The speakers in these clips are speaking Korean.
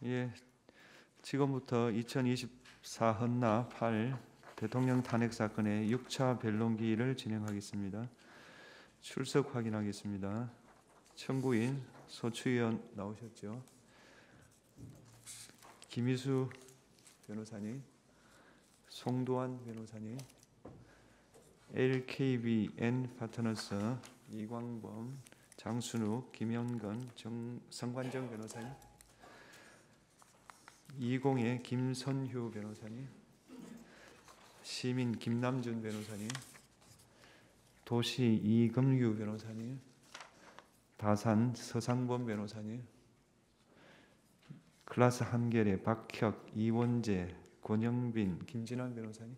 예, 지금부터 2024 헌나 8 대통령 탄핵 사건의 6차 변론기를 진행하겠습니다. 출석 확인하겠습니다. 청구인 소추위원 나오셨죠? 김희수 변호사님, 송도환 변호사님, LKBN 파트너스 이광범, 장순욱, 김현건, 성관정 변호사님, 20의 김선휴 변호사님, 시민 김남준 변호사님, 도시 이금유 변호사님, 다산 서상범 변호사님, 클라스 한결의 박혁, 이원재, 권영빈, 김진환 변호사님,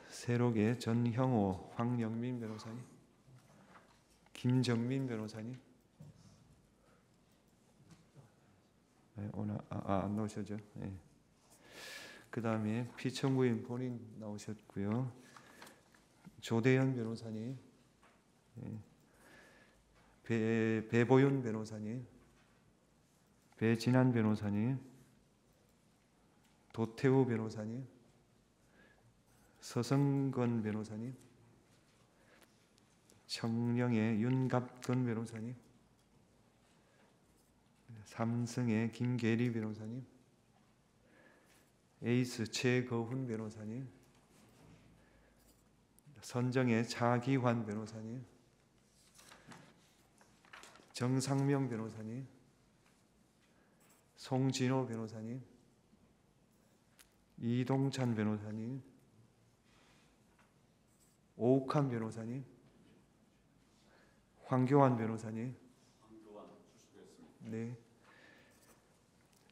세록의 전형호, 황영민 변호사님, 김정민 변호사님, 네, 오늘 안 나오셨죠? 네. 그 다음에 피청구인 본인 나오셨고요. 조대현 변호사님, 네. 배보윤 변호사님, 배진환 변호사님, 도태우 변호사님, 서성건 변호사님, 청령의 윤갑근 변호사님, 삼성의 김계리 변호사님, 에이스 최거훈 변호사님, 선정의 차기환 변호사님, 정상명 변호사님, 송진호 변호사님, 이동찬 변호사님, 오욱한 변호사님, 황교안 변호사님. 네.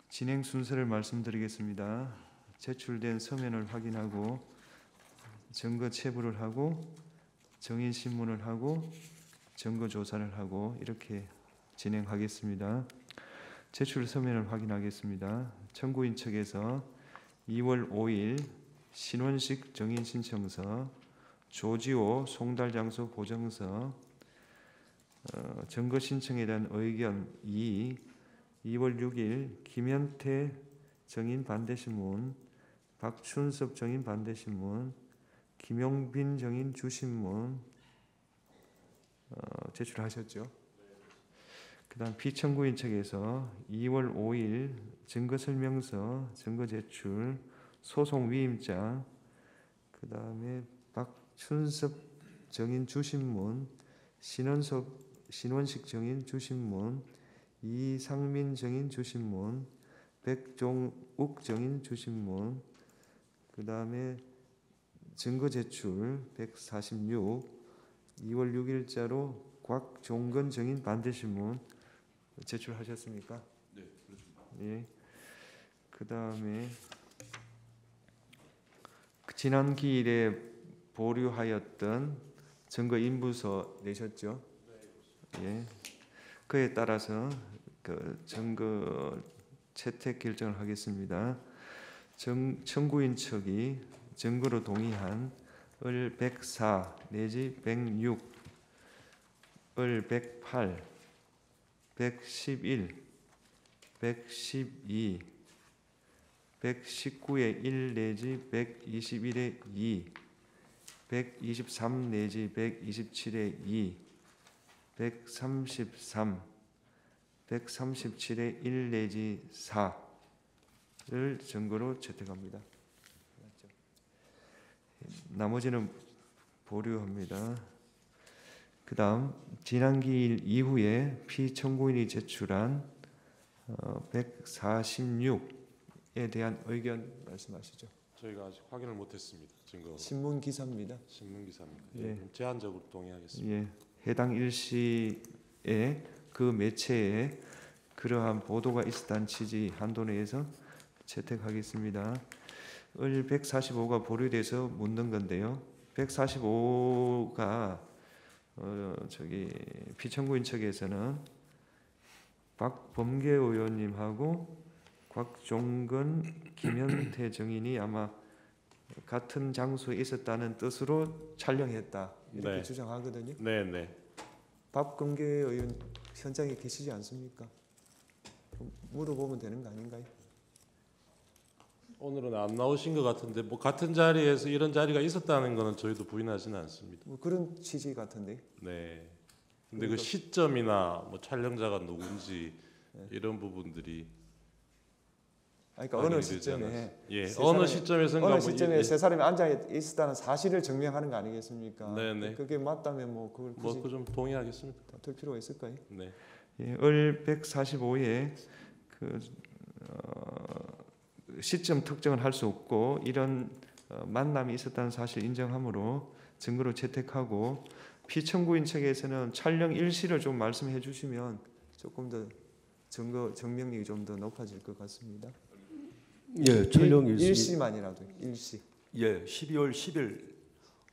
진행 순서를 말씀드리겠습니다. 제출된 서면을 확인하고 증거 체부를 하고 정인 신문을 하고 증거 조사를 하고 이렇게 진행하겠습니다. 제출 서면을 확인하겠습니다. 청구인 측에서 2월 5일 신원식 정인 신청서, 조지호 송달장소 보정서, 증거 신청에 대한 의견 2, 2월 6일 김현태 정인 반대신문, 박춘섭 정인 반대신문, 김용빈 정인 주신문 제출하셨죠? 그 다음 피청구인 측에서 2월 5일 증거설명서, 증거 제출, 소송 위임장, 그 다음에 박춘섭 정인 주신문, 신원식 정인 주신문, 이상민 정인 주신문, 백종욱 정인 주신문, 그 다음에 증거 제출 146, 2월 6일자로 곽종건 정인 반대신문 제출하셨습니까? 네, 그렇습니다. 예. 그 다음에 지난 기일에 보류하였던 증거 인부서 내셨죠? 네. 예. 그에 따라서 그 증거 채택 결정을 하겠습니다. 청구인 측이 증거로 동의한 을 104 내지 106, 을 108, 111, 112, 119의 1 내지 121의 2, 123 내지 127의 2, 133, 137의 1 내지 4를 증거로 채택합니다. 나머지는 보류합니다. 그 다음 지난 기일 이후에 피청구인이 제출한 146에 대한 의견 말씀하시죠. 저희가 아직 확인을 못했습니다. 증거 신문 기사입니다. 신문 기사입니다. 예. 제한적으로 동의하겠습니다. 예, 해당 일시에 그 매체에 그러한 보도가 있었다는 취지 한도 내에서 채택하겠습니다. 을 145가 보류돼서 묻는 건데요. 145가 피청구인 측에서는 박범계 의원님하고 곽종건, 김현태 정인이 아마 같은 장소에 있었다는 뜻으로 촬영했다 이렇게 네. 주장하거든요. 네. 박범계 의원 현장에 계시지 않습니까? 물어보면 되는 거 아닌가요? 오늘은 안 나오신 것 같은데 뭐 같은 자리에서 이런 자리가 있었다는 거는 저희도 부인하지는 않습니다. 뭐 그런 취지 같은데. 네. 근데 그 그러니까- 시점이나 뭐 촬영자가 누군지 이런 부분들이 그러니까 확인이 어느 되지 시점에 않았- 예, 세 어느 사람이- 시점에선가 어느 뭐 시점에 이- 세 사람이 앉아 있었다는 사실을 증명하는 거 아니겠습니까? 네네. 그게 맞다면 뭐 그걸 굳이 뭐그 좀 동의하겠습니다. 다툴 필요가 있을까요? 네. 예, 을 145에 그 시점 특정을 할 수 없고 이런 만남이 있었다는 사실 인정하므로 증거로 채택하고 피청구인 측에서는 촬영 일시를 좀 말씀해 주시면 조금 더 증명력이 좀 더 높아질 것 같습니다. 예, 촬영 일시. 일시만이라도 일시. 예, 12월 10일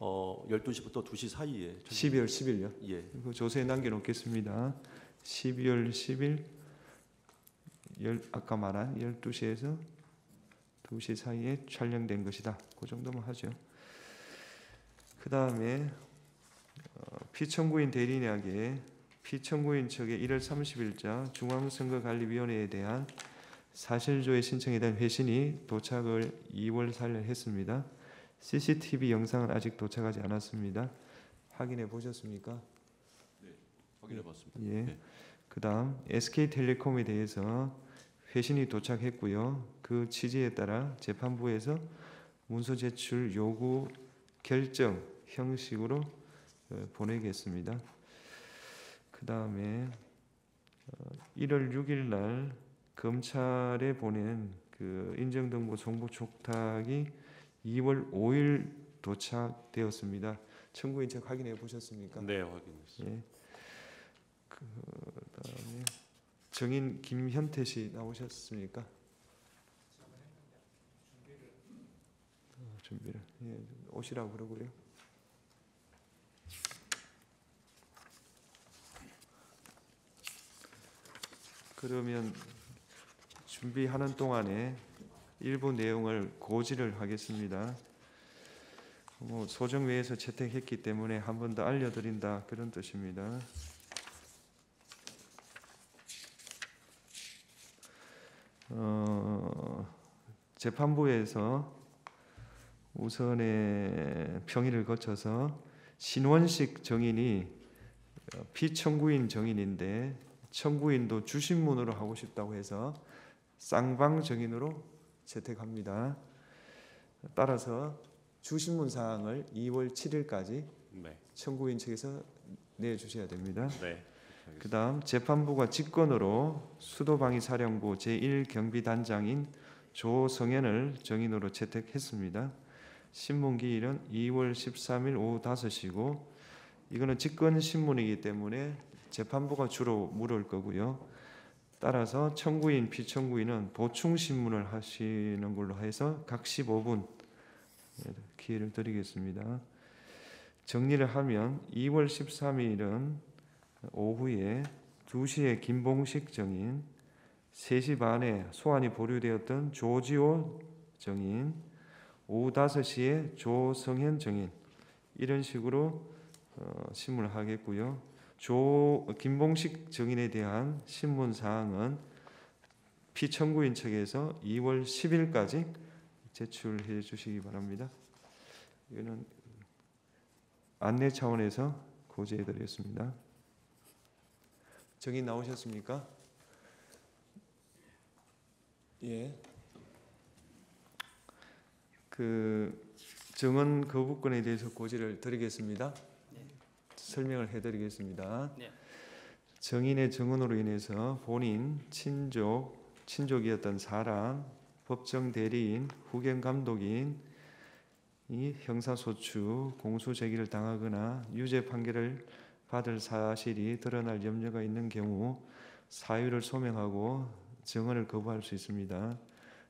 12시부터 2시 사이에 12월 10일요. 예. 그 조서에 남겨 놓겠습니다. 12월 10일 아까 말한 12시에서 2시 사이에 촬영된 것이다. 그 정도만 하죠. 그 다음에 피청구인 대리인에게 피청구인 측의 1월 30일자 중앙선거관리위원회에 대한 사실조회 신청에 대한 회신이 도착을 2월 4일 했습니다. CCTV 영상은 아직 도착하지 않았습니다. 확인해 보셨습니까? 확인해봤습니다. 예. 네. 그다음 SK텔레콤에 대해서 회신이 도착했고요. 그 취지에 따라 재판부에서 문서 제출 요구 결정 형식으로 보내겠습니다. 그다음에 1월 6일 날 검찰에 보낸 그 인정등본 송부 촉탁이 2월 5일 도착되었습니다. 청구인 측 확인해 보셨습니까? 네, 확인했습니다. 예. 그다음에 정인 김현태 씨 나오셨습니까? 준비를 예, 오시라고 그러고요. 그러면 준비하는 동안에 일부 내용을 고지를 하겠습니다. 뭐 소정위에서 채택했기 때문에 한 번 더 알려드린다 그런 뜻입니다. 재판부에서 우선의 평의를 거쳐서 신원식 정인이 피청구인 정인인데 청구인도 주신문으로 하고 싶다고 해서 쌍방 정인으로 채택합니다. 따라서 주신문 사항을 2월 7일까지 네. 청구인 측에서 내주셔야 됩니다. 네. 그 다음 재판부가 직권으로 수도방위사령부 제1경비단장인 조성현을 정인으로 채택했습니다. 신문기일은 2월 13일 오후 5시고 이거는 직권신문이기 때문에 재판부가 주로 물을 거고요. 따라서 청구인, 피청구인은 보충신문을 하시는 걸로 해서 각 15분 기회를 드리겠습니다. 정리를 하면 2월 13일은 오후에 2시에 김봉식 정인, 3시 반에 소환이 보류되었던 조지호 정인, 오후 5시에 조성현 정인 이런 식으로 신문을 하겠고요. 김봉식 정인에 대한 신문 사항은 피청구인 측에서 2월 10일까지 제출해 주시기 바랍니다. 이거는 안내 차원에서 고지해 드렸습니다. 정인 나오셨습니까? 예. 그 정원 거부권에 대해서 고지를 드리겠습니다. 네. 설명을 해드리겠습니다. 네. 정인의 정원으로 인해서 본인, 친족이었던 사람, 법정 대리인, 후견 감독인 이 형사소추, 공소제기를 당하거나 유죄 판결을 받을 사실이 드러날 염려가 있는 경우 사유를 소명하고 정언을 거부할 수 있습니다.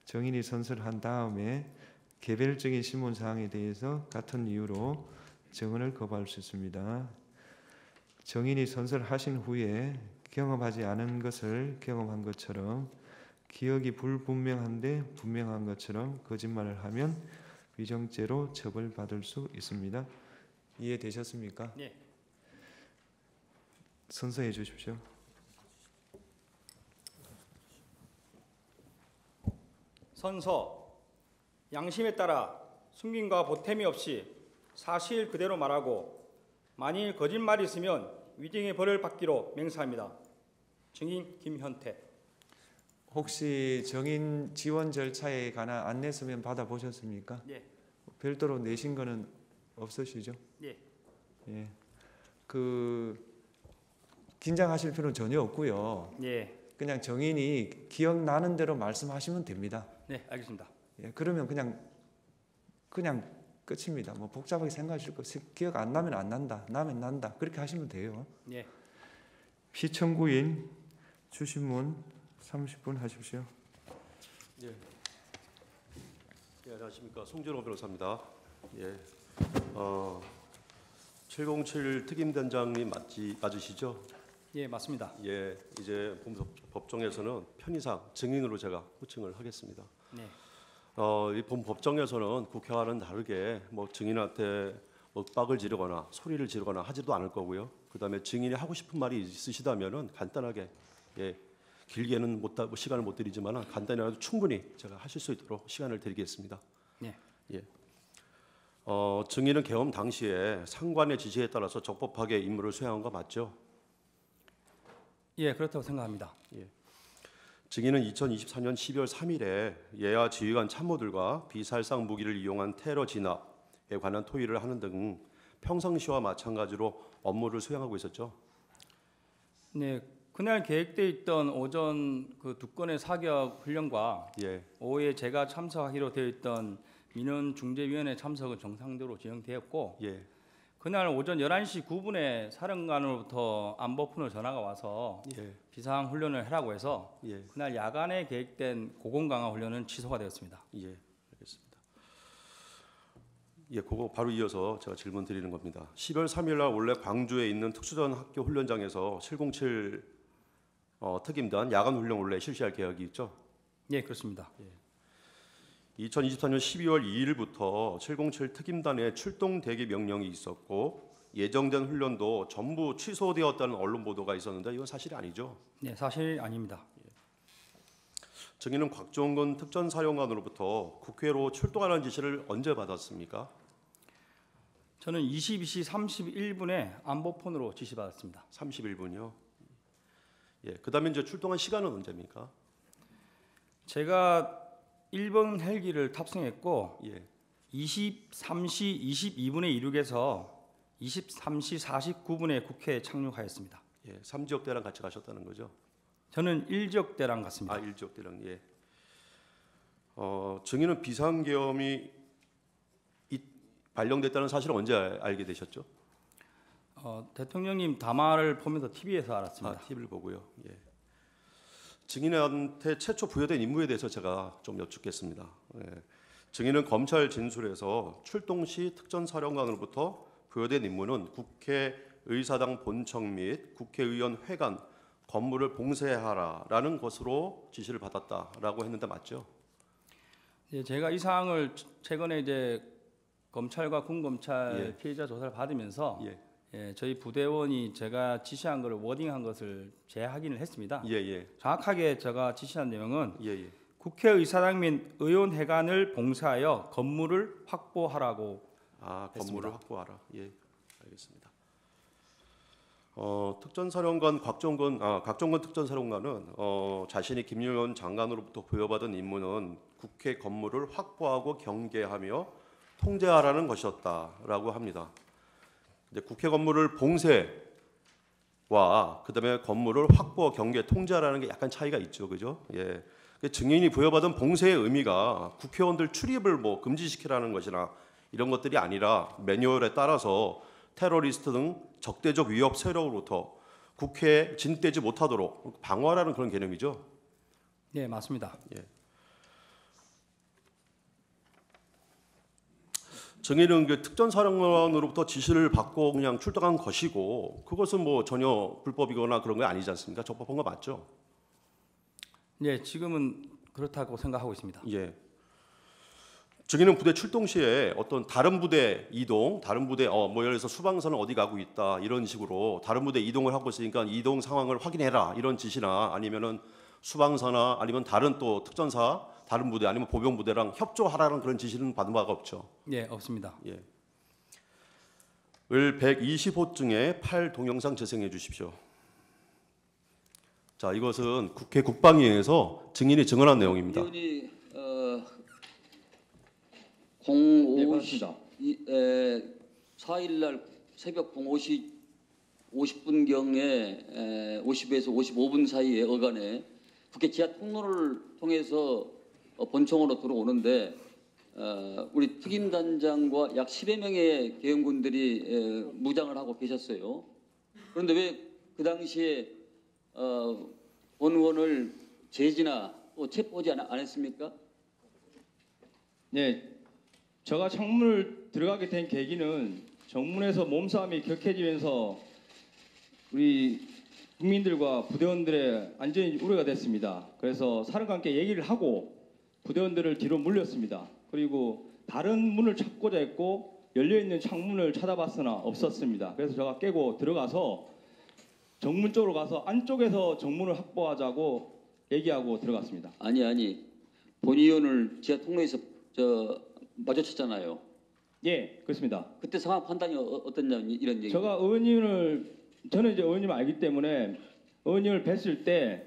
정인이 선서한 다음에 개별적인 신문 사항에 대해서 같은 이유로 정언을 거부할 수 있습니다. 정인이 선서를 하신 후에 경험하지 않은 것을 경험한 것처럼 기억이 불분명한데 분명한 것처럼 거짓말을 하면 위정죄로 처벌받을 수 있습니다. 이해되셨습니까? 네. 선서해 주십시오. 선서, 양심에 따라 숨김과 보탬이 없이 사실 그대로 말하고 만일 거짓말이 있으면 위증의 벌을 받기로 맹세합니다. 증인 김현태. 혹시 정인 지원 절차에 관한 안내서면 받아보셨습니까? 예. 별도로 내신 거는 없으시죠? 예. 예. 긴장하실 필요는 전혀 없고요. 예. 그냥 정인이 기억나는 대로 말씀하시면 됩니다. 네, 알겠습니다. 예, 그러면 그냥 끝입니다. 뭐 복잡하게 생각하실 거 기억 안 나면 안 난다, 나면 난다 그렇게 하시면 돼요. 예. 피청구인 주신문 30분 하십시오. 예, 안녕하십니까. 송준호 변호사입니다. 예, 707 특임단장님 맞으시죠? 예, 맞습니다. 예, 이제 법정에서는 편의상 증인으로 제가 호칭을 하겠습니다. 네. 이 법정에서는 국회와는 다르게 뭐 증인한테 윽박을 지르거나 소리를 지르거나 하지도 않을 거고요. 그다음에 증인이 하고 싶은 말이 있으시다면은 간단하게, 예, 길게는 시간을 못 드리지만 간단히라도 충분히 제가 하실 수 있도록 시간을 드리겠습니다. 네. 예. 증인은 계엄 당시에 상관의 지시에 따라서 적법하게 임무를 수행한 거 맞죠? 예, 그렇다고 생각합니다. 증인은 2024년 12월 3일에 예하 지휘관 참모들과 비살상 무기를 이용한 테러 진압에 관한 토의를 하는 등 평상시와 마찬가지로 업무를 수행하고 있었죠. 네, 그날 계획돼 있던 오전 그 두 건의 사격 훈련과 예, 오후에 제가 참석하기로 되어 있던 민원중재위원회 참석은 정상적으로 진행되었고, 예, 그날 오전 11시 9분에 사령관으로부터 안보푼으로 전화가 와서 예, 비상 훈련을 하라고 해서 예, 그날 야간에 계획된 고공 강화 훈련은 취소가 되었습니다. 예, 알겠습니다. 예, 그거 바로 이어서 제가 질문 드리는 겁니다. 10월 3일 날 원래 광주에 있는 특수전 학교 훈련장에서 707 특임단 야간 훈련 원래 실시할 계획이 있죠? 예, 그렇습니다. 2024년 12월 2일부터 707 특임단의 출동 대기 명령이 있었고 예정된 훈련도 전부 취소되었다는 언론 보도가 있었는데 이건 사실이 아니죠? 네, 사실 아닙니다. 증인은 곽종근 특전사령관으로부터 국회로 출동하는 지시를 언제 받았습니까? 저는 22시 31분에 안보폰으로 지시받았습니다. 31분이요. 예, 그다음에 이제 출동한 시간은 언제입니까? 제가 1번 헬기를 탑승했고 예, 23시 22분에 이륙해서 23시 49분에 국회에 착륙하였습니다. 예, 3지역대랑 같이 가셨다는 거죠? 저는 1지역대랑 갔습니다. 1지역대랑 예. 증인은 비상계엄이 발령됐다는 사실을 언제 알게 되셨죠? 대통령님 담화를 보면서 TV에서 알았습니다. TV를 보고요. 예. 증인한테 최초 부여된 임무에 대해서 제가 좀 여쭙겠습니다. 예. 증인은 검찰 진술에서 출동 시 특전사령관으로부터 부여된 임무는 국회의사당 본청 및 국회의원 회관 건물을 봉쇄하라라는 것으로 지시를 받았다라고 했는데 맞죠? 예, 제가 이 사항을 최근에 이제 검찰과 군검찰 피해자 조사를 받으면서 저희 부대원이 제가 지시한 것을 워딩한 것을 재확인을 했습니다. 정확하게 제가 지시한 내용은 국회의사당 및 의원회관을 봉쇄하여 건물을 확보하라고 했습니다. 건물을 확보하라. 예, 알겠습니다. 특전사령관 곽종근 특전사령관은 자신이 김용현 장관으로부터 부여받은 임무는 국회 건물을 확보하고 경계하며 통제하라는 것이었다라고 합니다. 근데 국회 건물을 봉쇄와 그다음에 건물을 확보, 경계, 통제하라는 게 약간 차이가 있죠, 그죠? 예. 증인이 부여받은 봉쇄의 의미가 국회의원들 출입을 뭐 금지시키라는 것이나 이런 것들이 아니라 매뉴얼에 따라서 테러리스트 등 적대적 위협 세력으로부터 국회에 진입되지 못하도록 방어하라는 그런 개념이죠. 네, 맞습니다. 예. 증인은 그 특전사령관으로부터 지시를 받고 그냥 출동한 것이고 그것은 뭐 전혀 불법이거나 그런 게 아니지 않습니까? 적법한 거 맞죠? 네, 지금은 그렇다고 생각하고 있습니다. 예. 증인은 부대 출동 시에 어떤 다른 부대 이동, 다른 부대 뭐 예를 들어서 수방선은 어디 가고 있다 이런 식으로 다른 부대 이동을 하고 있으니까 이동 상황을 확인해라 이런 지시나 아니면은 수방사나 아니면 다른 또 특전사, 다른 부대 아니면 보병 부대랑 협조하라는 그런 지시는 받은 바가 없죠. 예, 없습니다. 예. 을 120호증에 8 동영상 재생해 주십시오. 자, 이것은 국회 국방위에서 증인이 증언한 내용입니다. 의원이 4일 날 새벽 50분경에 50에서 55분 사이에 어간에 국회 지하 통로를 통해서 본청으로 들어오는데 우리 특임단장과 약 10여 명의 계엄군들이 무장을 하고 계셨어요. 그런데 왜 그 당시에 본 의원을 제지나 또 체포하지 않았습니까? 네, 제가 창문을 들어가게 된 계기는 정문에서 몸싸움이 격해지면서 우리 국민들과 부대원들의 안전이 우려가 됐습니다. 그래서 사령과 함께 얘기를 하고 부대원들을 뒤로 물렸습니다. 그리고 다른 문을 찾고자 했고 열려있는 창문을 찾아봤으나 없었습니다. 그래서 제가 깨고 들어가서 정문 쪽으로 가서 안쪽에서 정문을 확보하자고 얘기하고 들어갔습니다. 아니 본 의원을 지하 통로에서 마주쳤잖아요. 예, 그렇습니다. 그때 상황 판단이 어떻냐 이런 얘기. 제가 저는 이제 의원님을 알기 때문에 의원님을 뵀을 때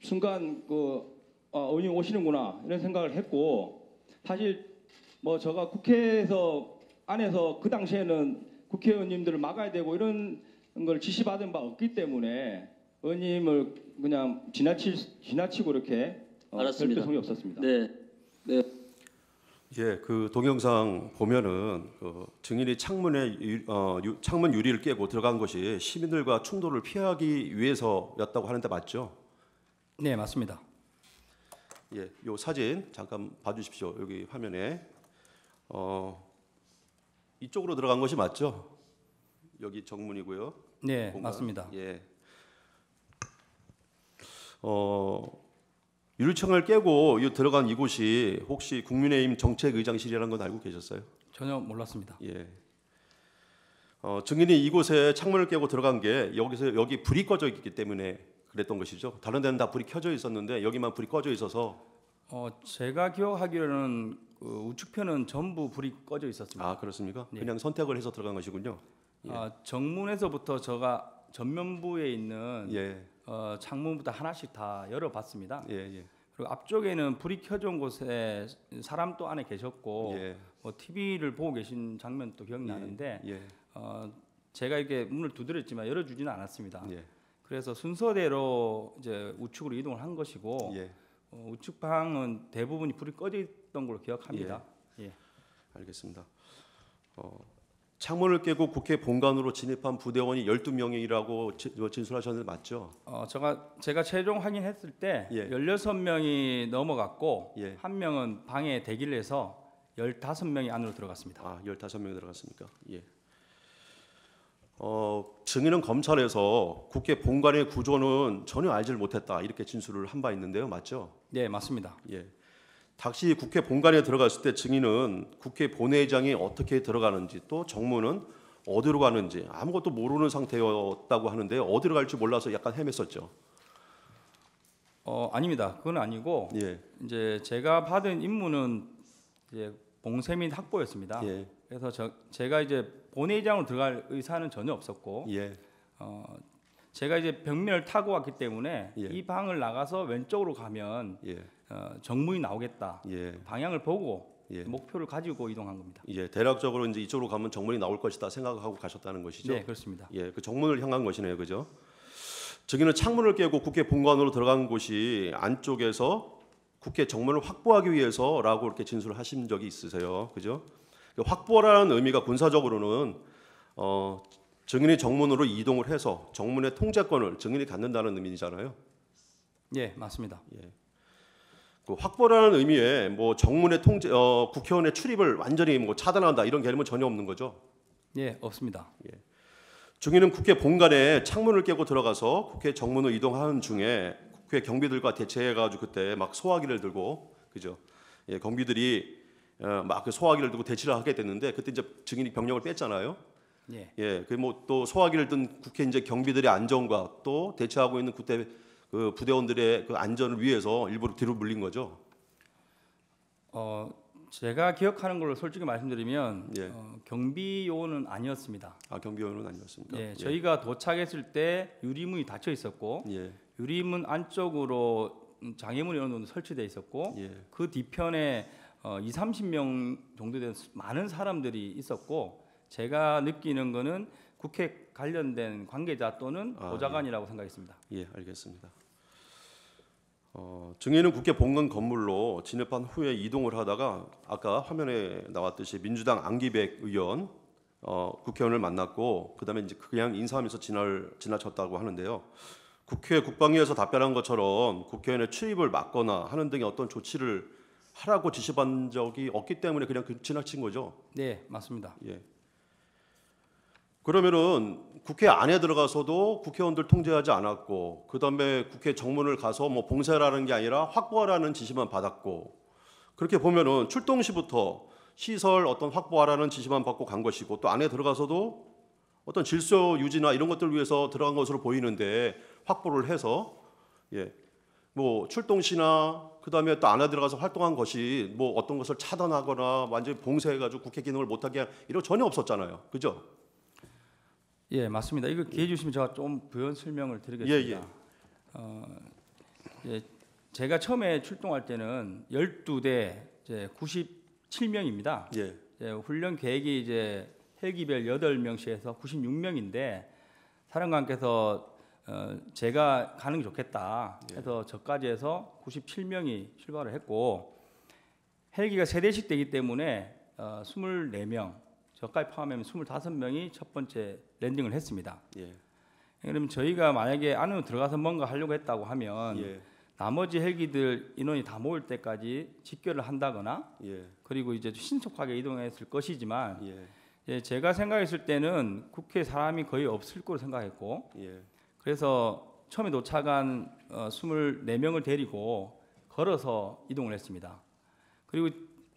순간 의원님 오시는구나 이런 생각을 했고, 사실 뭐 제가 국회에서 안에서 그 당시에는 국회의원님들을 막아야 되고 이런 걸 지시받은 바 없기 때문에 의원님을 그냥 지나치고 이렇게 알았습니다. 별 소용이 없었습니다. 네. 예, 그 동영상 보면은 증인이 창문 유리를 깨고 들어간 것이 시민들과 충돌을 피하기 위해서였다고 하는데 맞죠? 네, 맞습니다. 예, 요 사진 잠깐 봐주십시오. 여기 화면에 이쪽으로 들어간 것이 맞죠? 여기 정문이고요. 네, 공간. 맞습니다. 예. 유리창을 깨고 들어간 이곳이 혹시 국민의힘 정책의장실이라는 건 알고 계셨어요? 전혀 몰랐습니다. 예. 증인이 이곳에 창문을 깨고 들어간 게 여기 불이 꺼져 있기 때문에 그랬던 것이죠. 다른 데는 다 불이 켜져 있었는데 여기만 불이 꺼져 있어서. 제가 기억하기로는 그 우측편은 전부 불이 꺼져 있었습니다. 아, 그렇습니까? 네. 그냥 선택을 해서 들어간 것이군요. 예. 정문에서부터 제가 전면부에 있는 예. 창문부터 하나씩 다 열어봤습니다. 예. 그리고 앞쪽에는 불이 켜져 온 곳에 사람도 안에 계셨고 예. TV를 보고 계신 장면도 기억나는데 예. 제가 이렇게 문을 두드렸지만 열어주지는 않았습니다. 예. 그래서 순서대로 이제 우측으로 이동을 한 것이고 예. 우측 방은 대부분이 불이 꺼져 있던 걸로 기억합니다. 예. 알겠습니다. 창문을 깨고 국회 본관으로 진입한 부대원이 12명이라고 진술하셨는데 맞죠? 제가 최종 확인했을 때 예. 16명이 넘어갔고 예. 한 명은 방에 대기를 해서 15명이 안으로 들어갔습니다. 아, 15명이 들어갔습니까? 예. 증인은 검찰에서 국회 본관의 구조는 전혀 알지를 못했다 이렇게 진술을 한 바 있는데요, 맞죠? 네, 맞습니다. 예. 당시 국회 본관에 들어갔을 때 증인은 국회 본회의장이 어떻게 들어가는지 또 정문은 어디로 가는지 아무것도 모르는 상태였다고 하는데 어디로 갈지 몰라서 약간 헤맸었죠. 아닙니다. 그건 아니고 예. 이제 제가 받은 임무는 이제 봉쇄 및 확보였습니다. 예. 그래서 제가 이제 본회의장으로 들어갈 의사는 전혀 없었고 예. 제가 이제 벽면을 타고 왔기 때문에 예. 이 방을 나가서 왼쪽으로 가면 예. 정문이 나오겠다. 예. 방향을 보고 예. 목표를 가지고 이동한 겁니다. 예. 대략적으로 이제 이쪽으로 가면 정문이 나올 것이다 생각하고 가셨다는 것이죠. 네, 그렇습니다. 예. 그 정문을 향한 것이네요. 그죠? 증인은 창문을 깨고 국회 본관으로 들어간 곳이 안쪽에서 국회 정문을 확보하기 위해서라고 이렇게 진술을 하신 적이 있으세요. 그죠? 확보라는 의미가 군사적으로는 증인이 정문으로 이동을 해서 정문의 통제권을 증인이 갖는다는 의미잖아요. 예, 맞습니다. 그 확보라는 의미에 뭐 정문의 통제, 국회의원의 출입을 완전히 뭐 차단한다 이런 개념은 전혀 없는 거죠. 예, 없습니다. 증인은 국회 본관에 창문을 깨고 들어가서 국회 정문으로 이동하는 중에 국회 경비들과 대체해가지고 그때 막 소화기를 들고 그죠? 예, 경비들이 막 그 소화기를 들고 대치를 하게 됐는데 그때 이제 증인이 병력을 뺐잖아요. 예, 그 뭐 또 소화기를 든 국회 이제 경비들의 안전과 또 대치하고 있는 그때 그 부대원들의 그 안전을 위해서 일부러 뒤로 물린 거죠? 제가 기억하는 걸로 솔직히 말씀드리면 예. 경비 요원은 아니었습니다. 아, 경비원은 아니었습니까? 예, 저희가 도착했을 때 유리문이 닫혀 있었고 예. 유리문 안쪽으로 장애물이 어느 정도 설치돼 있었고 예. 그 뒤편에 30명 정도 되는 많은 사람들이 있었고 제가 느끼는 거는 국회 관련된 관계자 또는 보좌관이라고 생각했습니다. 예, 알겠습니다. 증인은 국회 본관 건물로 진입한 후에 이동을 하다가 아까 화면에 나왔듯이 민주당 안기백 의원 국회의원을 만났고 그다음에 이제 그냥 인사하면서 지나쳤다고 하는데요. 국회 국방위에서 답변한 것처럼 국회의원의 출입을 막거나 하는 등의 어떤 조치를 하라고 지시받은 적이 없기 때문에 그냥 지나친 거죠. 네, 맞습니다. 예. 그러면은 국회 안에 들어가서도 국회의원들 통제하지 않았고 그다음에 국회 정문을 가서 뭐 봉쇄라는 게 아니라 확보하라는 지시만 받았고 그렇게 보면은 출동 시부터 시설 어떤 확보하라는 지시만 받고 간 것이고 또 안에 들어가서도 어떤 질서 유지나 이런 것들 위해서 들어간 것으로 보이는데 확보를 해서 뭐 출동 시나 그다음에 또 안에 들어가서 활동한 것이 뭐 어떤 것을 차단하거나 완전히 봉쇄해가지고 국회 기능을 못하게 한 이런 거 전혀 없었잖아요, 그죠? 예, 맞습니다. 이거 기회 주시면 제가 좀 부연 설명을 드리겠습니다. 제가 처음에 출동할 때는 12대 이제 97명입니다. 예. 훈련 계획이 이제 헬기별 8명씩해서 96명인데 사령관께서 제가 가는 게 좋겠다 해서 저까지 해서 97명이 출발을 했고 헬기가 3대씩 되기 때문에 24명 저까지 포함하면 25명이 첫 번째 랜딩을 했습니다. 예. 그러면 저희가 만약에 안으로 들어가서 뭔가 하려고 했다고 하면 나머지 헬기들 인원이 다 모일 때까지 집결을 한다거나 그리고 이제 신속하게 이동했을 것이지만 제가 생각했을 때는 국회에 사람이 거의 없을 거로 생각했고 그래서 처음에 도착한 24명을 데리고 걸어서 이동을 했습니다. 그리고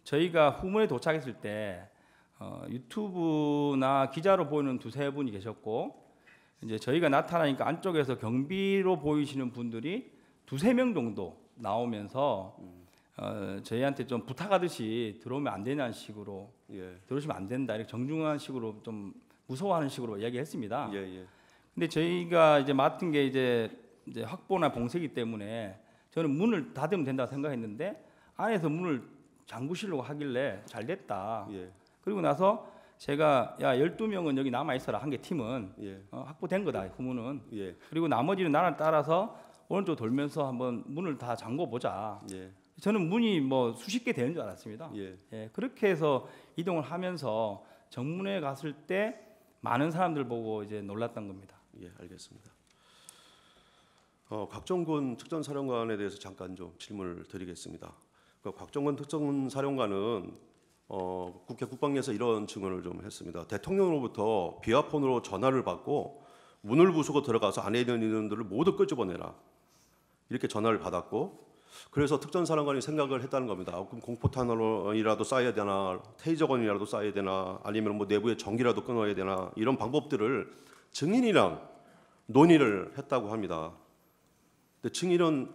저희가 후문에 도착했을 때 유튜브나 기자로 보이는 2-3분이 계셨고 이제 저희가 나타나니까 안쪽에서 경비로 보이시는 분들이 2-3명 정도 나오면서 저희한테 좀 부탁하듯이 들어오면 안 되냐는 식으로 들어오시면 안 된다 이렇게 정중한 식으로 좀 무서워하는 식으로 이야기했습니다. 근데 저희가 이제 맡은 게 이제 확보나 봉쇄이기 때문에 저는 문을 닫으면 된다고 생각했는데 안에서 문을 잠그시려고 하길래 잘 됐다. 그리고 나서 제가 12명은 여기 남아 있어라 한 개 팀은 확보된 거다 후문은. 그리고 나머지는 나를 따라서 오른쪽 돌면서 한번 문을 다 잠궈 보자. 저는 문이 뭐 수십 개 되는 줄 알았습니다. 그렇게 해서 이동을 하면서 정문에 갔을 때 많은 사람들 보고 이제 놀랐던 겁니다. 알겠습니다. 곽정근 특전사령관에 대해서 잠깐 좀 질문을 드리겠습니다. 곽정근 특전사령관은 국회 국방위에서 이런 증언을 좀 했습니다. 대통령으로부터 비화폰으로 전화를 받고 문을 부수고 들어가서 안에 있는 인원들을 모두 끄집어내라 이렇게 전화를 받았고 그래서 특전사령관이 생각을 했다는 겁니다. 그럼 공포탄이라도 쏴야 되나 테이저건이라도 쏴야 되나 아니면 뭐 내부에 전기라도 끊어야 되나 이런 방법들을 증인이랑 논의를 했다고 합니다. 근데 증인은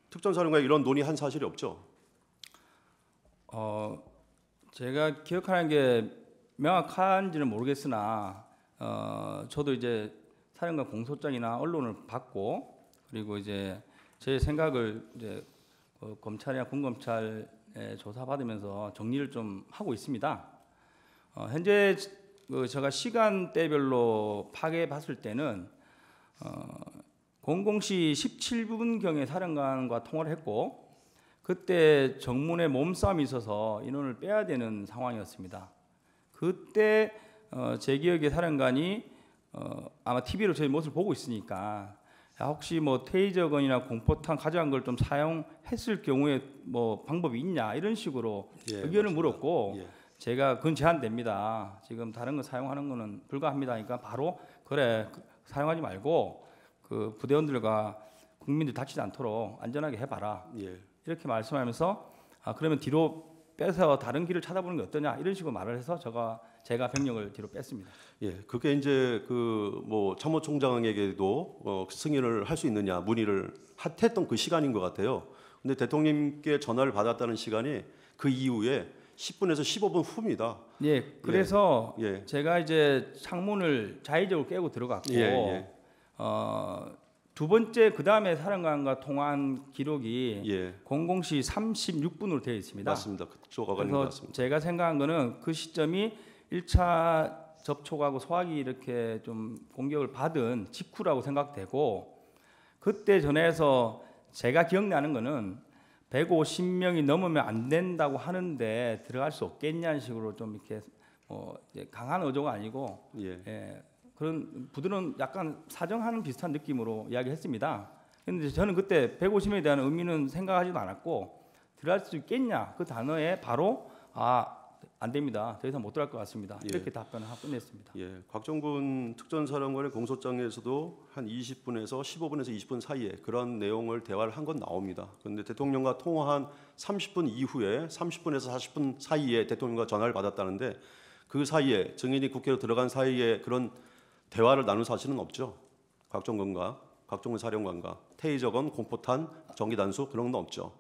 특전사령관이 이런 논의한 사실이 없죠? 제가 기억하는 게 명확한지는 모르겠으나 저도 이제 사령관 공소장이나 언론을 받고 그리고 이제 제 생각을 이제 검찰이나 군검찰에 조사받으면서 정리를 좀 하고 있습니다. 현재 제가 시간대별로 파악해 봤을 때는 00시 17분경에 사령관과 통화를 했고 그때 정문에 몸싸움이 있어서 인원을 빼야 되는 상황이었습니다. 그때 제 기억에 사령관이 아마 TV로 저희 모습을 보고 있으니까 혹시 뭐 테이저건이나 공포탄 가져간 걸 좀 사용했을 경우에 뭐 방법이 있냐 이런 식으로 의견을 물었고 제가 그건 제한됩니다. 지금 다른 거 사용하는 거는 불가합니다. 그러니까 바로 그래 사용하지 말고 그 부대원들과 국민들 다치지 않도록 안전하게 해봐라. 이렇게 말씀하면서 그러면 뒤로 빼서 다른 길을 찾아보는 게 어떠냐 이런 식으로 말을 해서 제가 병력을 뒤로 뺐습니다. 예, 그게 이제 그 뭐 참모총장에게도 승인을 할 수 있느냐 문의를 했던 그 시간인 것 같아요. 근데 대통령님께 전화를 받았다는 시간이 그 이후에 10분에서 15분 후입니다. 예, 그래서 예. 제가 이제 창문을 자의적으로 깨고 들어갔고 예. 두 번째 그 다음에 사령관과 통화한 기록이 예, 00시 36분으로 되어 있습니다. 맞습니다. 그쪽 어간인 것 그래서 같습니다. 제가 생각한 거는 그 시점이 1차 접촉하고 소화기 이렇게 좀 공격을 받은 직후라고 생각되고 그때 전에서 제가 기억나는 거는 150명이 넘으면 안 된다고 하는데 들어갈 수 없겠냐는 식으로 좀 이렇게 이제 강한 어조가 아니고 예, 그런 부드러운 약간 사정하는 비슷한 느낌으로 이야기했습니다. 그런데 저는 그때 150명에 대한 의미는 생각하지도 않았고 들어갈 수 있겠냐 그 단어에 바로 안 됩니다. 더 이상 못 들어갈 것 같습니다. 예. 이렇게 답변을 하고 끝냈습니다. 예, 곽정군 특전사령관의 공소장에서도 한 20분에서 15분에서 20분 사이에 그런 내용을 대화를 한 건 나옵니다. 그런데 대통령과 통화한 30분 이후에 30분에서 40분 사이에 대통령과 전화를 받았다는데 그 사이에 증인이 국회로 들어간 사이에 그런 대화를 나눈 사실은 없죠. 곽정군 사령관과 테이저건, 공포탄, 전기단수 그런 건 없죠.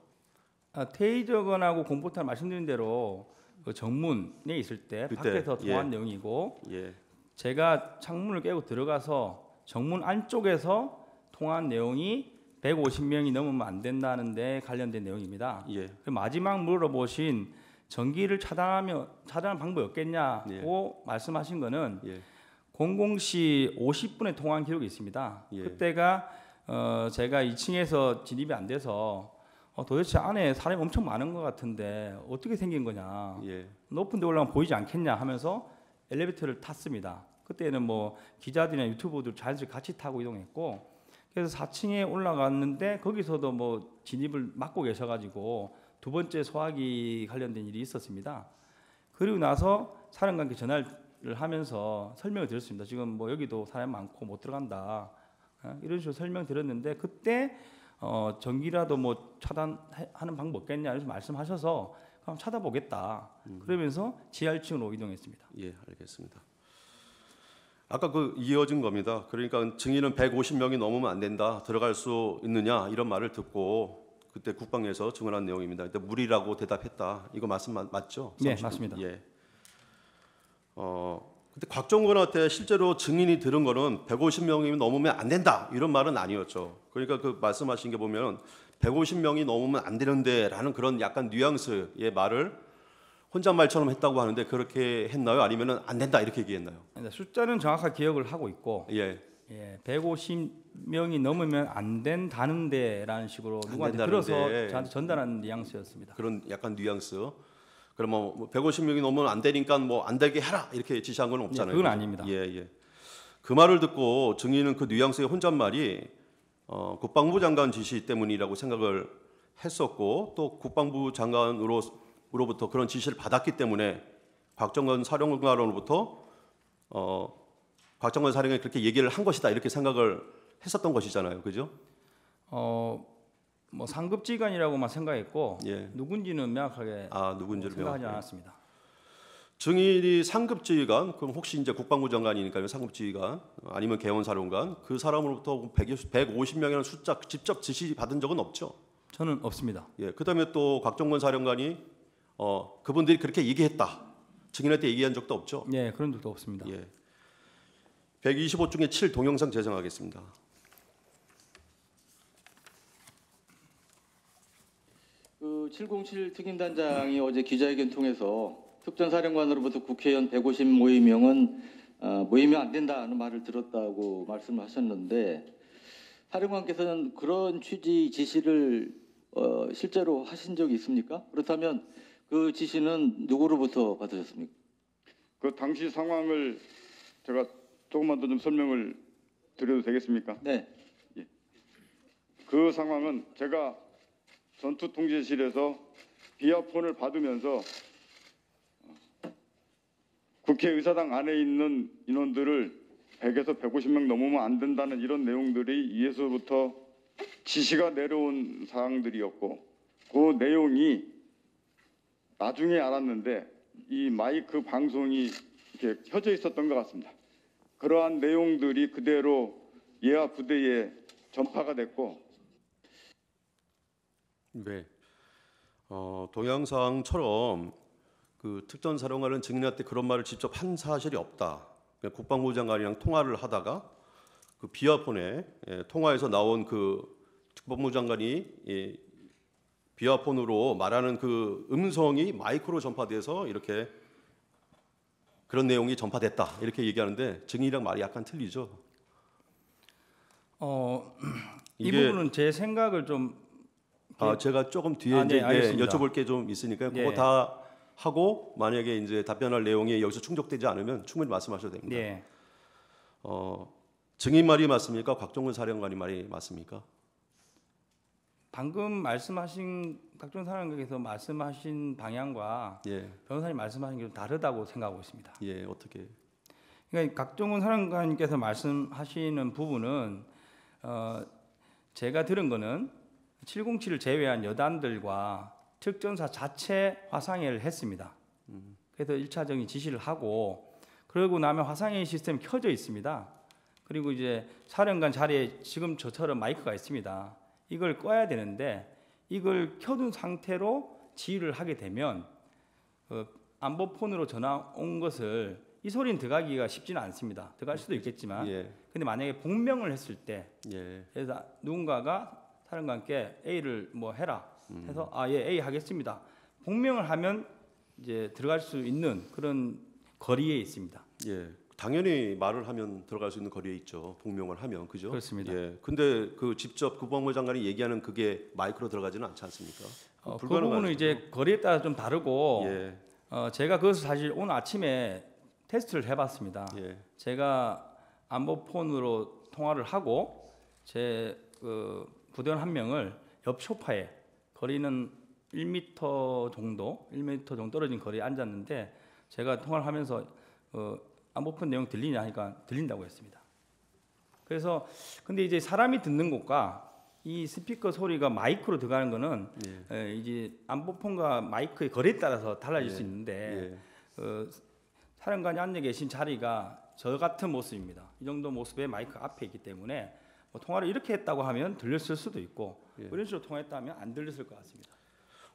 테이저건하고 공포탄 말씀드린 대로 그 정문에 있을 때 그때, 밖에서 통화한 내용이고 예, 제가 창문을 깨고 들어가서 정문 안쪽에서 통화한 내용이 150명이 넘으면 안 된다는데 관련된 내용입니다. 예, 그 마지막 물어보신 전기를 차단하는 방법이 없겠냐고 말씀하신 거는 예, 00시 50분에 통화한 기록이 있습니다. 예. 그때가 제가 2층에서 진입이 안 돼서 도대체 안에 사람이 엄청 많은 것 같은데 어떻게 생긴 거냐. 예, 높은 데 올라가면 보이지 않겠냐 하면서 엘리베이터를 탔습니다. 그때는 뭐 기자들이나 유튜버들 자연스럽게 같이 타고 이동했고 그래서 4층에 올라갔는데 거기서도 뭐 진입을 막고 계셔가지고 두 번째 소화기 관련된 일이 있었습니다. 그리고 나서 사령관께 전화를 하면서 설명을 드렸습니다. 지금 뭐 여기도 사람 많고 못 들어간다. 이런 식으로 설명드렸는데 그때 전기라도 뭐 차단하는 방법 없겠냐 이렇게 말씀하셔서 그럼 찾아보겠다. 그러면서 지하 1층으로 이동했습니다. 예, 알겠습니다. 아까 그 이어진 겁니다. 그러니까 증인은 150명이 넘으면 안 된다. 들어갈 수 있느냐 이런 말을 듣고 그때 국방에서 증언한 내용입니다. 그때 무리라고 대답했다. 이거 말씀 맞죠? 네, 맞습니다. 예. 근데 곽정군한테 실제로 증인이 들은 거는 150명이 넘으면 안 된다 이런 말은 아니었죠. 그러니까 그 말씀하신 게 보면 150명이 넘으면 안 되는데라는 그런 약간 뉘앙스의 말을 혼잣말처럼 했다고 하는데 그렇게 했나요? 아니면은 안 된다 이렇게 얘기했나요? 숫자는 정확하게 기억을 하고 있고 예. 150명이 넘으면 안 된다는데라는 식으로 누구한테 들어서 저한테 전달하는 뉘앙스였습니다. 그런 약간 뉘앙스. 그럼 뭐 150명이 넘으면 안 되니까 뭐 안 되게 해라 이렇게 지시한 건 없잖아요. 그건 아닙니다. 예, 예. 그 말을 듣고 증인은 그 뉘앙스의 혼잣말이 국방부 장관 지시 때문이라고 생각을 했었고 또 국방부 장관으로부터 그런 지시를 받았기 때문에 곽정건 사령관으로부터 곽정건 사령관이 그렇게 얘기를 한 것이다 이렇게 생각을 했었던 것이잖아요, 그죠? 뭐 상급지간이라고만 생각했고 예. 누군지는 명확하게 누군지를 생각하지 명확하게. 않았습니다. 증인이 상급지휘관, 그럼 혹시 이제 국방부 장관이니까요, 상급지휘관 아니면 개원사령관 그 사람으로부터 150명이라는 숫자 직접 지시 받은 적은 없죠. 저는 없습니다. 예, 그다음에 또 곽정건 사령관이 그분들이 그렇게 얘기했다. 증인한테 얘기한 적도 없죠. 네, 그런 적도 없습니다. 예. 125 중에 7 동영상 제정하겠습니다. 그 707 특임단장이 어제 기자회견 통해서 특전사령관으로부터 국회의원 150 모이면 안 된다는 말을 들었다고 말씀하셨는데 사령관께서는 그런 취지 지시를 실제로 하신 적이 있습니까? 그렇다면 그 지시는 누구로부터 받으셨습니까? 그 당시 상황을 제가 조금만 더 좀 설명을 드려도 되겠습니까? 네. 예. 그 상황은 제가 전투통제실에서 비아폰을 받으면서 국회의사당 안에 있는 인원들을 100에서 150명 넘으면 안 된다는 이런 내용들이 위에서부터 지시가 내려온 사항들이었고 그 내용이 나중에 알았는데 이 마이크 방송이 이렇게 켜져 있었던 것 같습니다. 그러한 내용들이 그대로 예하 부대에 전파가 됐고. 네. 동영상처럼 그 특전사령관은 증인한테 그런 말을 직접 한 사실이 없다. 국방부 장관이랑 통화를 하다가 그 비화폰에 통화에서 나온 그 국방부 장관이 비화폰으로 말하는 그 음성이 마이크로 전파돼서 이렇게 그런 내용이 전파됐다 이렇게 얘기하는데 증인이랑 말이 약간 틀리죠. 이 부분은 제 생각을 좀 제가 조금 뒤에 네, 이제 여쭤볼 게 좀 있으니까요. 그거 예. 다 하고 만약에 이제 답변할 내용이 여기서 충족되지 않으면 충분히 말씀하셔도 됩니다. 예. 증인 말이 맞습니까? 곽종근 사령관이 말이 맞습니까? 방금 말씀하신 각종 사람께서 말씀하신 방향과 예, 변호사님 말씀하신 게 좀 다르다고 생각하고 있습니다. 예, 어떻게? 그러니까 각종훈 사령관께서 말씀하시는 부분은 제가 들은 거는 707을 제외한 여단들과 특전사 자체 화상회의를 했습니다. 그래서 1차적인 지시를 하고 그러고 나면 화상회의 시스템이 켜져 있습니다. 그리고 이제 사령관 자리에 지금 저처럼 마이크가 있습니다. 이걸 꺼야 되는데 이걸 켜둔 상태로 지휘를 하게 되면 안보폰으로 전화 온 것을 이 소리는 들어가기가 쉽지는 않습니다. 들어갈 수도 있겠지만 예, 근데 만약에 복명을 했을 때 예, 그래서 누군가가 사령관께 A를 뭐 해라 해서 예 A 하겠습니다. 복명을 하면 이제 들어갈 수 있는 그런 거리에 있습니다. 예. 당연히 말을 하면 들어갈 수 있는 거리에 있죠. 복명을 하면 그죠? 그렇습니다. 예. 근데 그 직접 국방부 장관이 얘기하는 그게 마이크로 들어가지는 않지 않습니까? 그 불가능한 부분은 거죠. 이제 거리에 따라 좀 다르고 예, 제가 그것을 사실 오늘 아침에 테스트를 해봤습니다. 예, 제가 안보폰으로 통화를 하고 제 그 부대원 한 명을 옆 소파에 거리는 1m 정도 떨어진 거리에 앉았는데 제가 통화를 하면서 안보폰 내용 들리냐 하니까 들린다고 했습니다. 그래서 근데 이제 사람이 듣는 것과 이 스피커 소리가 마이크로 들어가는 거는 이제 안보폰과 마이크의 거리에 따라서 달라질 수 있는데 사령관이 앉아 계신 자리가 저 같은 모습입니다. 이 정도 모습의 마이크 앞에 있기 때문에 뭐 통화를 이렇게 했다고 하면 들렸을 수도 있고 이런 식으로 통화했다면 안 들렸을 것 같습니다.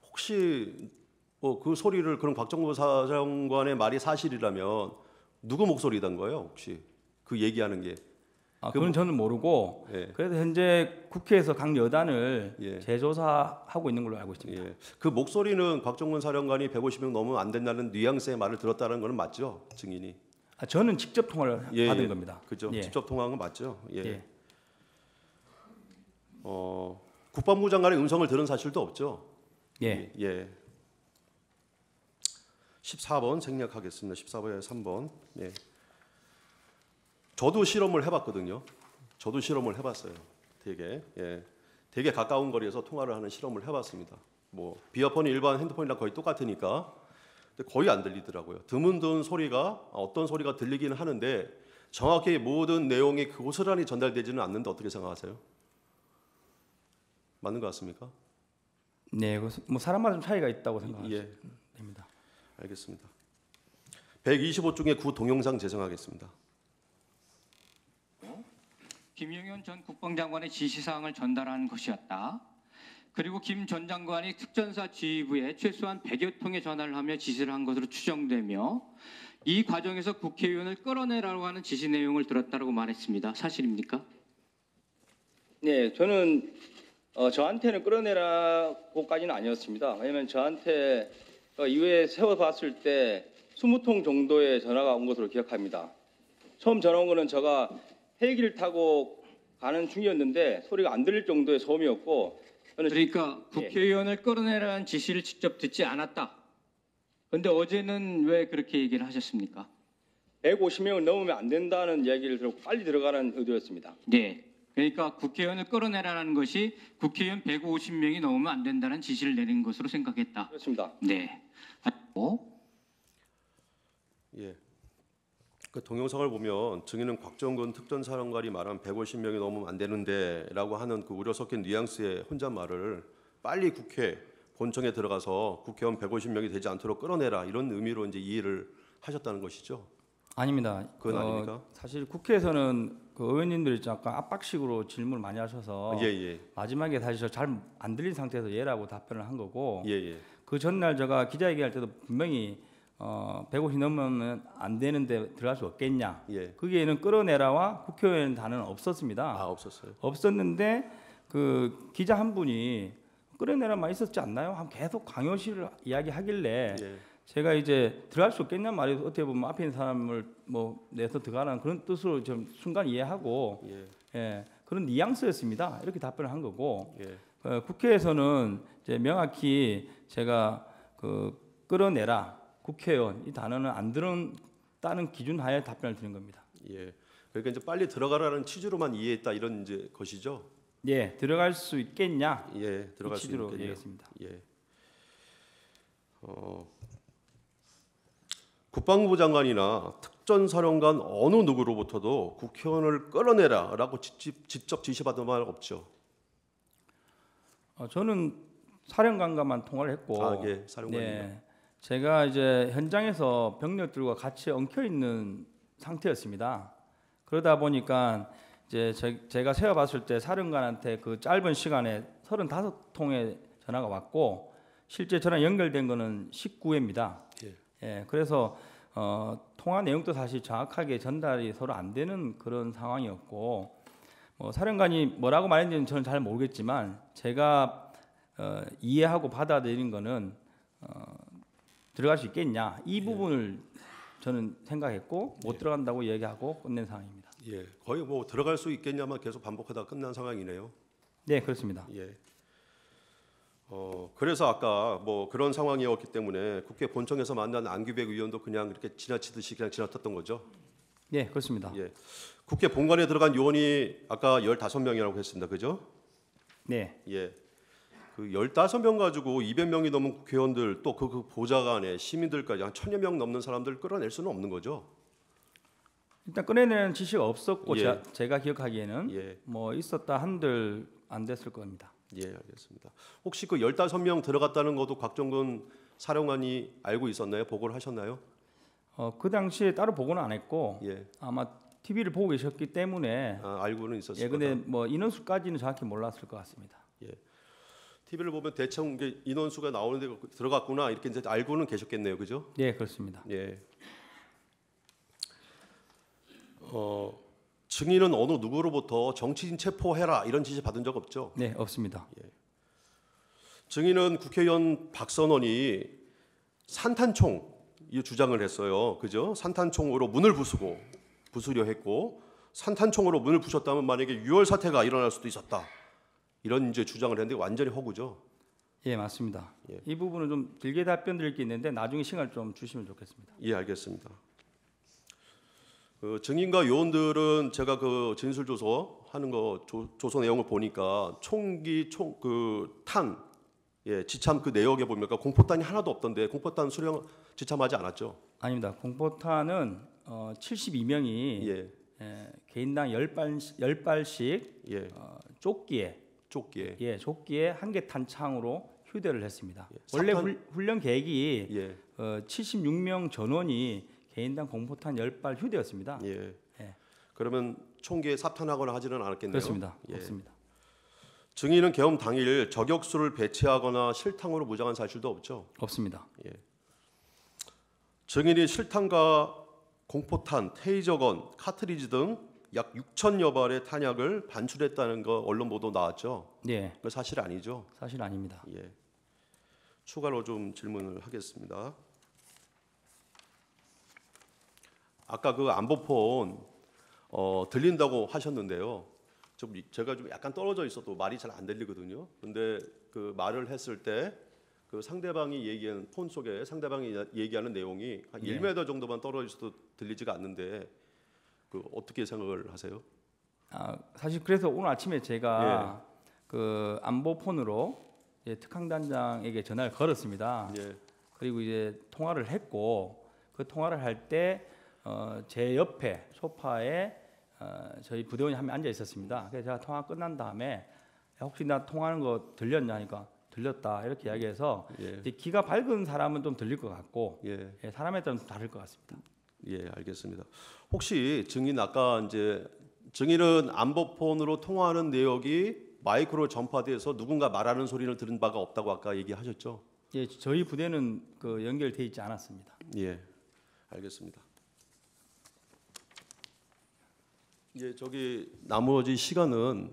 혹시 그 소리를 그럼 곽정근 사령관의 말이 사실이라면 누구 목소리던 거예요? 혹시 그 얘기하는 게? 그건 저는 모르고 예. 그래서 현재 국회에서 각 여단을 예. 재조사하고 있는 걸로 알고 있습니다. 예. 그 목소리는 곽정근 사령관이 150명 넘으면 안 된다는 뉘앙스의 말을 들었다는 건 맞죠? 증인이? 저는 직접 통화를 받은 겁니다. 그죠? 예. 직접 통화한 건 맞죠? 예. 예. 국방부 장관의 음성을 들은 사실도 없죠? 예. 예. 14번 생략하겠습니다. 14번에 3번. 예. 저도 실험을 해봤거든요. 저도 실험을 해봤어요. 되게 가까운 거리에서 통화를 하는 실험을 해봤습니다. 뭐 비어폰이 일반 핸드폰이랑 거의 똑같으니까 근데 거의 안 들리더라고요. 드문드문 소리가 어떤 소리가 들리기는 하는데 정확히 모든 내용이 고스란히 전달되지는 않는데 어떻게 생각하세요? 맞는 것 같습니까? 네, 뭐 사람마다 좀 차이가 있다고 생각합니다. 예. 됩니다. 알겠습니다. 125 중에 구 동영상 재생하겠습니다. 김용현 전 국방장관의 지시사항을 전달한 것이었다. 그리고 김 전 장관이 특전사 지휘부에 최소한 100여 통의 전화를 하며 지시를 한 것으로 추정되며 이 과정에서 국회의원을 끌어내라고 하는 지시 내용을 들었다고 말했습니다. 사실입니까? 네, 저는 저한테는 끌어내라고까지는 아니었습니다. 왜냐하면 저한테 이후에 세워봤을 때 20통 정도의 전화가 온 것으로 기억합니다. 처음 전화 온 거는 제가 헬기를 타고 가는 중이었는데 소리가 안 들릴 정도의 소음이었고 저는 그러니까 국회의원을 끌어내라는 지시를 직접 듣지 않았다. 그런데 어제는 왜 그렇게 얘기를 하셨습니까? 150명을 넘으면 안 된다는 이야기를 들었고 빨리 들어가는 의도였습니다. 네. 그러니까 국회의원을 끌어내라는 것이 국회의원 150명이 넘으면 안 된다는 지시를 내린 것으로 생각했다. 그렇습니다. 네. 예. 그 동영상을 보면 증인은 곽정근 특전사령관이 말한 150명이 넘으면 안 되는데라고 하는 그 우려 섞인 뉘앙스의 혼잣말을 빨리 국회 본청에 들어가서 국회의원 150명이 되지 않도록 끌어내라 이런 의미로 이제 이해를 하셨다는 것이죠. 아닙니다. 그건 아닙니까? 사실 국회에서는 그 의원님들이 약간 압박식으로 질문을 많이 하셔서 예. 마지막에 사실 잘 안 들린 상태에서 예라고 답변을 한 거고 예. 그 전날 제가 기자회견할 때도 분명히 150 넘으면 안 되는데 들어갈 수 없겠냐. 예. 거기에는 끌어내라와 국회의원 단어는 없었습니다. 아, 없었어요. 없었는데 그 기자 한 분이 끌어내라만 있었지 않나요? 하면 계속 강요실을 이야기하길래 예. 제가 이제 들어갈 수 없겠냐 말해서 어떻게 보면 앞에 있는 사람을 뭐 내서 들어가라는 그런 뜻으로 좀 순간 이해하고 예, 그런 뉘앙스였습니다. 이렇게 답변을 한 거고 국회에서는 이제 명확히 제가 그 끌어내라 국회의원 이 단어는 안 들었다는 기준 하에 답변을 드린 겁니다. 예. 그러니까 이제 빨리 들어가라는 취지로만 이해했다 이런 이제 것이죠. 예, 들어갈 수 있겠냐? 예, 들어갈 이 수 취지로 있겠냐. 얘기했습니다. 예. 국방부 장관이나 특전사령관 어느 누구로부터도 국회의원을 끌어내라라고 직접 지시받은 말 없죠. 저는 사령관과만 통화를 했고, 예, 사령관입니다. 제가 이제 현장에서 병력들과 같이 엉켜 있는 상태였습니다. 그러다 보니까 이제 제가 세어봤을 때 사령관한테 그 짧은 시간에 35통의 전화가 왔고 실제 전화 연결된 거는 19회입니다. 예, 그래서 통화 내용도 사실 정확하게 전달이 서로 안 되는 그런 상황이었고 사령관이 뭐라고 말했는지는 저는 잘 모르겠지만 제가 이해하고 받아들인 거는 들어갈 수 있겠냐 이 부분을 저는 생각했고 못 들어간다고 얘기하고 끝낸 상황입니다. 예, 거의 뭐 들어갈 수 있겠냐만 계속 반복하다 끝난 상황이네요. 네, 그렇습니다. 예. 그래서 아까 뭐 그런 상황이었기 때문에 국회 본청에서 만난 안규백 의원도 그냥 이렇게 지나치듯이 그냥 지나쳤던 거죠. 네, 그렇습니다. 예. 국회 본관에 들어간 요원이 아까 15명이라고 했습니다. 그죠? 네. 예. 그 15명 가지고 200명이 넘은 국회의원들 또 그 보좌관에 시민들까지 한 1000여 명 넘는 사람들 끌어낼 수는 없는 거죠. 일단 꺼내내는 지시가 없었고 예. 제가 기억하기에는 예. 뭐 있었다 한들 안 됐을 겁니다. 예, 알겠습니다. 혹시 그 15명 들어갔다는 것도 곽정근 사령관이 알고 있었나요? 보고를 하셨나요? 그 당시에 따로 보고는 안 했고 예. 아마 TV를 보고 계셨기 때문에 알고는 있었을 예, 근데 거다. 뭐 인원수까지는 정확히 몰랐을 것 같습니다. 예. TV를 보면 대충 이게 인원수가 나오는데 들어갔구나 이렇게 이제 알고는 계셨겠네요, 그죠? 네, 그렇습니다. 예. 증인은 어느 누구로부터 정치인 체포해라 이런 지시 받은 적 없죠? 네, 없습니다. 예. 증인은 국회의원 박선원이 산탄총 이 주장을 했어요, 그죠? 산탄총으로 문을 부수려 했고 산탄총으로 문을 부셨다면 만약에 유혈 사태가 일어날 수도 있었다. 이런 이제 주장을 했는데 완전히 허구죠. 예, 맞습니다. 예. 이 부분은 좀 길게 답변 드릴 게 있는데 나중에 시간을 좀 주시면 좋겠습니다. 예, 알겠습니다. 그 증인과 요원들은 제가 그 진술 조서 하는 거 조서 내용을 보니까 총기 탄 지참 그 내역에 보니까 공포탄이 하나도 없던데 공포탄 수령 지참하지 않았죠? 아닙니다. 공포탄은 72명이 개인당 10발씩 조끼에 한 개 탄창으로 휴대를 했습니다. 원래 훈련 계획이 76명 전원이 개인당 공포탄 10발 휴대였습니다. 예. 그러면 총기에 삽탄하거나 하지는 않았겠네요. 그렇습니다. 없습니다. 증인은 계엄 당일 저격수를 배치하거나 실탄으로 무장한 사실도 없죠? 없습니다. 예. 증인이 실탄과 공포탄, 테이저건, 카트리지 등 약 6천여 발의 탄약을 반출했다는 거 언론 보도 나왔죠? 네. 그 사실 아니죠? 사실 아닙니다. 예. 추가로 좀 질문을 하겠습니다. 아까 그 안보폰 들린다고 하셨는데요. 제가 좀 약간 떨어져 있어도 말이 잘 안 들리거든요. 근데 그 말을 했을 때 그 상대방이 얘기하는 폰 속에 상대방이 얘기하는 내용이 한 1m 정도만 떨어져 있어도 들리지가 않는데 그 어떻게 생각을 하세요? 사실 그래서 오늘 아침에 제가 그 안보폰으로 특강단장에게 전화를 걸었습니다. 그리고 이제 통화를 했고 그 통화를 할 때 제 옆에 소파에 저희 부대원이 한 명 앉아 있었습니다. 그래서 제가 통화 끝난 다음에 혹시 나 통화하는 거 들렸냐 하니까 들렸다 이렇게 이야기해서 예. 이제 귀가 밝은 사람은 좀 들릴 것 같고 예. 예, 사람에 따라 좀 다를 것 같습니다. 예, 알겠습니다. 혹시 증인 아까 이제 증인은 안보폰으로 통화하는 내역이 마이크로 전파돼서 누군가 말하는 소리를 들은 바가 없다고 아까 얘기하셨죠? 예, 저희 부대는 그 연결돼 있지 않았습니다. 예, 알겠습니다. 예, 저기 나머지 시간은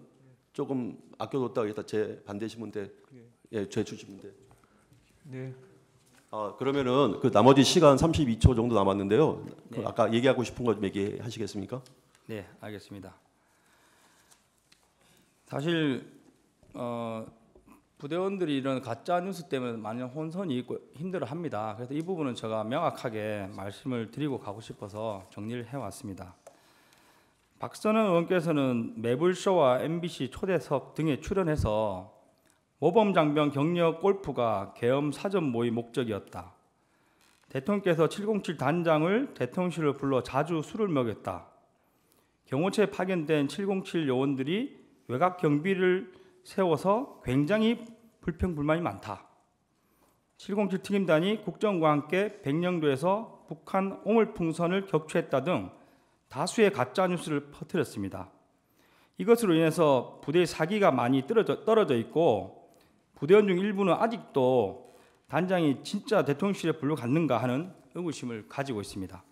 조금 아껴뒀다가 제 반대시면 돼. 예, 제주시면 돼. 네. 그러면은 그 나머지 시간 32초 정도 남았는데요. 네. 아까 얘기하고 싶은 거 좀 얘기하시겠습니까? 네, 알겠습니다. 사실 부대원들이 이런 가짜 뉴스 때문에 많은 혼선이 있고 힘들어합니다. 그래서 이 부분은 제가 명확하게 말씀을 드리고 가고 싶어서 정리를 해왔습니다. 박선원 의원께서는 매불쇼와 MBC 초대석 등에 출연해서 모범장병 격려 골프가 계엄 사전 모의 목적이었다. 대통령께서 707 단장을 대통령실로 불러 자주 술을 먹였다. 경호처에 파견된 707 요원들이 외곽 경비를 세워서 굉장히 불평불만이 많다. 707 특임단이 국정과 함께 백령도에서 북한 오물풍선을 격추했다 등 다수의 가짜 뉴스를 퍼뜨렸습니다. 이것으로 인해서 부대의 사기가 많이 떨어져 있고 부대원 중 일부는 아직도 단장이 진짜 대통령실에 불러갔는가 하는 의구심을 가지고 있습니다.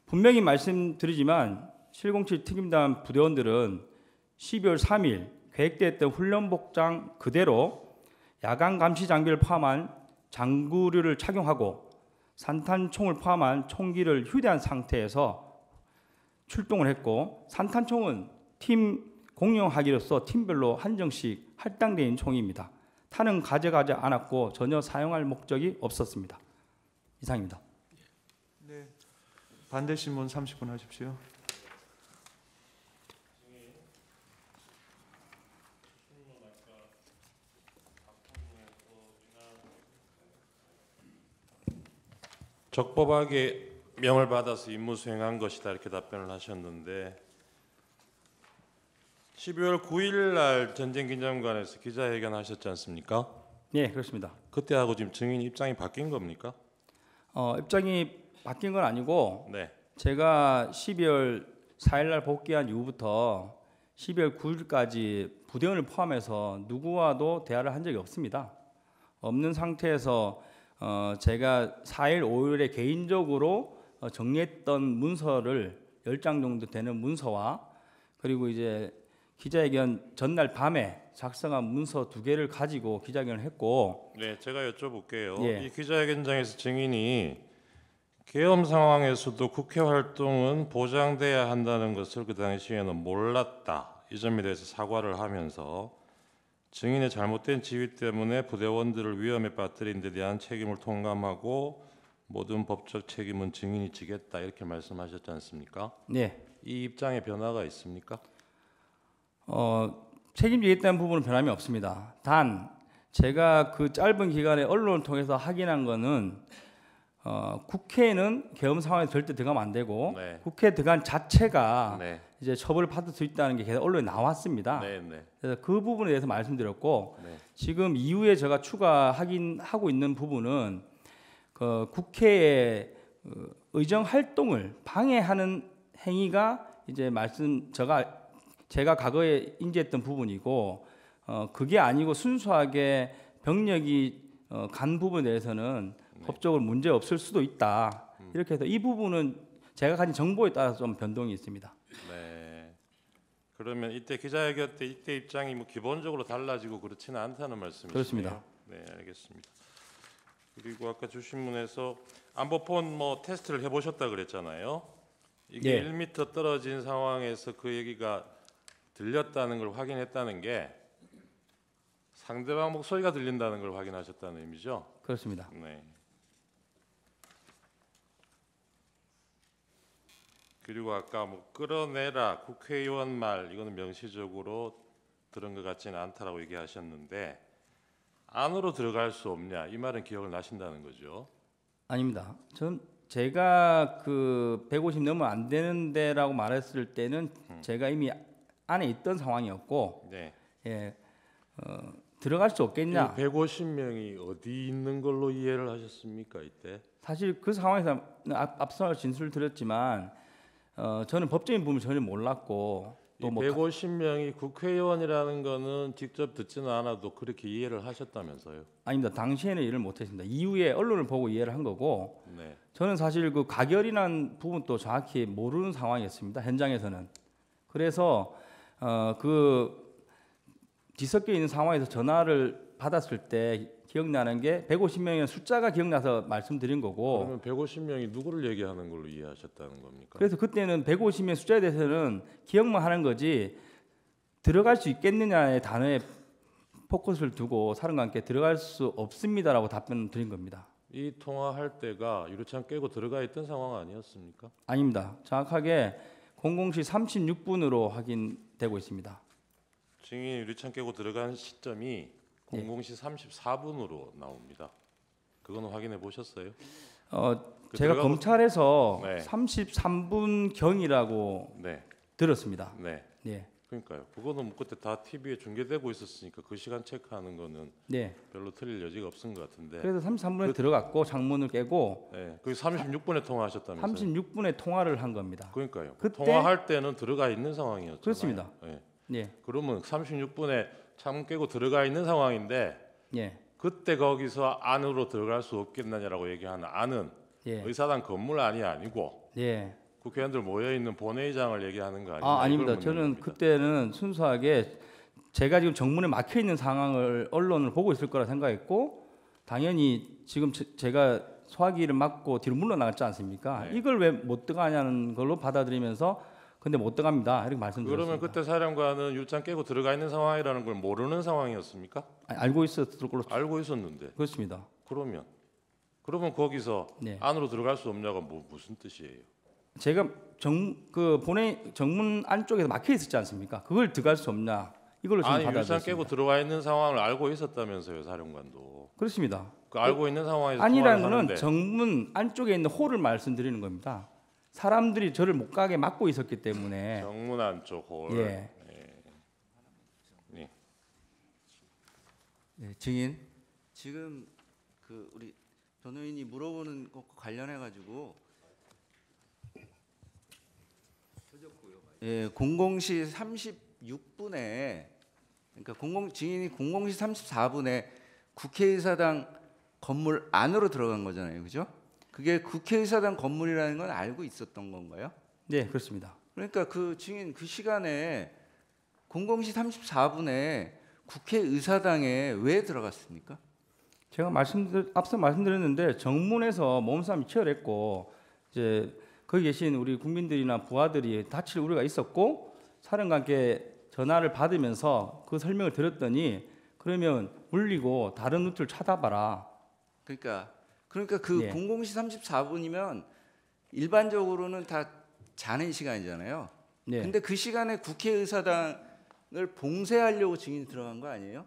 분명히 말씀드리지만 707 특임단 부대원들은 12월 3일 계획되었던 훈련 복장 그대로 야간 감시 장비를 포함한 장구류를 착용하고 산탄총을 포함한 총기를 휴대한 상태에서 출동을 했고 산탄총은 팀 공용하기로서 팀별로 한정씩 할당되어 있는 총입니다. 탄은 가져가지 않았고 전혀 사용할 목적이 없었습니다. 이상입니다. 네. 반대 신문 30분 하십시오. 적법하게 명을 받아서 임무 수행한 것이다 이렇게 답변을 하셨는데 12월 9일 날 전쟁기념관에서 기자회견 하셨지 않습니까? 네, 그렇습니다. 그때하고 지금 증인 입장이 바뀐 겁니까? 입장이 바뀐 건 아니고 네. 제가 12월 4일 날 복귀한 이후부터 12월 9일까지 부대원을 포함해서 누구와도 대화를 한 적이 없습니다. 없는 상태에서 제가 4일, 5일에 개인적으로 정리했던 문서를 10장 정도 되는 문서와 그리고 이제 기자회견 전날 밤에 작성한 문서 2개를 가지고 기자회견을 했고 네, 제가 여쭤볼게요. 예. 이 기자회견장에서 증인이 계엄 상황에서도 국회 활동은 보장돼야 한다는 것을 그 당시에는 몰랐다. 이 점에 대해서 사과를 하면서 증인의 잘못된 지휘 때문에 부대원들을 위험에 빠뜨린 데 대한 책임을 통감하고 모든 법적 책임은 증인이 지겠다 이렇게 말씀하셨지 않습니까? 네. 이 입장에 변화가 있습니까? 책임지겠다는 부분은 변함이 없습니다. 단 제가 그 짧은 기간에 언론을 통해서 확인한 거는 국회에는 계엄 상황에 절대 들어가면 안 되고 네. 국회 들어간 자체가 네. 이제 처벌을 받을 수 있다는 게 계속 언론에 나왔습니다. 네, 네. 그래서 그 부분에 대해서 말씀드렸고 네. 지금 이후에 제가 추가 확인하고 있는 부분은 그 국회의 의정 활동을 방해하는 행위가 이제 제가 과거에 인지했던 부분이고 그게 아니고 순수하게 병력이 간 부분에 대해서는 법적으로 문제 없을 수도 있다. 이렇게 해서 이 부분은 제가 가진 정보에 따라서 좀 변동이 있습니다. 네. 그러면 이때 기자회견 때 이때 입장이 뭐 기본적으로 달라지고 그렇지는 않다는 말씀이시네요. 그렇습니다. 네, 알겠습니다. 그리고 아까 주신문에서 안보폰 뭐 테스트를 해보셨다 그랬잖아요. 이게 예. 1m 떨어진 상황에서 그 얘기가 들렸다는 걸 확인했다는 게 상대방 목소리가 들린다는 걸 확인하셨다는 의미죠? 그렇습니다. 네. 그리고 아까 뭐 끌어내라 국회의원 말 이거는 명시적으로 들은 것 같지는 않다라고 얘기하셨는데 안으로 들어갈 수 없냐 이 말은 기억을 나신다는 거죠? 아닙니다. 제가 그 150 넘으면 안 되는데라고 말했을 때는 제가 이미 안에 있던 상황이었고 네. 예, 들어갈 수 없겠냐? 150명이 어디 있는 걸로 이해를 하셨습니까 이때? 사실 그 상황에서 앞서 진술을 드렸지만 저는 법적인 부분을 전혀 몰랐고 또 150명이 국회의원이라는 거는 직접 듣지는 않아도 그렇게 이해를 하셨다면서요? 아닙니다. 당시에는 이해를 못했습니다. 이후에 언론을 보고 이해를 한 거고 네. 저는 사실 그 가결이라는 부분도 정확히 모르는 상황이었습니다. 현장에서는. 그래서 그 뒤섞여 있는 상황에서 전화를 받았을 때 기억나는 게 150명이라는 숫자가 기억나서 말씀드린 거고. 그러면 150명이 누구를 얘기하는 걸로 이해하셨다는 겁니까? 그래서 그때는 150명 숫자에 대해서는 기억만 하는 거지 들어갈 수 있겠느냐의 단어에 포커스를 두고 사령관께 들어갈 수 없습니다라고 답변을 드린 겁니다. 이 통화할 때가 유리창 깨고 들어가 있던 상황 아니었습니까? 아닙니다. 정확하게 00시 36분으로 확인되고 있습니다. 증인이 유리창 깨고 들어간 시점이 00시 34분으로 나옵니다. 그거는 확인해 보셨어요? 제가 검찰에서 네. 33분 경이라고 네. 들었습니다. 네. 네. 그러니까요. 그거는 뭐 그때 다 TV에 중계되고 있었으니까 그 시간 체크하는 거는 네. 별로 틀릴 여지가 없은 것 같은데. 그래서 33분에 들어갔고 창문을 깨고 네. 그 36분에 통화하셨다면서요? 36분에 통화를 한 겁니다. 그러니까요. 그때 통화할 때는 들어가 있는 상황이었잖아요. 그렇습니다. 네. 네. 그러면 36분에 창문 깨고 들어가 있는 상황인데 예. 그때 거기서 안으로 들어갈 수 없겠느냐라고 얘기하는 안은 예. 의사당 건물 안이 아니고 예. 국회의원들 모여 있는 본회의장을 얘기하는 거 아니에요? 아닙니다. 저는 그때는 순수하게 제가 지금 정문에 막혀 있는 상황을 언론을 보고 있을 거라 생각했고 당연히 지금 제가 소화기를 막고 뒤로 물러나갔지 않습니까? 네. 이걸 왜 못 들어가냐는 걸로 받아들이면서 근데 못 들어갑니다. 이렇게 말씀드렸습니다. 그러면 그때 사령관은 유리창 깨고 들어가 있는 상황이라는 걸 모르는 상황이었습니까? 알고 있었을 걸로 알고 있었는데. 그렇습니다. 그러면 거기서 네. 안으로 들어갈 수 없냐가 무슨 뜻이에요? 제가 정문 안쪽에서 막혀 있었지 않습니까? 그걸 들어갈 수 없냐? 이걸로 지금 아니 유리창 받아들였습니다. 깨고 들어와 있는 상황을 알고 있었다면서요, 사령관도. 그렇습니다. 그 알고 있는 상황에서 아니라는 통화를 거는 하는데. 정문 안쪽에 있는 홀을 말씀드리는 겁니다. 사람들이 저를 못 가게 막고 있었기 때문에. 정문 안쪽 홀. 예. 네. 네, 증인 지금 그 우리 변호인이 물어보는 것과 관련해 가지고 00시 36분에 그러니까 증인이 00시 34분에 국회의사당 건물 안으로 들어간 거잖아요, 그죠? 그게 국회의사당 건물이라는 건 알고 있었던 건가요? 네, 그렇습니다. 그러니까 그 증인 그 시간에 00시 34분에 국회의사당에 왜 들어갔습니까? 제가 앞서 말씀드렸는데 정문에서 몸싸움이 치열했고 이제 거기 계신 우리 국민들이나 부하들이 다칠 우려가 있었고 사령관께 전화를 받으면서 그 설명을 들었더니 그러면 물리고 다른 루트를 찾아봐라. 그러니까 그 예. 00시 34분이면 일반적으로는 다 자는 시간이잖아요. 네. 근데 그 시간에 국회의사당을 봉쇄하려고 증인이 들어간 거 아니에요?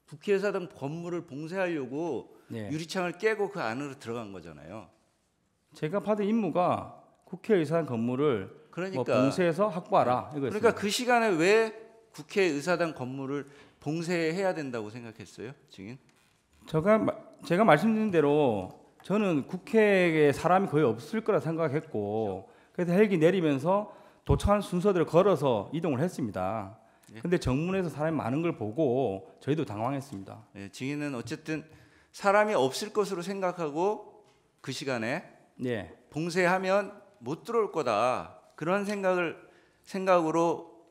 국회의사당 건물을 봉쇄하려고 네. 유리창을 깨고 그 안으로 들어간 거잖아요. 제가 받은 임무가 국회의사당 건물을 그러니까 봉쇄해서 확보하라 이거였습니다. 그러니까 그 시간에 왜 국회의사당 건물을 봉쇄해야 된다고 생각했어요, 증인? 제가 말씀드린 대로 저는 국회에 사람이 거의 없을 거라 생각했고 그래서 헬기 내리면서 도착한 순서대로 걸어서 이동을 했습니다. 근데 정문에서 사람이 많은 걸 보고 저희도 당황했습니다. 네, 증인은 어쨌든 사람이 없을 것으로 생각하고 그 시간에 네. 봉쇄하면 못 들어올 거다 그런 생각으로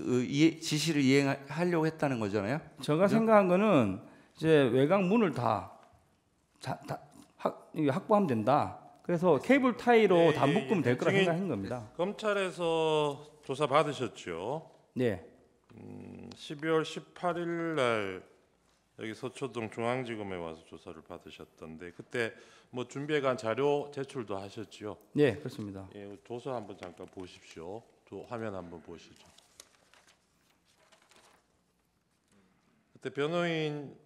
지시를 이행하려고 했다는 거잖아요. 제가 생각한 거는 이제 외곽 문을 다 확보하면 된다. 그래서 케이블 타이로 다 묶으면 될 거라 생각한 겁니다. 검찰에서 조사 받으셨죠? 네. 12월 18일 날 여기 서초동 중앙지검에 와서 조사를 받으셨던데 그때 뭐 준비해간 자료 제출도 하셨죠? 네, 그렇습니다. 예, 조서 한번 잠깐 보십시오. 화면 한번 보시죠. 그때 변호인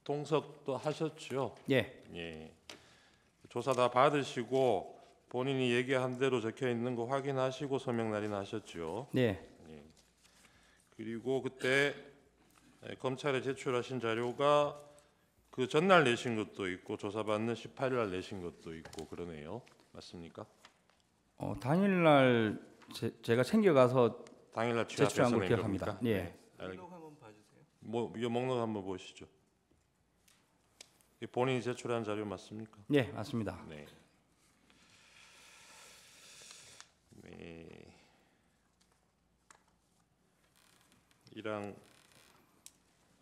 동석도 하셨죠? 예. 예. 조사 다 받으시고 본인이 얘기한 대로 적혀 있는 거 확인하시고 서명 날인하셨죠? 네. 예. 그리고 그때 검찰에 제출하신 자료가 그 전날 내신 것도 있고 조사받는 18일 날 내신 것도 있고 그러네요. 맞습니까? 당일날 제가 챙겨가서 당일날 제출한 걸 낸 기억합니다. 겁니까? 예. 목록 한번 봐주세요. 이 목록 한번 보시죠. 이 본인이 제출한 자료 맞습니까? 예, 맞습니다. 네. 네. 1항,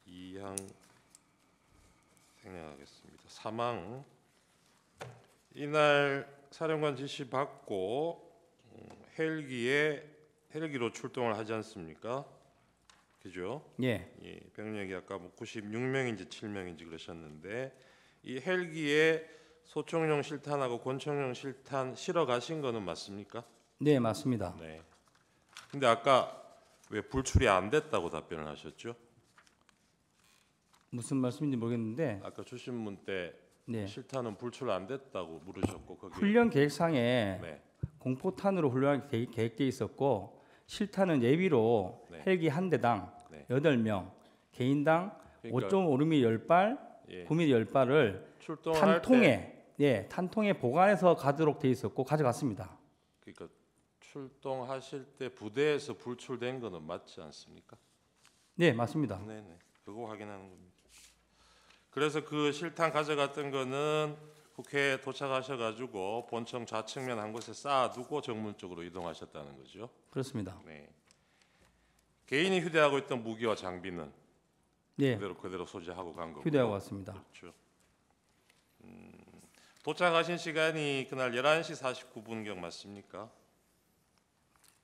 2항 생략하겠습니다. 3항 이날 사령관 지시 받고 헬기로 출동을 하지 않습니까? 그죠? 예. 예, 병력이 아까 뭐 96명인지 7명인지 그러셨는데 이 헬기에 소총용 실탄하고 권총용 실탄 실어 가신 거는 맞습니까? 네, 맞습니다. 네. 근데 아까 왜 불출이 안 됐다고 답변을 하셨죠? 무슨 말씀인지 모르겠는데 아까 주신문 때 네. 실탄은 불출 안 됐다고 물으셨고 거기 훈련 계획상에 네. 공포탄으로 훈련이 계획돼 있었고 실탄은 예비로 네. 헬기 한 대당 네. 8명, 개인당 그러니까 5.5mm 10발, 예. 9mm 10발을 출동할 때 탄통에 보관해서 가도록 돼 있었고 가져갔습니다. 그러니까 출동하실 때 부대에서 불출된 거는 맞지 않습니까? 네, 맞습니다. 네네. 그거 확인하는 겁니다. 그래서 그 실탄 가져갔던 거는 국회에 도착하셔가지고 본청 좌측면 한 곳에 쌓아두고 정문 쪽으로 이동하셨다는 거죠. 그렇습니다. 네. 개인이 휴대하고 있던 무기와 장비는 네, 그대로 소지하고 간 거고요. 휴대하고 왔습니다. 그렇죠. 도착하신 시간이 그날 11시 49분경 맞습니까?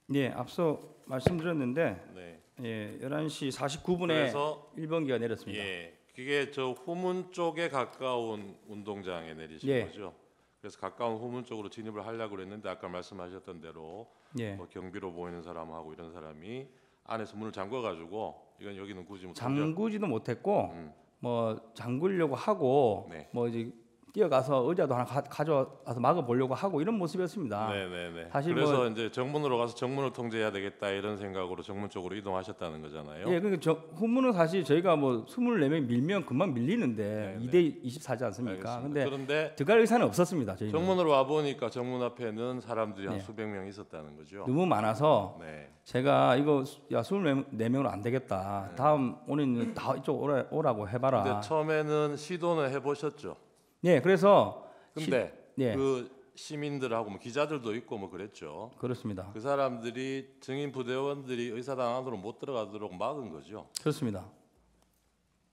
네, 앞서 말씀드렸는데 네. 예, 11시 49분에 그래서 1번기가 내렸습니다. 예, 그게 저 후문 쪽에 가까운 운동장에 내리신 예. 거죠. 그래서 가까운 후문 쪽으로 진입을 하려고 그랬는데 아까 말씀하셨던 대로 예. 뭐 경비로 보이는 사람하고 이런 사람이 안에서 문을 잠궈가지고 이건 여기는 굳이 뭐 잠그지도 못했고 음. 뭐 잠그려고 하고 네. 뭐 이제 뛰어가서 의자도 하나 가져와서 막아보려고 하고 이런 모습이었습니다. 네네네. 사실 그래서 뭐 이제 정문으로 가서 정문을 통제해야 되겠다 이런 생각으로 정문 쪽으로 이동하셨다는 거잖아요. 예, 그러니까 후문은 사실 저희가 뭐 24명 밀면 금방 밀리는데 네네. 2대 24지 않습니까? 알겠습니다. 근데 그런데 들어갈 의사는 없었습니다. 저희는 정문으로 와 보니까 정문 앞에는 사람들이 한 네. 수백 명 있었다는 거죠. 너무 많아서 네. 제가 이거 야 24명으로 안 되겠다. 다음 오는 다 이쪽 오라고 해봐라. 근데 처음에는 시도는 해보셨죠. 네, 그래서 근데 예. 그 시민들하고 뭐 기자들도 있고 뭐 그랬죠. 그렇습니다. 그 사람들이 증인 부대원들이 의사당 안으로 못 들어가도록 막은 거죠. 그렇습니다.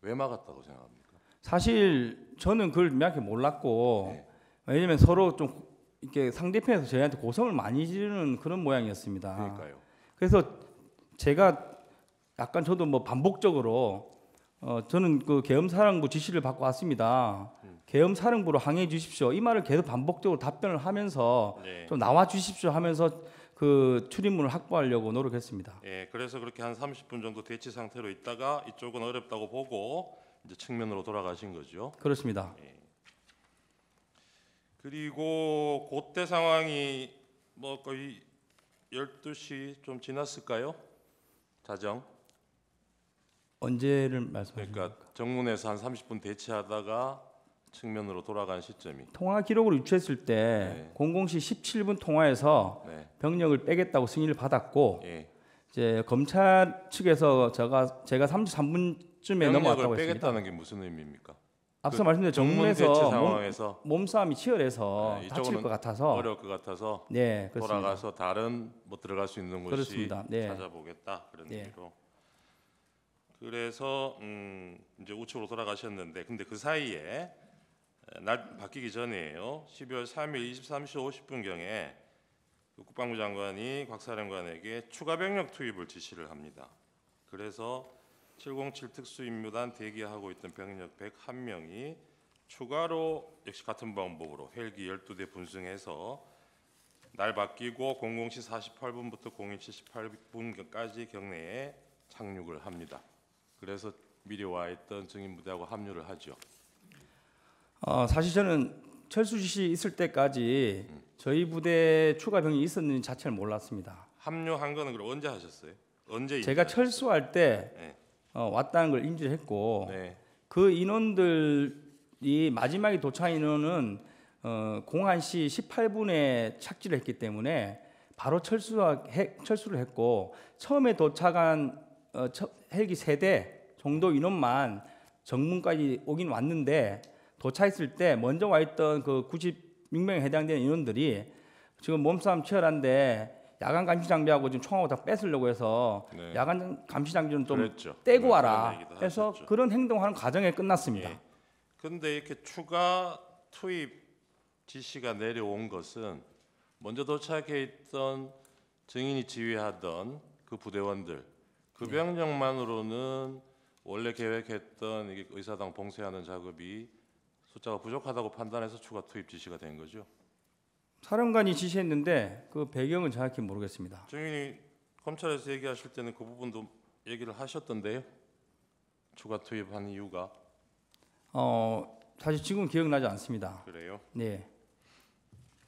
왜 막았다고 생각합니까? 사실 저는 그걸 명확히 몰랐고 네. 왜냐면 서로 좀 이렇게 상대편에서 저희한테 고성을 많이 지르는 그런 모양이었습니다. 그러니까요. 그래서 제가 약간 저도 뭐 반복적으로 저는 그 계엄사령부 지시를 받고 왔습니다. 계엄사령부로 항해해 주십시오. 이 말을 계속 반복적으로 답변을 하면서 네. 좀 나와 주십시오 하면서 그 출입문을 확보하려고 노력했습니다. 예, 그래서 그렇게 한 30분 정도 대치 상태로 있다가 이쪽은 어렵다고 보고 이제 측면으로 돌아가신 거죠. 그렇습니다. 그리고 그때 상황이 뭐 거의 12시 좀 지났을까요? 자정. 언제를 말씀하십니까? 그러니까 정문에서 한 30분 대치하다가 측면으로 돌아간 시점이. 통화 기록을 유추했을 때 00시 17분 통화에서 네. 병력을 빼겠다고 승인을 받았고 예. 이제 검찰 측에서 제가 33분쯤에 넘어왔다고 병력을 했습니다. 빼겠다는 게 무슨 의미입니까? 앞서 말씀드린 정문 대치 정문에서 상황에서 몸싸움이 치열해서 네, 다칠 이쪽은 것 같아서 어려울 것 같아서 네, 그렇습니다. 돌아가서 다른 뭐 들어갈 수 있는 곳이 그렇습니다. 네. 찾아보겠다 그런 네. 의미로. 그래서 이제 우측으로 돌아가셨는데 근데 그 사이에 날 바뀌기 전이에요. 12월 3일 23시 50분경에 국방부 장관이 곽 사령관에게 추가 병력 투입을 지시를 합니다. 그래서 707 특수임무단 대기하고 있던 병력 101명이 추가로 역시 같은 방법으로 헬기 12대 분승해서 날 바뀌고 00시 48분부터 01시 78분까지 경내에 착륙을 합니다. 그래서 미리 와 있던 증인 부대하고 합류를 하죠. 사실 저는 철수 지시 있을 때까지 저희 부대 추가 병력이 있었는지 자체를 몰랐습니다. 합류한 거는 그럼 언제 하셨어요? 언제 제가 인지하셨어요? 철수할 때 네. 왔다는 걸 인지를 했고 네. 그 인원들이 마지막에 도착한 인원은 01시 18분에 착지를 했기 때문에 바로 철수를 했고 처음에 도착한 헬기 3대 정도 인원만 정문까지 오긴 왔는데 도착했을 때 먼저 와 있던 그 96명에 해당되는 인원들이 지금 몸싸움 치열한데 야간 감시 장비하고 지금 총하고 다 뺏으려고 해서 네. 야간 감시 장비는 좀 그랬죠. 떼고 그런 와라 얘기도 해서 하셨죠. 그런 행동하는 과정에 끝났습니다. 예. 근데 이렇게 추가 투입 지시가 내려온 것은 먼저 도착해 있던 증인이 지휘하던 그 부대원들 그 병력만으로는 원래 계획했던 이게 의사당 봉쇄하는 작업이 숫자가 부족하다고 판단해서 추가 투입 지시가 된 거죠. 사령관이 지시했는데 그 배경은 정확히 모르겠습니다. 증인이 검찰에서 얘기하실 때는 그 부분도 얘기를 하셨던데요. 추가 투입한 이유가 사실 지금 기억나지 않습니다. 그래요? 네,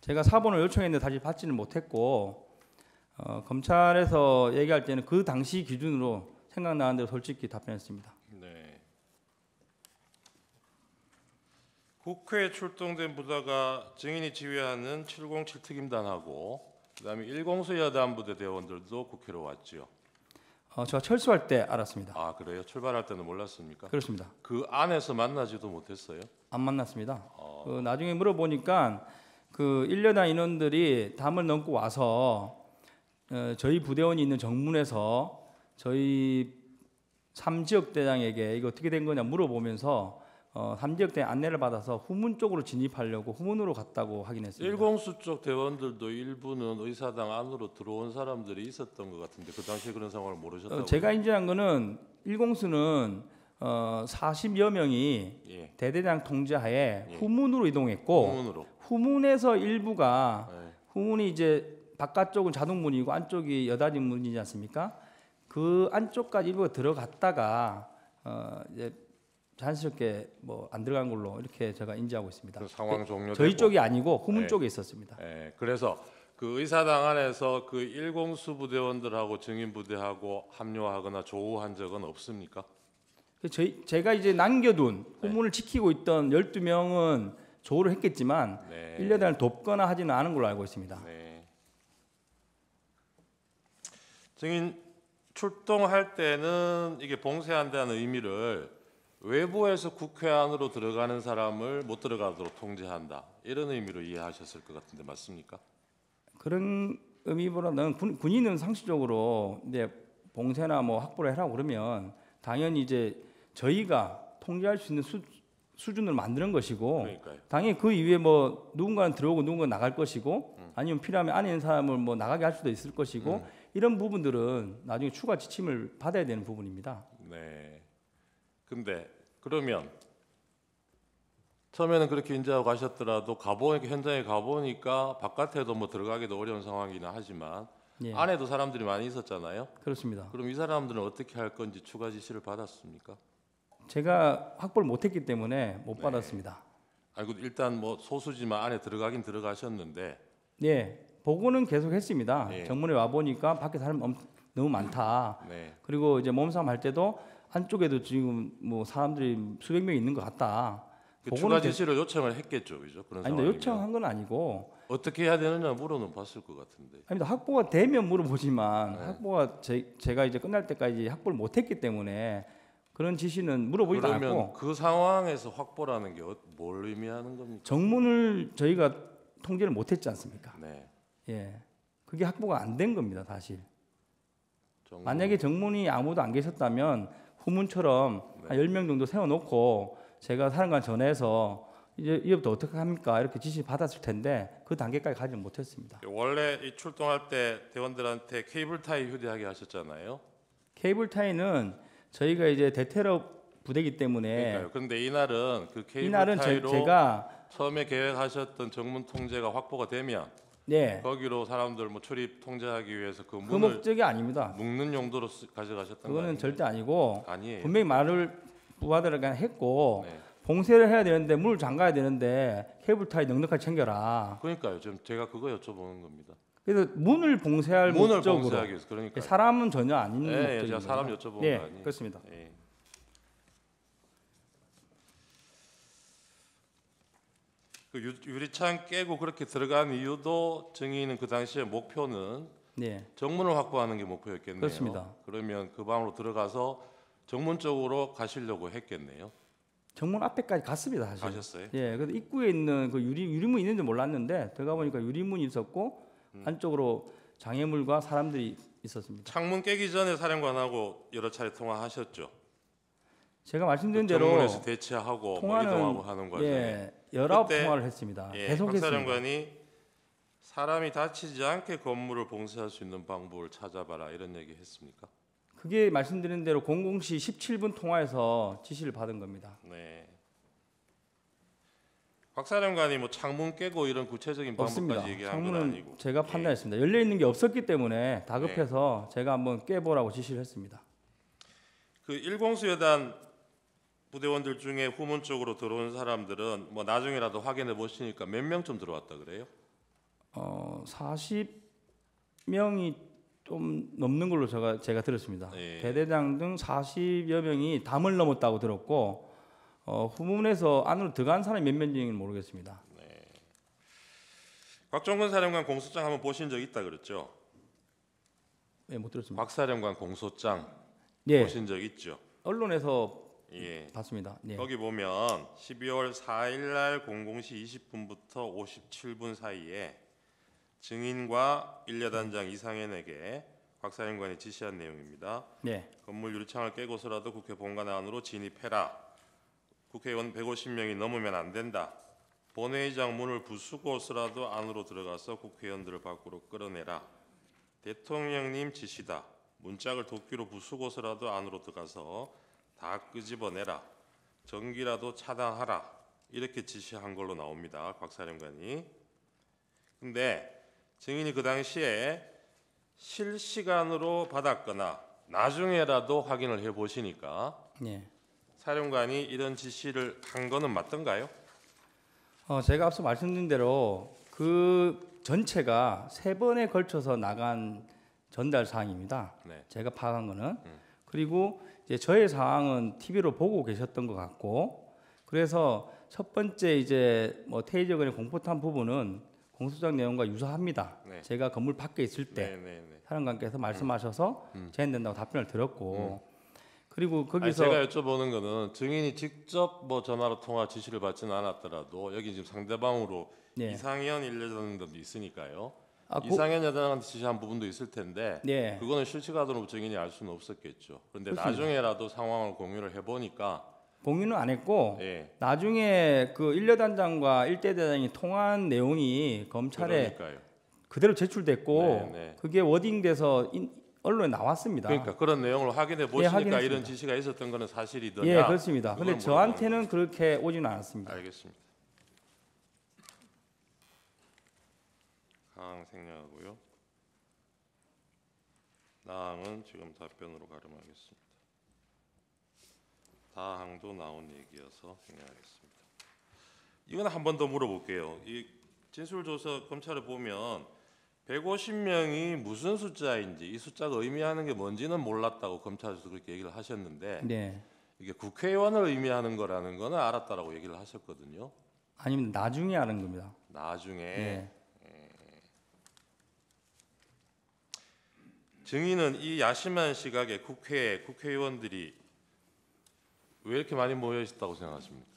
제가 사본을 요청했는데 다시 받지는 못했고 검찰에서 얘기할 때는 그 당시 기준으로 생각나는 대로 솔직히 답변했습니다. 네. 국회에 출동된 부대가 증인이 지휘하는 707 특임단하고 그다음에 104 여단부대 대원들도 국회로 왔지요. 제가 철수할 때 알았습니다. 아 그래요? 출발할 때는 몰랐습니까? 그렇습니다. 그 안에서 만나지도 못했어요? 안 만났습니다. 나중에 물어보니까 그 1여단 인원들이 담을 넘고 와서 저희 부대원이 있는 정문에서 저희 3지역 대장에게 이거 어떻게 된 거냐 물어보면서 3지역 대장 안내를 받아서 후문 쪽으로 진입하려고 후문으로 갔다고 확인했습니다. 1공수 쪽 대원들도 일부는 의사당 안으로 들어온 사람들이 있었던 것 같은데 그 당시에 그런 상황을 모르셨다고요? 제가 인지한 거는 1공수는 40여 명이 예. 대대장 통제하에 예. 후문으로 이동했고 후문으로. 후문에서 일부가 네. 후문이 이제 바깥쪽은 자동문이고 안쪽이 여닫이 문이지 않습니까? 그 안쪽까지 일부가 들어갔다가 이제 자연스럽게 뭐 안 들어간 걸로 이렇게 제가 인지하고 있습니다. 그 상황 종료되고 저희 쪽이 아니고 후문 네. 쪽에 있었습니다. 네. 그래서 그 의사당 안에서 그 1공수 부대원들하고 증인 부대하고 합류하거나 조우한 적은 없습니까? 제가 이제 남겨둔 후문을 지키고 있던 12명은 조우를 했겠지만 네. 1여단을 돕거나 하지는 않은 걸로 알고 있습니다. 네. 증인 출동할 때는 이게 봉쇄한다는 의미를 외부에서 국회 안으로 들어가는 사람을 못 들어가도록 통제한다 이런 의미로 이해하셨을 것 같은데 맞습니까? 그런 의미보다는 군인은 상식적으로 이제 봉쇄나 뭐 확보를 해라고 그러면 당연히 이제 저희가 통제할 수 있는 수준을 만드는 것이고 그러니까요. 당연히 그 이후에 뭐 누군가는 들어오고 누군가는 나갈 것이고 아니면 필요하면 안에 있는 사람을 뭐 나가게 할 수도 있을 것이고 이런 부분들은 나중에 추가 지침을 받아야 되는 부분입니다. 네. 근데 그러면 처음에는 그렇게 인지하고 가셨더라도 현장에 가보니까 바깥에도 뭐 들어가기도 어려운 상황이나 하지만 예. 안에도 사람들이 많이 있었잖아요. 그렇습니다. 그럼 이 사람들은 어떻게 할 건지 추가 지시를 받았습니까? 제가 확보를 못했기 때문에 못 받았습니다. 아이고 일단 뭐 소수지만 안에 들어가긴 들어가셨는데 예, 보고는 계속 했습니다. 예. 정문에 와 보니까 밖에 사람 너무 많다. 네. 그리고 이제 몸싸움 할 때도 안쪽에도 지금 뭐 사람들이 수백 명 있는 것 같다. 그 추가 지시를 요청을 했겠죠, 그죠? 그런 아니, 상황이면. 요청한 건 아니고 어떻게 해야 되느냐 물어는 봤을 것 같은데. 아닙니다. 확보가 되면 물어보지만 네. 확보가 제가 이제 끝날 때까지 확보를 못했기 때문에 그런 지시는 물어보지도 그러면 않고 그 상황에서 확보라는 게 뭘 의미하는 겁니까? 정문을 저희가 통제를 못했지 않습니까? 네. 예, 그게 확보가 안 된 겁니다, 사실. 정문. 만약에 정문이 아무도 안 계셨다면 후문처럼 네. 한 10명 정도 세워놓고 제가 사령관 전해서 이제부터 어떻게 합니까? 이렇게 지시 받았을 텐데 그 단계까지 가지 못했습니다. 원래 이 출동할 때 대원들한테 케이블 타이 휴대하게 하셨잖아요. 케이블 타이는 저희가 이제 대테러 부대이기 때문에 그러니까요. 그런데 이날은 그 케이블 이날은 타이로 제가 처음에 계획하셨던 정문 통제가 확보가 되면 네, 거기로 사람들 뭐 출입 통제하기 위해서 그 그 문을 목적이 아닙니다. 묶는 용도로 가져가셨던 거 그거는 아니에요? 절대 아니고 아니에요. 분명히 말을 부하들에게 했고 네. 봉쇄를 해야 되는데 문을 잠가야 되는데 케이블 타이 넉넉하게 챙겨라. 그러니까요. 지금 제가 그거 여쭤보는 겁니다. 그래서 문을 봉쇄할 문을 목적으로 봉쇄하기 위해서 그러니까. 사람은 전혀 아닌 네, 목적입니다. 제가 사람 여쭤본 네, 거 아니에요. 그렇습니다. 예. 그 유리창 깨고 그렇게 들어간 이유도 증인은 그 당시에 목표는 네. 정문을 확보하는 게 목표였겠네요. 그렇습니다. 그러면 그 방으로 들어가서 정문 쪽으로 가시려고 했겠네요. 정문 앞에까지 갔습니다. 사실. 가셨어요? 예, 그래서 입구에 있는 그 유리문 있는지 몰랐는데 들어가 보니까 유리문이 있었고 안쪽으로 장애물과 사람들이 있었습니다. 창문 깨기 전에 사령관하고 여러 차례 통화하셨죠. 제가 말씀드린 대로 정문에서 대치하고 뭐 이동하고 하는 과정에 예, 19통화를 했습니다. 예, 계속 박 했습니다. 사령관이 사람이 다치지 않게 건물을 봉쇄할 수 있는 방법을 찾아봐라 이런 얘기 했습니까? 그게 말씀드린 대로 00시 17분 통화에서 지시를 받은 겁니다. 네. 박 사령관이 뭐 창문 깨고 이런 구체적인 없습니다. 방법까지 얘기한 건 창문은 아니고 제가 판단했습니다. 열려 있는 게 없었기 때문에 다급해서 제가 한번 깨보라고 지시를 했습니다. 그 일공수여단 부대원들 중에 후문 쪽으로 들어온 사람들은 뭐 나중에라도 확인해 보시니까 몇 명쯤 들어왔다 그래요? 40명이 좀 넘는 걸로 제가 들었습니다. 예. 대대장 등 40여 명이 담을 넘었다고 들었고 후문에서 안으로 들어간 사람이 몇 명인지는 모르겠습니다. 곽종근 사령관 공소장 한번 보신 적 있다 그랬죠? 네, 못 들었습니다. 박 사령관 공소장 예, 보신 적 있죠? 언론에서 예. 봤습니다. 예. 거기 보면 12월 4일 날 00시 20분부터 57분 사이에 증인과 일여단장 이상현에게 곽 사령관이 지시한 내용입니다. 네. 건물 유리창을 깨고서라도 국회 본관 안으로 진입해라. 국회의원 150명이 넘으면 안 된다. 본회의장 문을 부수고서라도 안으로 들어가서 국회의원들을 밖으로 끌어내라. 대통령님 지시다. 문짝을 도끼로 부수고서라도 안으로 들어가서 다 끄집어내라. 전기라도 차단하라. 이렇게 지시한 걸로 나옵니다. 곽 사령관이. 근데 증인이 그 당시에 실시간으로 받았거나 나중에라도 확인을 해보시니까 네. 사령관이 이런 지시를 한 거는 맞던가요? 제가 앞서 말씀드린 대로 그 전체가 3번에 걸쳐서 나간 전달 사항입니다. 네. 제가 파악한 거는. 그리고 이제 저의 상황은 TV로 보고 계셨던 것 같고, 그래서 첫 번째 이제 뭐 테이저건의 공포탄 부분은 공소장 내용과 유사합니다. 네. 제가 건물 밖에 있을 때 사령관께서 말씀하셔서 제한된다고 답변을 들었고, 그리고 거기서 제가 여쭤보는 거는 증인이 직접 뭐 전화로 통화 지시를 받지는 않았더라도 여기 지금 상대방으로 네. 이상현 일여단장도 있으니까요. 아, 이상현 여단한테 지시한 부분도 있을 텐데 네. 그거는 실시간으로 증인이 알 수는 없었겠죠. 그런데 그렇습니다. 나중에라도 상황을 공유를 해보니까 공유는 안 했고 예. 나중에 그 일여단장과 일대대장이 통화한 내용이 검찰에 그러니까요. 그대로 제출됐고 네, 네. 그게 워딩돼서 언론에 나왔습니다. 그러니까 그런 내용을 확인해 보시니까 확인했습니다. 이런 지시가 있었던 거는 사실이더냐? 예, 그렇습니다. 근데 그걸 저한테는 그렇게 오지는 않았습니다. 알겠습니다. 강 생략하고요. 나항은 지금 답변으로 가름하겠습니다. 다항도 나온 얘기여서 생략하겠습니다. 이건 한 번 더 물어볼게요. 이 진술조서 검찰을 보면 150명이 무슨 숫자인지 이 숫자가 의미하는 게 뭔지는 몰랐다고 검찰에서 그렇게 얘기를 하셨는데 네. 이게 국회의원을 의미하는 거라는 거는 알았다라고 얘기를 하셨거든요. 아니면 나중에 아는 겁니다. 나중에 네. 증인은 이 야심한 시각에 국회의원들이 왜 이렇게 많이 모여 있었다고 생각하십니까?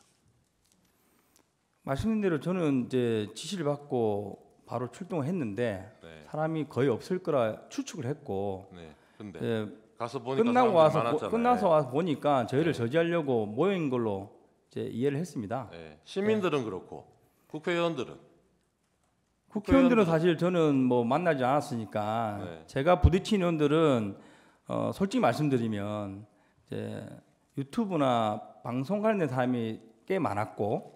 말씀드린 대로 저는 이제 지시를 받고 바로 출동을 했는데 네. 사람이 거의 없을 거라 추측을 했고 네. 근데 예, 가서 보니까 끝나고 사람들이 와서 많았잖아요. 끝나서 와서 보니까 저희를 네. 저지하려고 모인 걸로 이제 이해를 했습니다. 네. 시민들은 그렇고 국회의원들은 국회의원들은 사실 저는 뭐 만나지 않았으니까 네. 제가 부딪힌 의원들은 솔직히 말씀드리면 이제 유튜브나 방송 관련된 사람이 꽤 많았고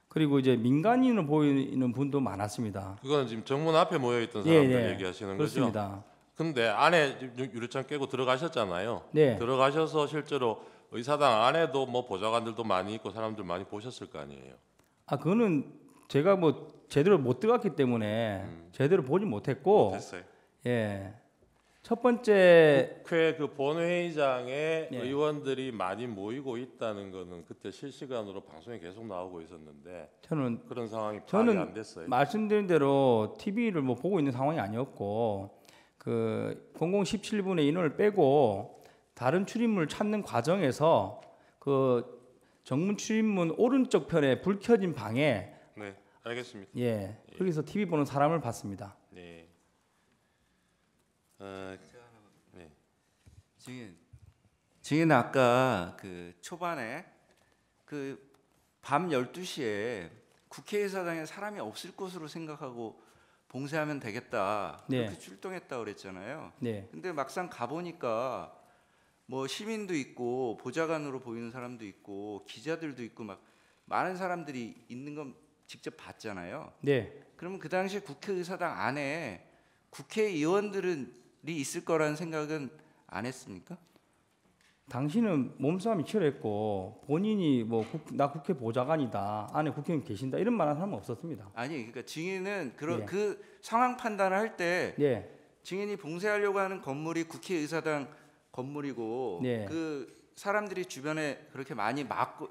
그리고 이제 민간인으로 보이는 분도 많았습니다. 그거는 지금 정문 앞에 모여 있던 예, 사람들 예. 얘기하시는 그렇습니다. 거죠? 근데 안에 유리창 깨고 들어가셨잖아요. 네. 들어가셔서 실제로 의사당 안에도 뭐 보좌관들도 많이 있고 사람들 많이 보셨을 거 아니에요. 아 그거는 제가 뭐 제대로 못 들어갔기 때문에 제대로 보지 못했고 됐어요. 예 첫 번째 국회 그 본회의장에 네. 의원들이 많이 모이고 있다는 거는 그때 실시간으로 방송에 계속 나오고 있었는데 저는 그런 상황이 파악이 저는 안 됐어요. 말씀드린 대로 TV를 뭐 보고 있는 상황이 아니었고 그 0017분의 인원을 빼고 다른 출입문을 찾는 과정에서 그 정문 출입문 오른쪽 편에 불 켜진 방에 네, 알겠습니다. 예 거기서 TV 보는 사람을 봤습니다. 네. 네. 증인 아까 그 초반에 그 밤 12시에 국회의사당에 사람이 없을 것으로 생각하고 봉쇄하면 되겠다 네. 그렇게 출동했다 그랬잖아요. 네. 근데 막상 가보니까 뭐 시민도 있고 보좌관으로 보이는 사람도 있고 기자들도 있고 막 많은 사람들이 있는 건 직접 봤잖아요. 네. 그러면 그 당시에 국회의사당 안에 국회의원들이 있을 거라는 생각은 안 했습니까? 당신은 몸싸움이 치열했고 본인이 뭐 나 국회 보좌관이다 안에 국회의원 계신다 이런 말하는 사람은 없었습니다. 아니 그러니까 증인은 그런 네. 그 상황 판단을 할 때 네. 증인이 봉쇄하려고 하는 건물이 국회의사당 건물이고 네. 그 사람들이 주변에 그렇게 많이 막고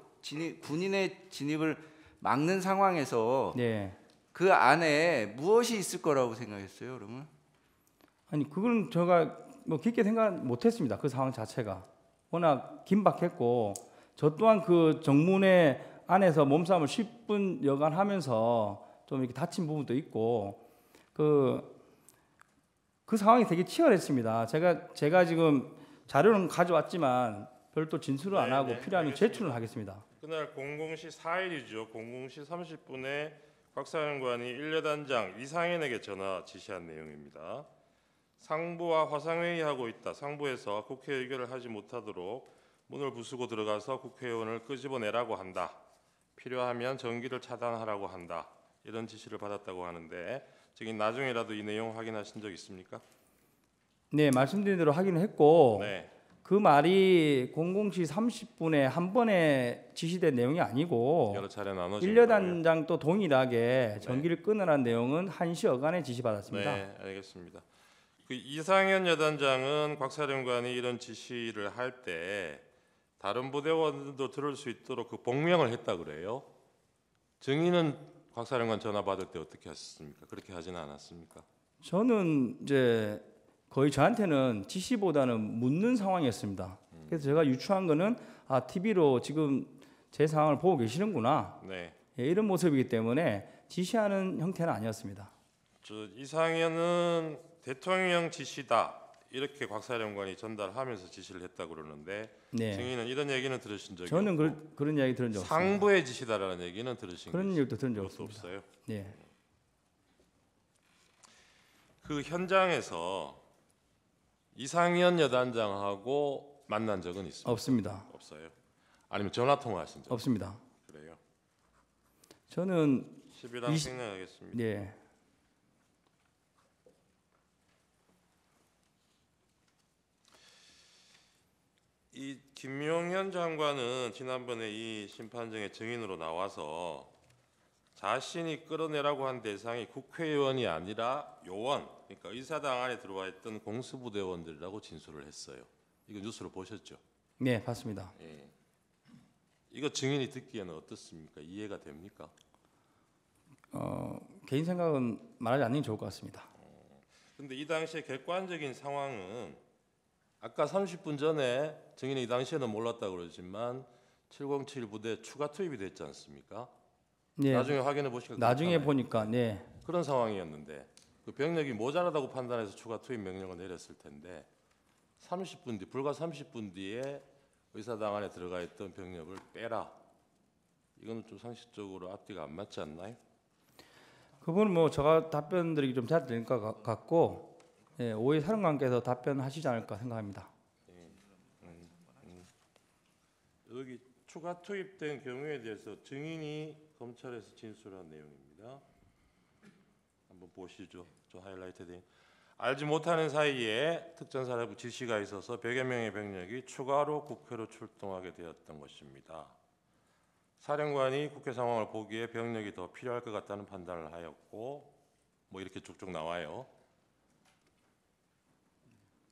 군인의 진입을 막는 상황에서 네. 그 안에 무엇이 있을 거라고 생각했어요, 그러면? 아니 그건 제가 뭐 깊게 생각 못했습니다. 그 상황 자체가 워낙 긴박했고 저 또한 그 정문에 안에서 몸싸움을 10분 여간하면서 좀 이렇게 다친 부분도 있고 그 상황이 되게 치열했습니다. 제가 지금 자료는 가져왔지만 별도 진술을 안 하고 필요하면 제출을 하겠습니다. 그날 00시 4일이죠. 00시 30분에 곽 사령관이 1여단장 이상현에게 전화 지시한 내용입니다. 상부와 화상회의하고 있다. 상부에서 국회 의결을 하지 못하도록 문을 부수고 들어가서 국회의원을 끄집어내라고 한다. 필요하면 전기를 차단하라고 한다. 이런 지시를 받았다고 하는데 지금 나중에라도 이 내용 확인하신 적 있습니까? 네, 말씀드린 대로 확인을 했고 네. 그 말이 00시 30분에 한 번에 지시된 내용이 아니고 여러 차례 나눠진 1여단장도 동일하게 전기를 끊으라는 내용은 1시 어간에 지시받았습니다. 네, 알겠습니다. 그 이상현 여단장은 곽 사령관이 이런 지시를 할 때 다른 부대원들도 들을 수 있도록 그 복명을 했다 그래요. 증인은 곽 사령관 전화 받을 때 어떻게 하셨습니까? 그렇게 하지는 않았습니까? 저는 이제 거의 저한테는 지시보다는 묻는 상황이었습니다. 그래서 제가 유추한 거는 TV로 지금 제 상황을 보고 계시는구나. 네. 예, 이런 모습이기 때문에 지시하는 형태는 아니었습니다. 이상현은 대통령 지시다 이렇게 곽 사령관이 전달하면서 지시를 했다고 그러는데 네. 증인은 이런 얘기는 들으신 적이 저는 없고 그런 이야기 들은 적 없습니다. 상부의 지시다라는 얘기는 들으신 그런 게 얘기도 들은 적 그것도 없습니다. 없어요. 네. 그 현장에서 이상현 여단장하고 만난 적은 있습니까? 없습니다. 없어요. 아니면 전화 통화하신 적? 없습니다. 그래요. 저는 10일 생략하겠습니다. 네. 이 김용현 장관은 지난번에 이 심판정의 증인으로 나와서 자신이 끌어내라고 한 대상이 국회의원이 아니라 요원, 그러니까 의사당 안에 들어와 있던 공수부대원들이라고 진술을 했어요. 이거 뉴스로 보셨죠? 네, 봤습니다. 예. 이거 증인이 듣기에는 어떻습니까? 이해가 됩니까? 개인 생각은 말하지 않는 게 좋을 것 같습니다. 근데 이 당시에 객관적인 상황은 아까 30분 전에 증인이 이 당시에는 몰랐다고 그러지만 707 부대 추가 투입이 됐지 않습니까? 네. 나중에 확인해 보시니까 나중에 그렇잖아요. 보니까 네. 그런 상황이었는데 그 병력이 모자라다고 판단해서 추가 투입 명령을 내렸을 텐데 30분 뒤 불과 30분 뒤에 의사당 안에 들어가 있던 병력을 빼라. 이거는 좀 상식적으로 앞뒤가 안 맞지 않나요? 그분은 뭐 제가 답변드리기 좀 잘 될 것 같고 예, 오해 사령관께서 답변하시지 않을까 생각합니다. 여기 추가 투입된 경우에 대해서 증인이 검찰에서 진술한 내용입니다. 한번 보시죠. 저 하이라이트된. 알지 못하는 사이에 특전사령부 지시가 있어서 100여 명의 병력이 추가로 국회로 출동하게 되었던 것입니다. 사령관이 국회 상황을 보기에 병력이 더 필요할 것 같다는 판단을 하였고 뭐 이렇게 쭉쭉 나와요.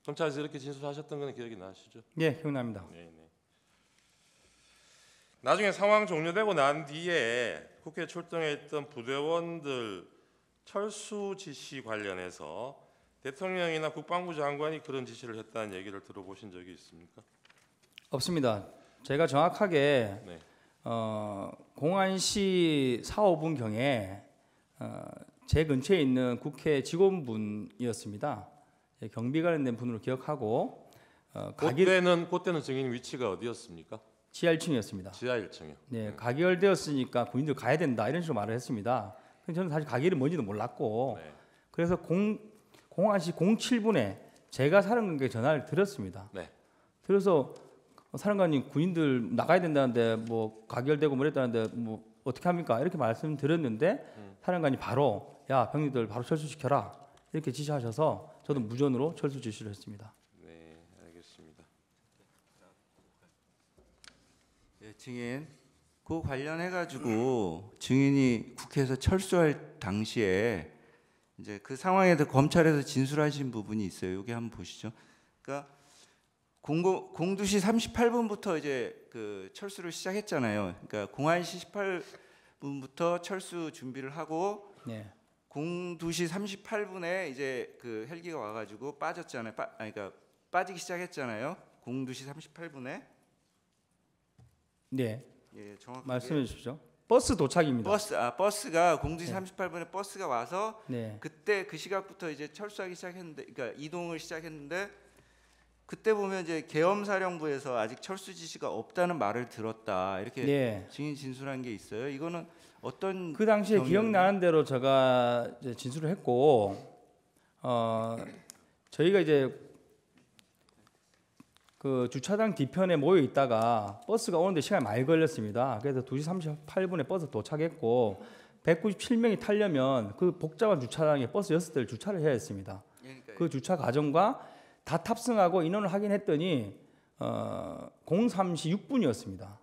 검찰에서 이렇게 진술하셨던 건 기억이 나시죠? 예, 기억납니다. 네. 나중에 상황 종료되고 난 뒤에 국회 출동했던 부대원들 철수 지시 관련해서 대통령이나 국방부 장관이 그런 지시를 했다는 얘기를 들어보신 적이 있습니까? 없습니다. 제가 정확하게 네. 공안시 4, 5분 경에 제 근처에 있는 국회 직원분이었습니다. 경비 관련된 분으로 기억하고 그때는 증인 위치가 어디였습니까? 지하 1층이었습니다. 지하 1층이요. 네, 가결되었으니까 군인들 가야 된다 이런 식으로 말을 했습니다. 근데 저는 사실 가결이 뭔지도 몰랐고 네. 그래서 공안시 07분에 제가 사령관께 전화를 드렸습니다. 네. 그래서 사령관님 군인들 나가야 된다는데 뭐 가결되고 뭐랬다는데 뭐 어떻게 합니까? 이렇게 말씀드렸는데 사령관이 바로 야 병력들 바로 철수시켜라 이렇게 지시하셔서 저도 무전으로 철수 지시를 했습니다. 네, 알겠습니다. 증인, 그 관련해 가지고 증인이 국회에서 철수할 당시에 이제 그 상황에 대해 검찰에서 진술하신 부분이 있어요. 여기 한번 보시죠. 그러니까 02시 38분부터 이제 그 철수를 시작했잖아요. 그러니까 01시 18분부터 철수 준비를 하고 네. 02시 38분에 이제 그 헬기가 와가지고 빠졌잖아요. 그러니까 빠지기 시작했잖아요. 02시 38분에. 네. 예, 정확하게 말씀해 주십시오. 버스 도착입니다. 버스가 02시 38분에 버스가 와서 네. 그때 그 시각부터 이제 철수하기 시작했는데, 그러니까 이동을 시작했는데 그때 보면 이제 계엄사령부에서 아직 철수 지시가 없다는 말을 들었다 이렇게 네. 증인 진술한 게 있어요. 이거는 어떤 그 당시에 경위였나요? 기억나는 대로 제가 이제 진술을 했고 저희가 이제 그 주차장 뒤편에 모여 있다가 버스가 오는데 시간이 많이 걸렸습니다. 그래서 2시 38분에 버스 도착했고 197명이 타려면 그 복잡한 주차장에 버스 6대를 주차를 해야 했습니다. 그 주차 과정과 다 탑승하고 인원을 확인했더니 03시 6분이었습니다.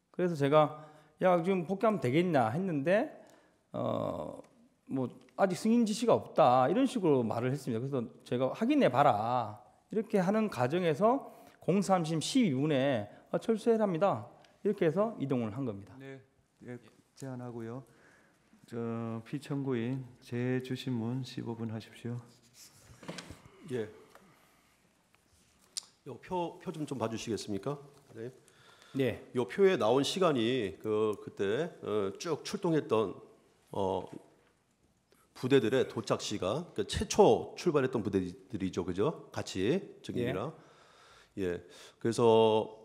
그래서 제가 야 지금 복귀하면 되겠냐 했는데 뭐 아직 승인 지시가 없다 이런 식으로 말을 했습니다. 그래서 제가 확인해 봐라 이렇게 하는 과정에서 03시 12분에 철수해랍니다. 이렇게 해서 이동을 한 겁니다. 네, 예, 제안하고요. 저 피청구인 재주신문 15분 하십시오. 예. 요 표 좀 봐주시겠습니까? 네. 네. 요 표에 나온 시간이 그때 쭉 출동했던 부대들의 도착 시간, 그러니까 최초 출발했던 부대들이죠, 그죠? 같이 증인이랑. 예. 그래서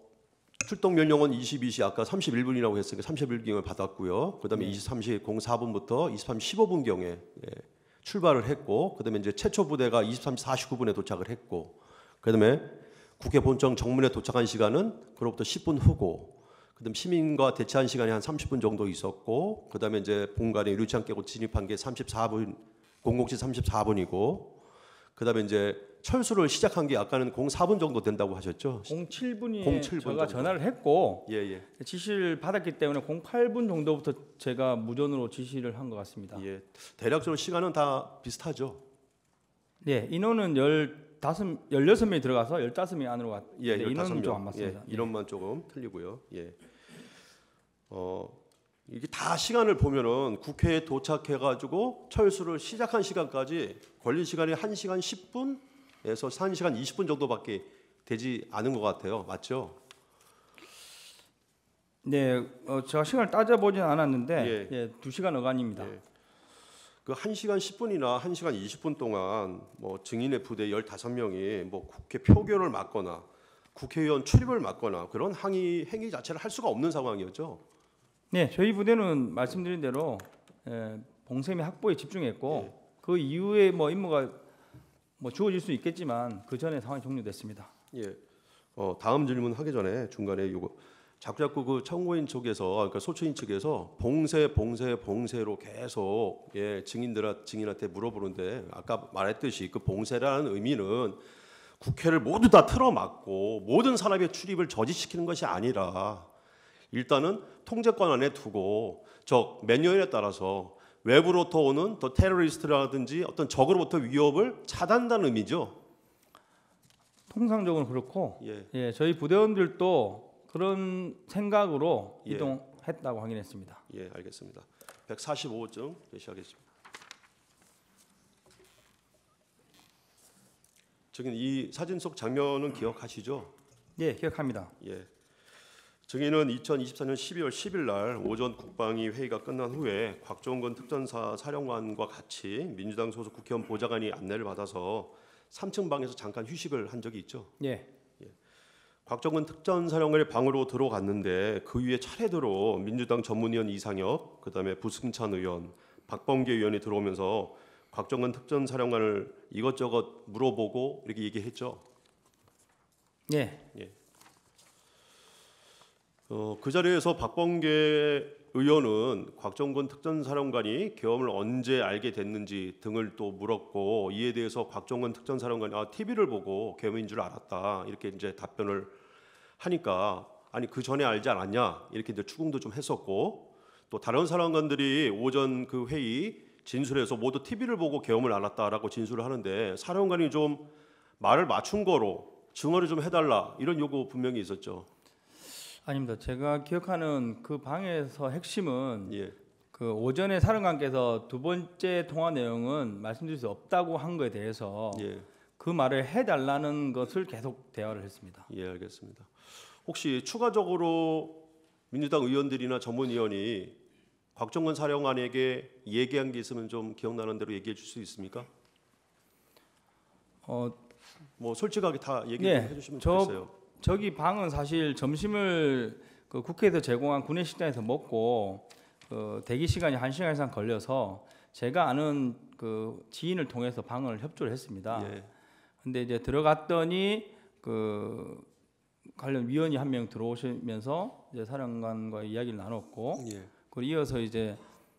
출동 명령은 22시 아까 31분이라고 했으니까 31분경에 받았고요. 그다음에 23시 04분부터 23시 15분경에 출발을 했고, 그다음에 이제 최초 부대가 23시 49분에 도착을 했고, 그다음에 국회 본청 정문에 도착한 시간은 그로부터 10분 후고, 그다음 시민과 대치한 시간이 한 30분 정도 있었고, 그다음에 이제 본관에 유리창 깨고 진입한 게 34분, 00시 34분이고, 그다음에 이제 철수를 시작한 게 아까는 04분 정도 된다고 하셨죠? 07분이 07분 제가 정도. 전화를 했고 예. 지시를 받았기 때문에 08분 정도부터 제가 무전으로 지시를 한 것 같습니다. 예. 대략적으로 시간은 다 비슷하죠. 네, 인원은 16명이 들어가서 15명 안으로 갔. 예, 네, 인원은 15명. 좀 안 맞습니다. 예, 인원만 조금 틀리고요. 예. 이게 다 시간을 보면은 국회에 도착해가지고 철수를 시작한 시간까지 걸린 시간이 1시간 10분에서 1시간 20분 정도밖에 되지 않은 것 같아요. 맞죠? 네, 제가 시간을 따져보진 않았는데 예, 2시간 어간입니다. 예. 그 1시간 10분이나 1시간 20분 동안 뭐 증인의 부대 15명이 뭐 국회 표결을 막거나 국회의원 출입을 막거나 그런 행위 자체를 할 수가 없는 상황이었죠. 네, 저희 부대는 말씀드린 대로 봉쇄 확보에 집중했고 그 이후에 뭐 임무가 뭐 주어질 수 있겠지만 그 전에 상황이 종료됐습니다. 예. 다음 질문 하기 전에 중간에 요거 자꾸 그 청구인 쪽에서 그러니까 소추인 측에서 봉쇄로 계속 증인한테 물어보는데 아까 말했듯이 그 봉쇄라는 의미는 국회를 모두 다 틀어막고 모든 사람의 출입을 저지시키는 것이 아니라 일단은 통제권 안에 두고 매뉴얼에 따라서 외부로부터 오는 또 테러리스트라든지 어떤 적으로부터 위협을 차단한다는 의미죠. 통상적으로 그렇고 예. 저희 부대원들도 그런 생각으로 예. 이동했다고 확인했습니다. 예, 알겠습니다. 145호증 제시하겠습니다. 증인 이 사진 속 장면은 기억하시죠? 예, 기억합니다. 예. 증인은 2024년 12월 10일 날 오전 국방위 회의가 끝난 후에 곽종건 특전사 사령관과 같이 민주당 소속 국회의원 보좌관이 안내를 받아서 3층 방에서 잠깐 휴식을 한 적이 있죠. 예. 곽종건 특전사령관의 방으로 들어갔는데 그 위에 차례대로 민주당 전문위원 이상혁, 그다음에 부승찬 의원, 박범계 의원이 들어오면서 곽종건 특전사령관을 이것저것 물어보고 이렇게 얘기했죠. 예. 그 자리에서 박범계 의원은 곽종건 특전사령관이 계엄을 언제 알게 됐는지 등을 또 물었고 이에 대해서 곽종건 특전사령관이 TV를 보고 계엄인 줄 알았다 이렇게 이제 답변을 하니까 아니 그 전에 알지 않았냐 이렇게 이제 추궁도 좀 했었고 또 다른 사령관들이 오전 그 회의 진술에서 모두 TV를 보고 계엄을 알았다라고 진술을 하는데 사령관이 좀 말을 맞춘 거로 증언을 좀 해달라 이런 요구 분명히 있었죠. 아닙니다. 제가 기억하는 그 방에서 핵심은 예. 그 오전에 사령관께서 두 번째 통화 내용은 말씀드릴 수 없다고 한 거에 대해서 예. 그 말을 해달라는 것을 계속 대화를 했습니다. 예, 알겠습니다. 혹시 추가적으로 민주당 의원들이나 전문위원이 곽종건 사령관에게 얘기한 게 있으면 좀 기억나는 대로 얘기해 줄 수 있습니까? 뭐 솔직하게 다 얘기해 주시면 좋겠어요. 저기 방은 사실 점심을 그 국회에서 제공한 구내식당에서 먹고 대기 시간이 1시간 이상 걸려서 제가 아는 그 지인을 통해서 방을 협조를 했습니다. 근데 이제 들어갔더니 그 관련 위원이 한 명 들어오시면서 이제 사령관과 이야기를 나눴고 그리고 이어서 이제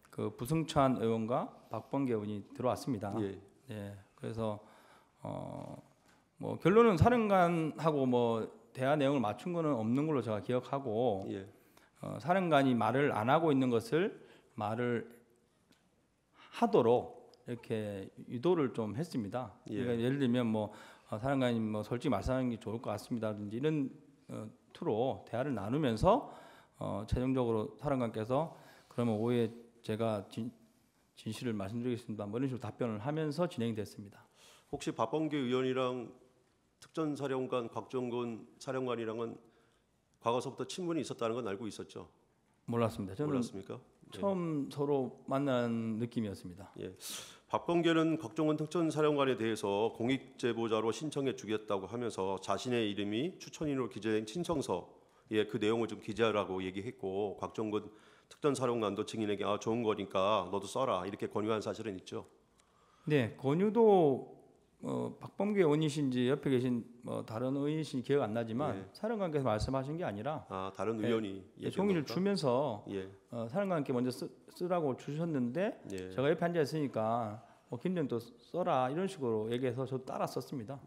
그 부승찬 의원과 박범계 의원이 들어왔습니다. 그래서 뭐 결론은 사령관하고 뭐 대화 내용을 맞춘 거는 없는 걸로 제가 기억하고 사령관이 말을 안 하고 있는 것을 말을 하도록 이렇게 유도를 좀 했습니다. 그러니까 예를 들면 뭐 사령관이 뭐 솔직히 말씀하는 게 좋을 것 같습니다든지 이런 투로 대화를 나누면서 최종적으로 사령관께서 그러면 오후에 제가 진실을 말씀드리겠습니다. 뭐 이런 식으로 답변을 하면서 진행됐습니다. 혹시 박범계 의원이랑 특전사령관 곽종건 사령관이랑은 과거서부터 친분이 있었다는 건 알고 있었죠? 몰랐습니다. 저는 몰랐습니까? 처음 서로 만난 느낌이었습니다. 박범계는 곽종건 특전사령관에 대해서 공익제보자로 신청해 주겠다고 하면서 자신의 이름이 추천인으로 기재된 신청서에 그 내용을 좀 기재하라고 얘기했고 곽종건 특전사령관도 증인에게 좋은 거니까 너도 써라 이렇게 권유한 사실은 있죠. 네, 권유도 박범계 의원이신지 옆에 계신 다른 의원이신지 기억 안 나지만 사령관께서 말씀하신 게 아니라 다른 의원이 종이를 주면서 사령관께 먼저 쓰라고 주셨는데 제가 옆에 앉아 있으니까 김정도 써라 이런 식으로 얘기해서 저도 따라 썼습니다.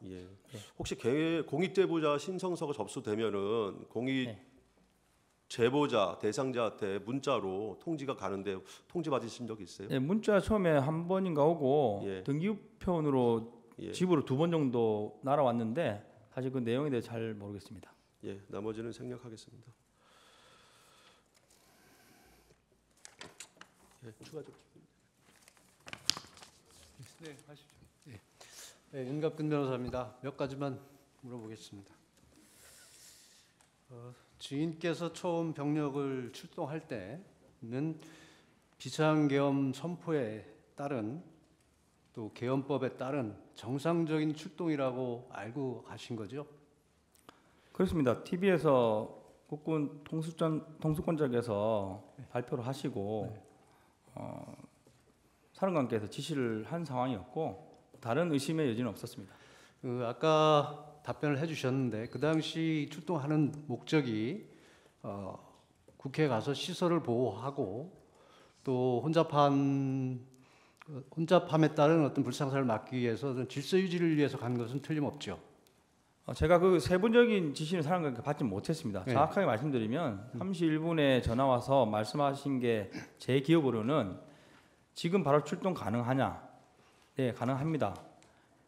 혹시 공익제보자 신청서가 접수되면은 제보자 대상자한테 문자로 통지가 가는데 통지 받으신 적 있어요? 네, 문자 처음에 한 번인가 오고 등기우편으로 집으로 2번 정도 날아왔는데 사실 그 내용에 대해 잘 모르겠습니다. 나머지는 생략하겠습니다. 추가적으로. 네, 하십시오. 윤갑근 변호사입니다. 몇 가지만 물어보겠습니다. 증인께서 처음 병력을 출동할 때는 비상계엄 선포에 따른 또 계엄법에 따른 정상적인 출동이라고 알고 가신 거죠? 그렇습니다. TV에서 국군 통수권자께서 발표를 하시고 사령관께서 지시를 한 상황이었고 다른 의심의 여지는 없었습니다. 아까 답변을 해주셨는데 그 당시 출동하는 목적이 국회에 가서 시설을 보호하고 또 혼잡함에 따른 어떤 불상사를 막기 위해서 질서 유지를 위해서 간 것은 틀림없죠. 제가 그 세부적인 지시는 사령관께 받지 못했습니다. 정확하게 말씀드리면 31분에 전화 와서 말씀하신 게 제 기억으로는 지금 바로 출동 가능하냐? 네, 가능합니다.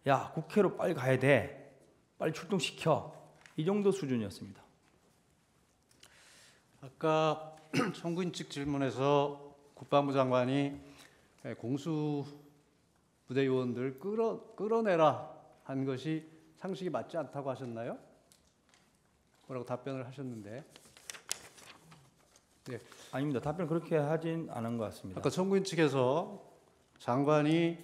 야, 국회로 빨리 가야 돼. 빨리 출동시켜. 이 정도 수준이었습니다. 아까 청구인 측 질문에서 국방부 장관이 공수 부대 요원들 끌어내라 한 것이 상식이 맞지 않다고 하셨나요? 뭐라고 답변을 하셨는데. 네. 아닙니다. 답변 그렇게 하진 않은 것 같습니다. 아까 청구인 측에서 장관이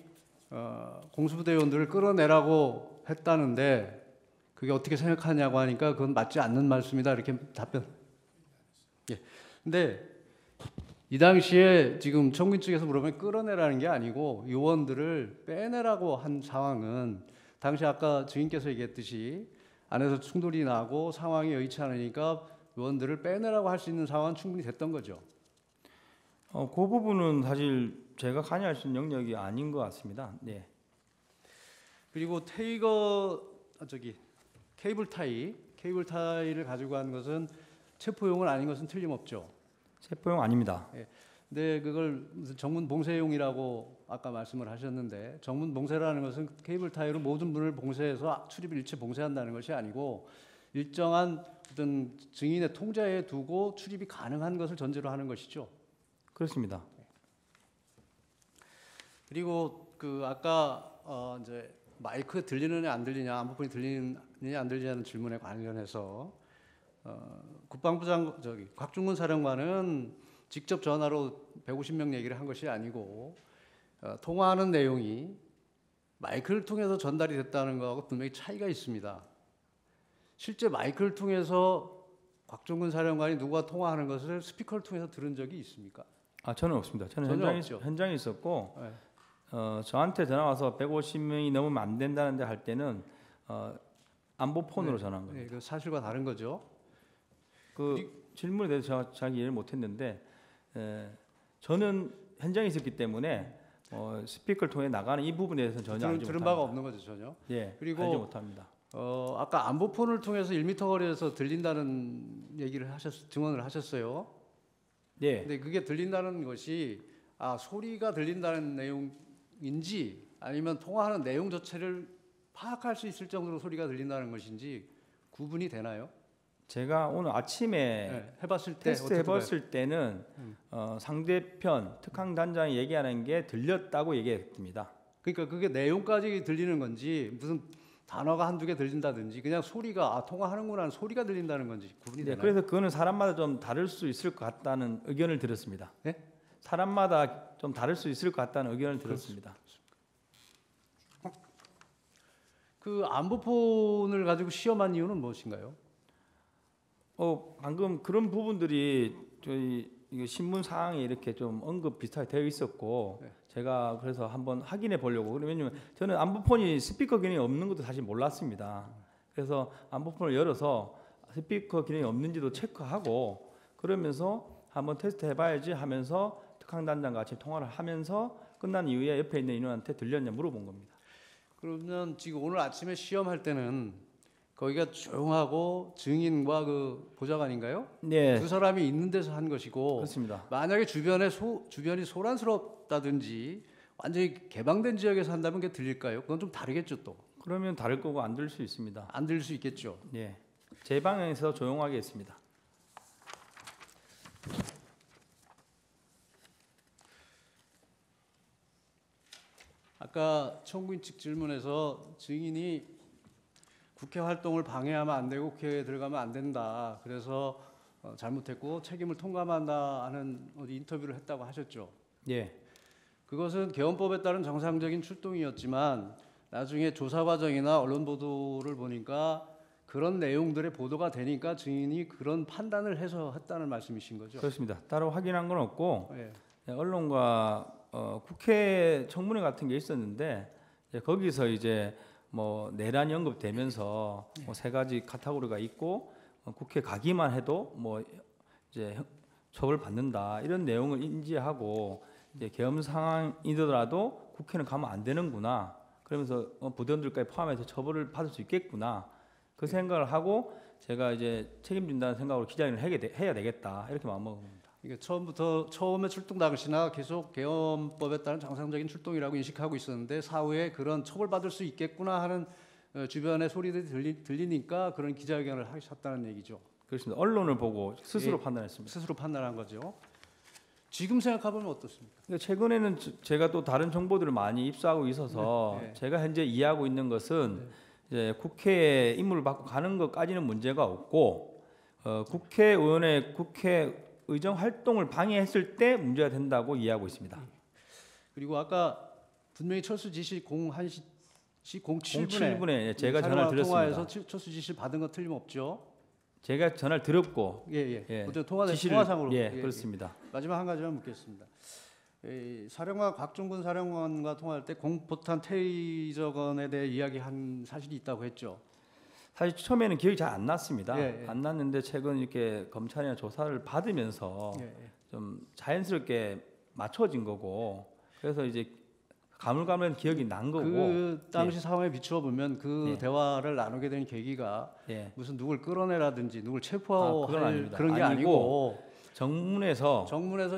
공수부대 요원들을 끌어내라고 했다는데 그게 어떻게 생각하냐고 하니까 그건 맞지 않는 말씀이다 이렇게 답변. 예. 근데 이 당시에 지금 청구인 측에서 물어보면 끌어내라는 게 아니고 요원들을 빼내라고 한 상황은 당시 아까 증인께서 얘기했듯이 안에서 충돌이 나고 상황이 여의치 않으니까 요원들을 빼내라고 할 수 있는 상황은 충분히 됐던 거죠. 그 부분은 사실 제가 관여할 수 있는 영역이 아닌 것 같습니다. 네. 그리고 케이블 타이를 가지고 간 것은 체포용은 아닌 것은 틀림없죠. 체포용 아닙니다. 예. 근데 그걸 무슨 정문 봉쇄용이라고 아까 말씀을 하셨는데 정문 봉쇄라는 것은 케이블 타이로 모든 문을 봉쇄해서 출입을 일체 봉쇄한다는 것이 아니고 일정한 어떤 증인의 통제에 두고 출입이 가능한 것을 전제로 하는 것이죠. 그렇습니다. 그리고 그 아까 이제 마이크 들리느냐 안 들리냐 안보폰이 들리느냐 안 들리냐는 질문에 관련해서 국방부 곽중근 사령관은 직접 전화로 150명 얘기를 한 것이 아니고 통화하는 내용이 마이크를 통해서 전달이 됐다는 것하고 분명히 차이가 있습니다. 실제 마이크를 통해서 곽중근 사령관이 누가 통화하는 것을 스피커를 통해서 들은 적이 있습니까? 저는 없습니다. 저는 현장에 있었고 네. 저한테 전화 와서 150명이 넘으면 안 된다는데 할 때는 안보폰으로 전화한 겁니다. 네, 그 사실과 다른 거죠. 질문에 대해서 제가 잘 이해를 못했는데 저는 현장에 있었기 때문에 스피커를 통해 나가는 이 부분에 대해서는 전혀 알지 들은 바가 없는 거죠, 전혀. 예, 그리고 알지 못합니다. 아까 안보폰을 통해서 1m 거리에서 들린다는 얘기를 증언을 하셨어요. 네. 근데 그게 들린다는 것이 소리가 들린다는 내용인지 아니면 통화하는 내용 자체를 파악할 수 있을 정도로 소리가 들린다는 것인지 구분이 되나요? 제가 오늘 아침에 테스트 해봤을 때는 상대편 특강단장이 얘기하는 게 들렸다고 얘기했습니다. 그러니까 그게 내용까지 들리는 건지 무슨 단어가 한두 개 들린다든지 그냥 소리가 통화하는구나 하는 소리가 들린다는 건지 구분이 되나요? 그래서 그거는 사람마다 좀 다를 수 있을 것 같다는 의견을 들었습니다. 네? 사람마다 좀 다를 수 있을 것 같다는 의견을 들었습니다. 그 안보폰을 가지고 시험한 이유는 무엇인가요? 방금 그런 부분들이 저희 신문 사항에 이렇게 좀 언급 비슷하게 되어 있었고 네. 제가 그래서 한번 확인해 보려고. 왜냐면 저는 안보폰이 스피커 기능이 없는 것도 사실 몰랐습니다. 그래서 안보폰을 열어서 스피커 기능이 없는지도 체크하고 그러면서 한번 테스트 해봐야지 하면서 특강단장과 같이 통화를 하면서 끝난 이후에 옆에 있는 인원한테 들렸냐 물어본 겁니다. 그러면 지금 오늘 아침에 시험할 때는 거기가 조용하고 증인과 그 보좌관인가요? 네. 두 사람이 있는 데서 한 것이고 그렇습니다. 만약에 주변이 소란스럽다든지 완전히 개방된 지역에서 한다면 그게 들릴까요? 그건 좀 다르겠죠 또. 그러면 다를 거고 안 들릴 수 있습니다. 안 들릴 수 있겠죠. 네. 제 방향에서 조용하게 했습니다. 아까 청구인 측 질문에서 증인이 국회 활동을 방해하면 안 되고 국회에 들어가면 안 된다. 그래서 잘못했고 책임을 통감한다 하는 인터뷰를 했다고 하셨죠. 예. 그것은 개헌법에 따른 정상적인 출동이었지만 나중에 조사 과정이나 언론 보도를 보니까 그런 내용들의 보도가 되니까 증인이 그런 판단을 해서 했다는 말씀이신 거죠? 그렇습니다. 따로 확인한 건 없고 네. 언론과 국회 청문회 같은 게 있었는데 거기서 이제 뭐 내란이 언급되면서 세 가지 카테고리가 있고 국회 가기만 해도 뭐 이제 처벌 받는다 이런 내용을 인지하고 이제 계엄 상황이더라도 국회는 가면 안 되는구나 그러면서 부대원들까지 포함해서 처벌을 받을 수 있겠구나 그 생각을 하고 제가 이제 책임진다는 생각으로 기자회견을 해야 되겠다 이렇게 마음먹은 겁니다. 이게 처음에 출동 당시나 계속 개헌법에 따른 정상적인 출동이라고 인식하고 있었는데 사후에 그런 처벌받을 수 있겠구나 하는 주변의 소리들이 들리니까 그런 기자회견을 하셨다는 얘기죠. 그렇습니다. 언론을 보고 스스로 예, 판단했습니다. 스스로 판단한 거죠. 지금 생각해보면 어떻습니까? 근데 최근에는 제가 또 다른 정보들을 많이 입수하고 있어서 네. 제가 현재 이해하고 있는 것은 이제 국회에 임무를 받고 가는 것까지는 문제가 없고 국회의원의 국회 의정 활동을 방해했을 때 문제가 된다고 이해하고 있습니다. 그리고 아까 분명히 철수 지시 01시 07분에 07분에 제가 전화를 드렸습니다. 통화해서 철수 지시 받은 거 틀림없죠. 제가 전화를 드렸고 예. 통화상으로 그렇습니다. 마지막 한 가지만 묻겠습니다. 사령관 곽종근 사령관과 통화할 때 공포탄 테이저건에 대해 이야기한 사실이 있다고 했죠. 사실 처음에는 기억이 잘 안 났습니다. 예. 안 났는데 최근 이렇게 검찰이나 조사를 받으면서 좀 자연스럽게 맞춰진 거고 그래서 이제 가물가물한 기억이 난 거고 그 당시 상황에 비추어 보면 그 대화를 나누게 된 계기가 무슨 누굴 끌어내라든지 누굴 체포할 그런 게 아니고 정문에서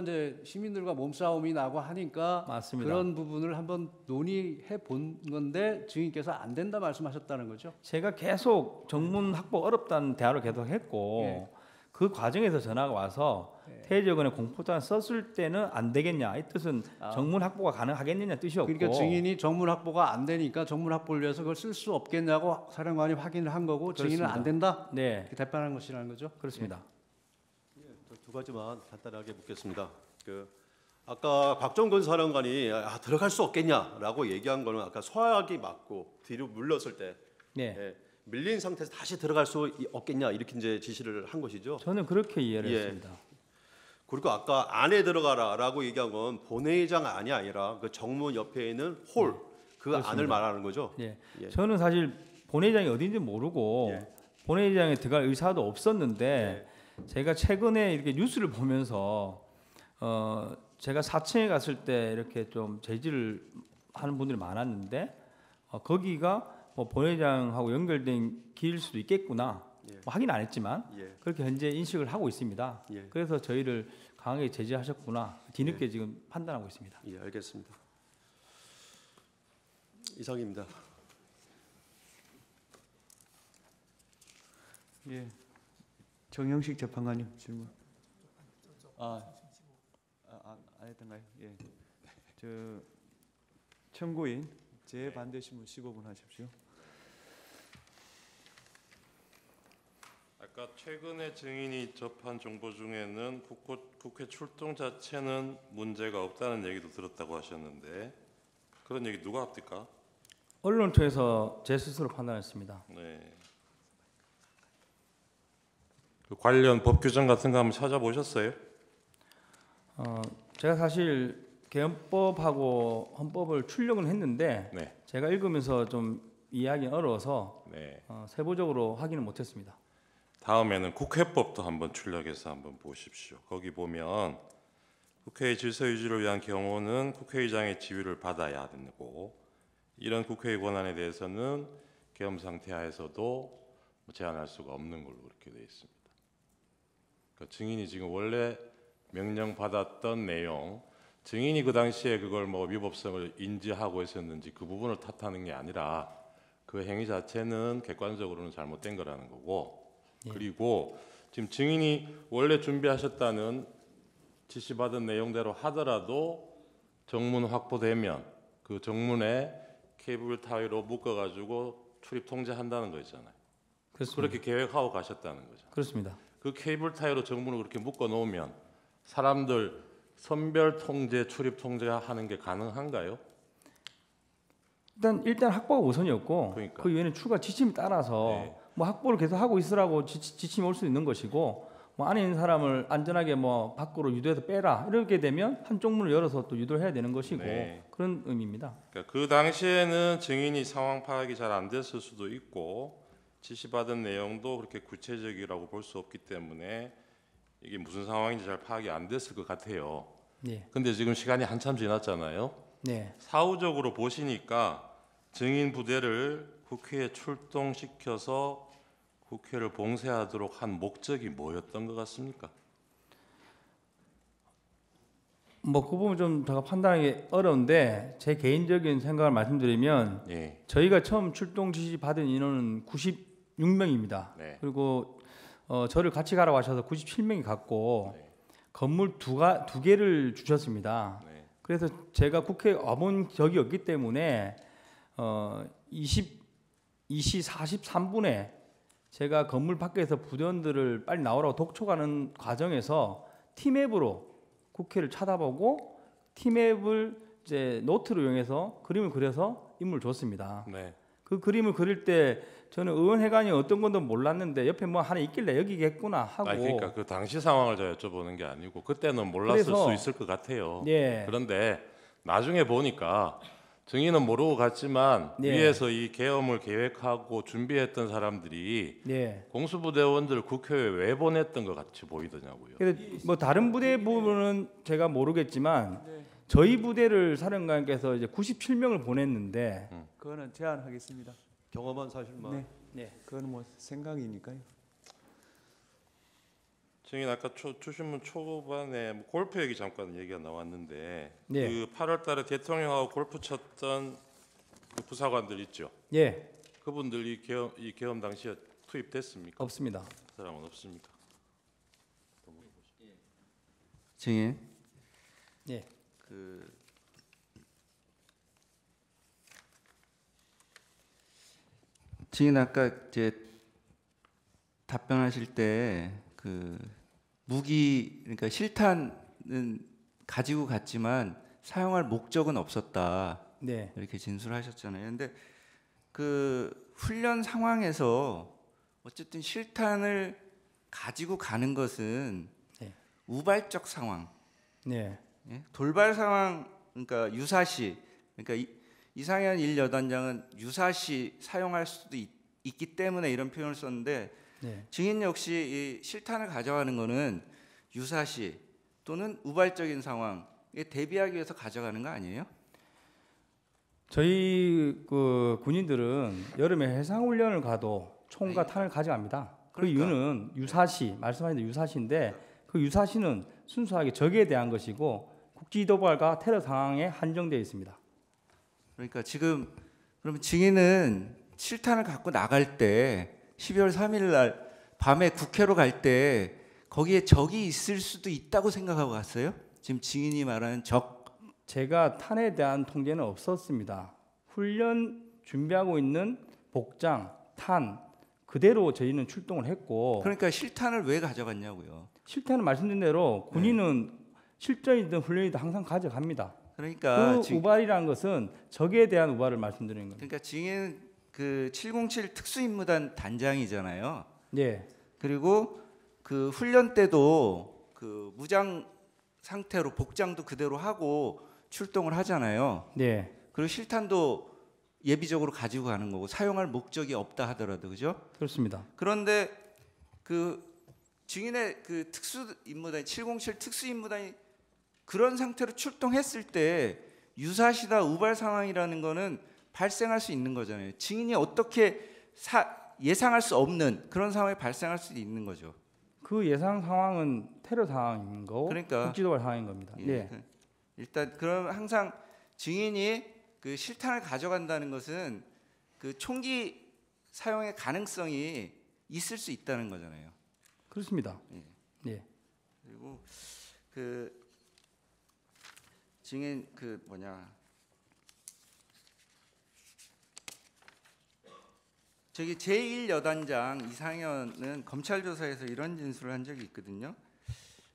이제 시민들과 몸싸움이 나고 하니까 맞습니다. 그런 부분을 한번 논의해 본 건데 증인께서 안 된다 말씀하셨다는 거죠. 제가 계속 정문 확보 어렵다는 대화를 계속 했고 그 과정에서 전화가 와서 테이저건에 공포탄 썼을 때는 안 되겠냐 이 뜻은 정문 확보가 가능하겠느냐 뜻이었고 그러니까 증인이 정문 확보가 안 되니까 정문 확보를 위해서 그걸 쓸 수 없겠냐고 사령관이 확인을 한 거고 그렇습니다. 증인은 안 된다 네 대변한 것이라는 거죠. 그렇습니다. 두 가지만 간단하게 묻겠습니다. 아까 곽종근 사령관이 들어갈 수 없겠냐라고 얘기한 거는 아까 소화기 맞고 뒤로 물렀을 때 밀린 상태에서 다시 들어갈 수 없겠냐 이렇게 이제 지시를 한 것이죠. 저는 그렇게 이해를 했습니다. 그리고 아까 안에 들어가라라고 얘기한 건 본회의장 안이 아니라 그 정문 옆에 있는 홀 그 안을 말하는 거죠. 저는 사실 본회의장이 어딘지 모르고 본회의장에 들어갈 의사도 없었는데 제가 최근에 이렇게 뉴스를 보면서 제가 4층에 갔을 때 이렇게 좀 제지를 하는 분들이 많았는데 거기가 뭐 본회의장하고 연결된 길일 수도 있겠구나. 뭐 확인 안 했지만 그렇게 현재 인식을 하고 있습니다. 그래서 저희를 강하게 제지하셨구나. 뒤늦게 지금 판단하고 있습니다. 예, 알겠습니다. 이상입니다. 예, 정영식 재판관님 질문. 안 했던가요? 예, 청구인 재반대 신문 15분 하십시오. 아까 최근에 증인이 접한 정보 중에는 국회 출동 자체는 문제가 없다는 얘기도 들었다고 하셨는데 그런 얘기 누가 합니까? 언론 통해서 제 스스로 판단했습니다. 네. 그 관련 법 규정 같은 거 한번 찾아보셨어요? 제가 사실 개헌법하고 헌법을 출력은 했는데 제가 읽으면서 좀 이해하기 어려워서 세부적으로 확인을 못했습니다. 다음에는 국회법도 한번 출력해서 한번 보십시오. 거기 보면 국회의 질서 유지를 위한 경우는 국회의장의 지휘를 받아야 되고 이런 국회의 권한에 대해서는 계엄 상태 하에서도 제한할 수가 없는 걸로 그렇게 되어 있습니다. 그러니까 증인이 지금 원래 명령 받았던 내용, 증인이 그 당시에 그걸 뭐 위법성을 인지하고 있었는지 그 부분을 탓하는 게 아니라 그 행위 자체는 객관적으로는 잘못된 거라는 거고, 그리고 지금 증인이 원래 준비하셨다는 지시받은 내용대로 하더라도 정문 확보되면 그 정문에 케이블 타이로 묶어가지고 출입 통제한다는 거 있잖아요. 그렇습니다. 그렇게 계획하고 가셨다는 거죠. 그렇습니다. 그 케이블 타이로 정문을 그렇게 묶어 놓으면 사람들 선별 통제, 출입 통제하는 게 가능한가요? 일단 확보가 우선이었고 그러니까. 그 이후에는 추가 지침에 따라서 뭐 확보를 계속 하고 있으라고 지침이 올 수 있는 것이고 뭐 안에 있는 사람을 안전하게 뭐 밖으로 유도해서 빼라 이렇게 되면 한쪽 문을 열어서 또 유도를 해야 되는 것이고 그런 의미입니다. 그러니까 그 당시에는 증인이 상황 파악이 잘 안 됐을 수도 있고 지시받은 내용도 그렇게 구체적이라고 볼 수 없기 때문에 이게 무슨 상황인지 잘 파악이 안 됐을 것 같아요. 근데 지금 시간이 한참 지났잖아요. 사후적으로 보시니까 증인 부대를 국회에 출동시켜서 국회를 봉쇄하도록 한 목적이 뭐였던 것 같습니까? 뭐 그 부분 좀 제가 판단하기 어려운데 제 개인적인 생각을 말씀드리면 저희가 처음 출동 지시 받은 인원은 96명입니다. 그리고 저를 같이 가라고 하셔서 97명이 갔고 건물 두 개를 주셨습니다. 그래서 제가 국회에 와본 적이 없기 때문에 2시 43분에 제가 건물 밖에서 부대원들을 빨리 나오라고 독촉하는 과정에서 티맵으로 국회를 쳐다보고 티맵을 이제 노트로 이용해서 그림을 그려서 임무를 줬습니다. 그 그림을 그릴 때 저는 의원회관이 어떤 건도 몰랐는데 옆에 뭐 하나 있길래 여기겠구나 하고. 그러니까 그 당시 상황을 제가 여쭤보는 게 아니고 그때는 몰랐을 수 있을 것 같아요. 그런데 나중에 보니까 증인은 모르고 갔지만 위에서 이 계엄을 계획하고 준비했던 사람들이 공수부대원들 국회에 왜 보냈던 것 같이 보이더냐고요. 뭐 다른 부대 부분은 제가 모르겠지만 저희 부대를 사령관께서 이제 97명을 보냈는데 그거는 제안하겠습니다. 경험한 사실만. 그거는 뭐 생각이니까요. 증인 아까 주신문 초반에 뭐 골프 얘기 잠깐 얘기가 나왔는데 그 8월달에 대통령하고 골프 쳤던 그 부사관들 있죠. 그분들이 이 계엄 당시에 투입됐습니까? 없습니다. 그 사람은 없습니까? 증인. 증인 아까 이제 답변하실 때 그 무기 그러니까 실탄은 가지고 갔지만 사용할 목적은 없었다. 이렇게 진술하셨잖아요. 근데 그 훈련 상황에서 어쨌든 실탄을 가지고 가는 것은 우발적 상황, 돌발 상황, 그러니까 유사시, 그러니까 이상현 1여단장은 유사시 사용할 수도 있기 때문에 이런 표현을 썼는데 증인 역시 이 실탄을 가져가는 것은 유사시 또는 우발적인 상황에 대비하기 위해서 가져가는 거 아니에요? 저희 그 군인들은 여름에 해상훈련을 가도 총과 탄을 가져갑니다. 그 이유는 유사시, 말씀하신 대로 유사시인데 그 유사시는 순수하게 적에 대한 것이고 국지도발과 테러 상황에 한정되어 있습니다. 그러니까 지금 그러면 증인은 실탄을 갖고 나갈 때 12월 3일 날 밤에 국회로 갈 때 거기에 적이 있을 수도 있다고 생각하고 갔어요? 지금 증인이 말하는 적. 제가 탄에 대한 통제는 없었습니다. 훈련 준비하고 있는 복장, 탄 그대로 저희는 출동을 했고. 그러니까 실탄을 왜 가져갔냐고요? 실탄은 말씀드린 대로 군인은 실전이든 훈련이든 항상 가져갑니다. 그러니까 그 우발이라는 것은 적에 대한 우발을 말씀드리는 겁니다. 그러니까 증인 그 707 특수임무단 단장이잖아요. 그리고 그 훈련 때도 그 무장 상태로 복장도 그대로 하고 출동을 하잖아요. 그리고 실탄도 예비적으로 가지고 가는 거고 사용할 목적이 없다 하더라도 그죠? 그렇습니다. 그런데 그 증인의 그 특수임무단 707 특수임무단이 그런 상태로 출동했을 때 유사시나 우발 상황이라는 거는 발생할 수 있는 거잖아요. 증인이 어떻게 예상할 수 없는 그런 상황이 발생할 수 있는 거죠. 그 예상 상황은 테러 상황인 거고 그러니까 국지도발 상황인 겁니다. 일단 그럼 항상 증인이 그 실탄을 가져간다는 것은 그 총기 사용의 가능성이 있을 수 있다는 거잖아요. 그렇습니다. 그리고 그 증인 그 저기 제1여단장 이상현은 검찰 조사에서 이런 진술을 한 적이 있거든요.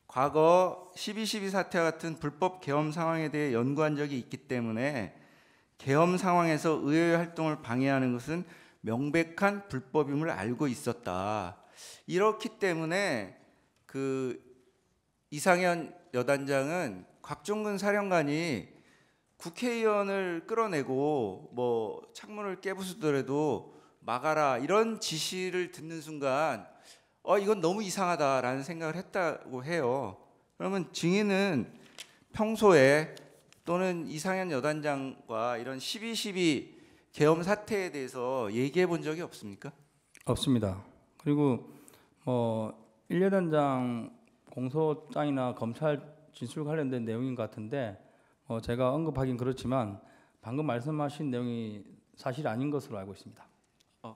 과거 12.12 사태와 같은 불법 계엄 상황에 대해 연구한 적이 있기 때문에 계엄 상황에서 의회 활동을 방해하는 것은 명백한 불법임을 알고 있었다. 이렇기 때문에 그 이상현 여단장은 곽종근 사령관이 국회의원을 끌어내고 뭐 창문을 깨부수더라도 막아라 이런 지시를 듣는 순간 이건 너무 이상하다라는 생각을 했다고 해요. 그러면 증인은 평소에 또는 이상현 여단장과 이런 12.12 계엄 사태에 대해서 얘기해 본 적이 없습니까? 없습니다. 그리고 1여단장 공소장이나 검찰 진술 관련된 내용인 것 같은데 제가 언급하긴 그렇지만 방금 말씀하신 내용이 사실이 아닌 것으로 알고 있습니다.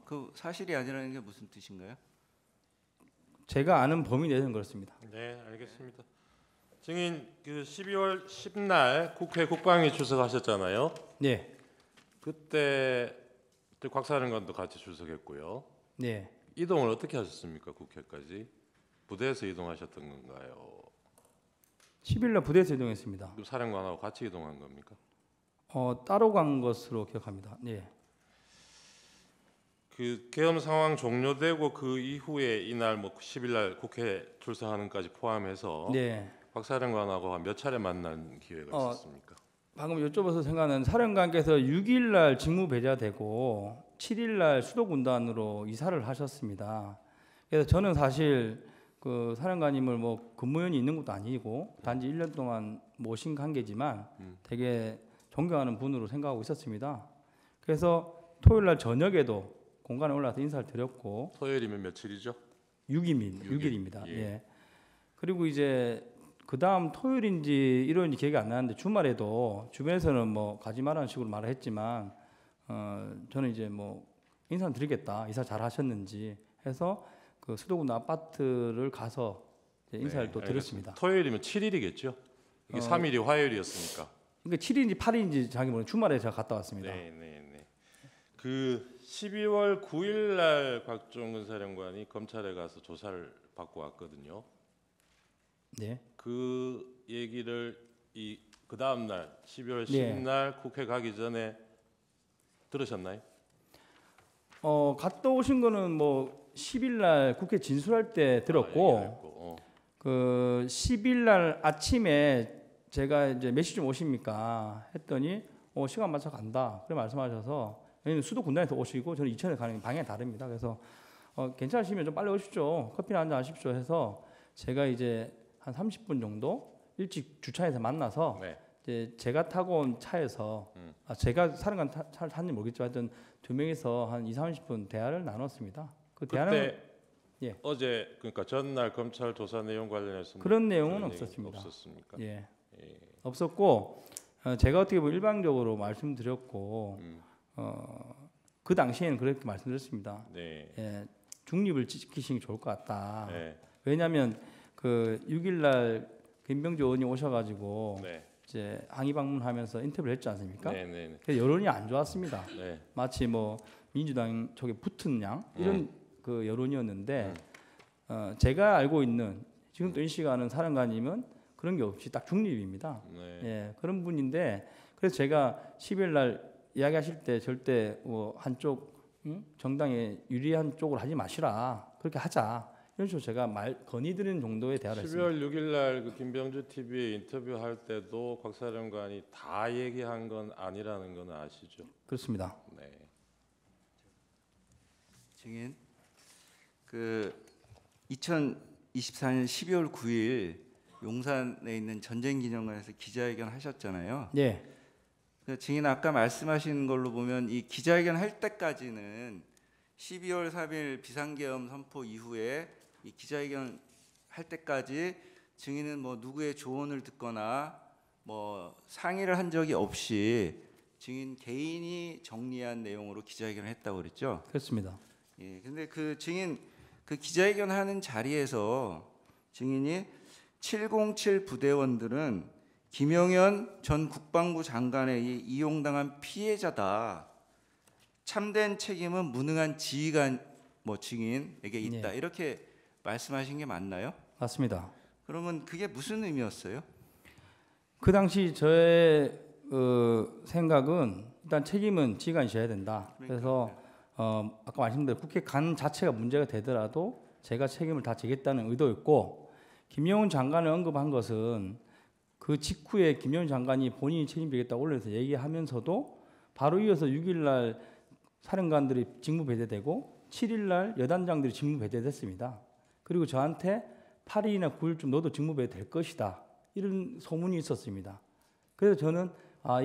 그 사실이 아니라는 게 무슨 뜻인가요? 제가 아는 범위 내에서는 그렇습니다. 네, 알겠습니다. 증인 그 12월 10날 국회 국방위 출석하셨잖아요. 네. 그때 곽 사령관도 같이 출석했고요. 네. 이동을 어떻게 하셨습니까? 국회까지 부대에서 이동하셨던 건가요? 10일날 부대에서 이동했습니다. 그 사령관하고 같이 이동한 겁니까? 따로 간 것으로 기억합니다. 네. 그 계엄 상황 종료되고 그 이후에 이날 뭐 10일날 국회 출석하는까지 포함해서 네. 박 사령관하고 몇 차례 만난 기회가 있었습니까? 방금 여쭤봐서 생각나는 사령관께서 6일날 직무 배제되고 7일날 수도군단으로 이사를 하셨습니다. 그래서 저는 사실 그 사령관님을 뭐 근무연이 있는 것도 아니고 단지 1년 동안 모신 관계지만 되게 존경하는 분으로 생각하고 있었습니다. 그래서 토요일날 저녁에도 공간에 올라와서 인사를 드렸고 토요일이면 며칠이죠? 6일입니다. 예. 예. 그리고 이제 그 다음 토요일인지 일요일인지 기억이 안 나는데 주말에도 주변에서는 뭐 가지 말라는 식으로 말을 했지만 저는 이제 뭐 인사를 드리겠다, 이사 잘 하셨는지 해서 그 수도군 아파트를 가서 인사를 또 드렸습니다. 토요일이면 7일이겠죠? 이게 3일이 화요일이었으니까. 그러니까 7일인지 8일인지 자기 모르는 주말에 제가 갔다 왔습니다. 네. 그 12월 9일 날 곽종근 사령관이 검찰에 가서 조사를 받고 왔거든요. 네. 그 얘기를 그 다음 날 12월 10일 네. 날 국회 가기 전에 들으셨나요? 갔다 오신 거는 뭐 10일 날 국회 진술할 때 들었고 그 10일 날 아침에 제가 이제 몇 시쯤 오십니까 했더니 시간 맞춰 간다 그래 말씀하셔서 왜냐면 수도 군단에서 오시고 저는 이천에 가는 방향이 다릅니다. 그래서 괜찮으시면 좀 빨리 오십시오. 커피나 한잔 하십시오 해서 제가 이제 한 30분 정도 일찍 주차해서 만나서 이제 제가 타고 온 차에서 제가 사령관 차를 탔는지 모르겠지만 하여튼 두 명이서 한 20-30분 대화를 나눴습니다. 그 대화는 그때 어제 그러니까 전날 검찰 조사 내용 관련해서 그런 내용은 없었습니다. 없었습니까? 예. 없었고 제가 어떻게 보면 일방적으로 말씀드렸고 그 당시에는 그렇게 말씀드렸습니다. 예, 중립을 지키시는 게 좋을 것 같다. 왜냐하면 그 6일날 김병주 의원이 오셔가지고 이제 항의 방문하면서 인터뷰를 했지 않습니까? 그래서 여론이 안 좋았습니다. 마치 뭐 민주당 쪽에 붙은 양 이런 그 여론이었는데 제가 알고 있는 지금 또 인식하는 사령관님은 그런 게 없이 딱 중립입니다. 예, 그런 분인데 그래서 제가 10일날 이야기하실 때 절대 뭐 한쪽 정당에 유리한 쪽으로 하지 마시라 그렇게 하자 이런 식으로 제가 건의드리는 정도의 대화를 했습니다. 12월 6일날 그 김병주 TV에 인터뷰할 때도 곽 사령관이 다 얘기한 건 아니라는 건 아시죠? 그렇습니다. 네. 증인 그 2024년 12월 9일 용산에 있는 전쟁기념관에서 기자회견 하셨잖아요. 네. 증인 아까 말씀하신 걸로 보면 이 기자회견 할 때까지는 12월 3일 비상계엄 선포 이후에 이 기자회견 할 때까지 증인은 뭐 누구의 조언을 듣거나 뭐 상의를 한 적이 없이 증인 개인이 정리한 내용으로 기자회견을 했다고 그랬죠? 그렇습니다. 예. 근데 그 증인 그 기자회견 하는 자리에서 증인이 707 부대원들은 김영현 전 국방부 장관에 이용당한 피해자다. 참된 책임은 무능한 지휘관 증인에게 있다. 이렇게 말씀하신 게 맞나요? 맞습니다. 그러면 그게 무슨 의미였어요? 그 당시 저의 생각은 일단 책임은 지휘관이 져야 된다. 그래서 아까 말씀드린 국회 간 자체가 문제가 되더라도 제가 책임을 다 지겠다는 의도였고 김영훈 장관을 언급한 것은 그 직후에 김영훈 장관이 본인이 책임지겠다고 올려서 얘기하면서도 바로 이어서 6일날 사령관들이 직무 배제되고 7일날 여단장들이 직무 배제됐습니다. 그리고 저한테 8일이나 9일쯤 너도 직무 배제될 것이다. 이런 소문이 있었습니다. 그래서 저는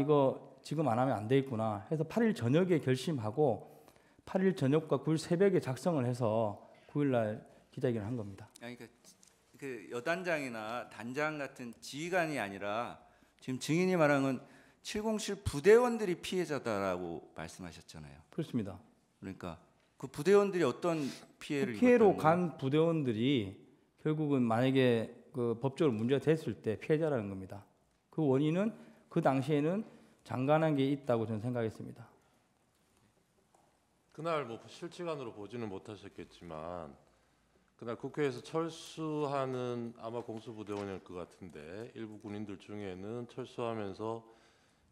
이거 지금 안 하면 안 되겠구나 해서 8일 저녁에 결심하고 8일 저녁과 9일 새벽에 작성을 해서 9일날 기자회견을 한 겁니다. 그러니까 그 여단장이나 단장 같은 지휘관이 아니라 지금 증인이 말한 건 707 부대원들이 피해자다라고 말씀하셨잖아요. 그렇습니다. 그러니까 그 부대원들이 어떤 피해를 국회로 입었다는 간 부대원들이 결국은 만약에 그 법적으로 문제가 됐을 때 피해자라는 겁니다. 그 원인은 그 당시에는 장관한 게 있다고 저는 생각했습니다. 그날 뭐 실시간으로 보지는 못하셨겠지만 그날 국회에서 철수하는 아마 공수부대원일 것 같은데 일부 군인들 중에는 철수하면서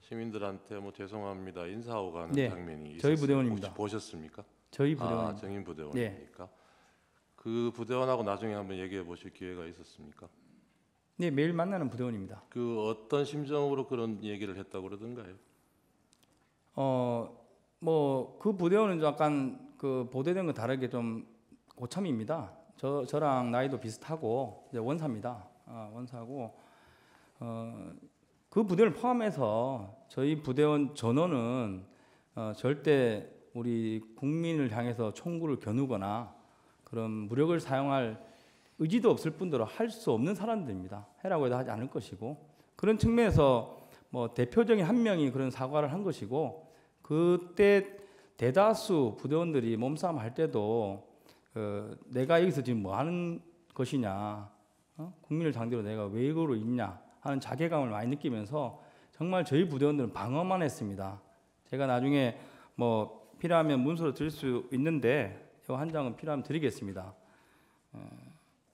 시민들한테 뭐 죄송합니다 인사하고 가는 네, 장면이 있었어요. 저희 부대원입니다. 혹시 보셨습니까? 저희 부대원입니다. 아, 정인 부대원입니까? 그 부대원하고 나중에 한번 얘기해 보실 기회가 있었습니까? 네, 매일 만나는 부대원입니다. 그 어떤 심정으로 그런 얘기를 했다고 그러던가요? 뭐 그 부대원은 약간 그 보도된 거 다르게 좀 고참입니다. 저랑 나이도 비슷하고 이제 원사입니다. 원사고 그 부대를 포함해서 저희 부대원 전원은 절대 우리 국민을 향해서 총구를 겨누거나 그런 무력을 사용할 의지도 없을 뿐더러 할 수 없는 사람들입니다. 해라고 해도 하지 않을 것이고 그런 측면에서 뭐 대표적인 한 명이 그런 사과를 한 것이고 그때 대다수 부대원들이 몸싸움 할 때도 내가 여기서 지금 뭐 하는 것이냐, 국민을 상대로 내가 왜 이거로 있냐 하는 자괴감을 많이 느끼면서 정말 저희 부대원들은 방어만 했습니다. 제가 나중에 뭐 필요하면 문서로 드릴 수 있는데 이 한 장은 필요하면 드리겠습니다.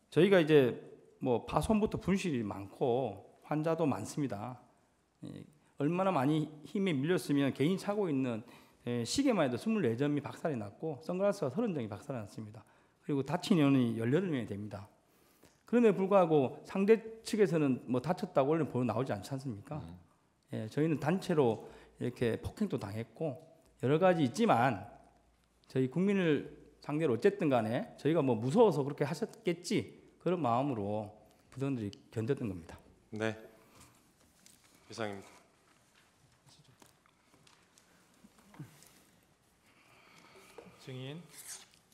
저희가 이제 뭐 파손부터 분실이 많고 환자도 많습니다. 얼마나 많이 힘에 밀렸으면 개인이 차고 있는 시계만 해도 24점이 박살이 났고 선글라스가 30점이 박살이 났습니다. 그리고 다친 인원이 18명이 됩니다. 그럼에도 불구하고 상대 측에서는 뭐 다쳤다고 원래 보도 나오지 않지 않습니까? 예, 저희는 단체로 이렇게 폭행도 당했고 여러 가지 있지만 저희 국민을 상대로 어쨌든 간에 저희가 뭐 무서워서 그렇게 하셨겠지 그런 마음으로 부대원들이 견뎠던 겁니다. 네, 이상입니다.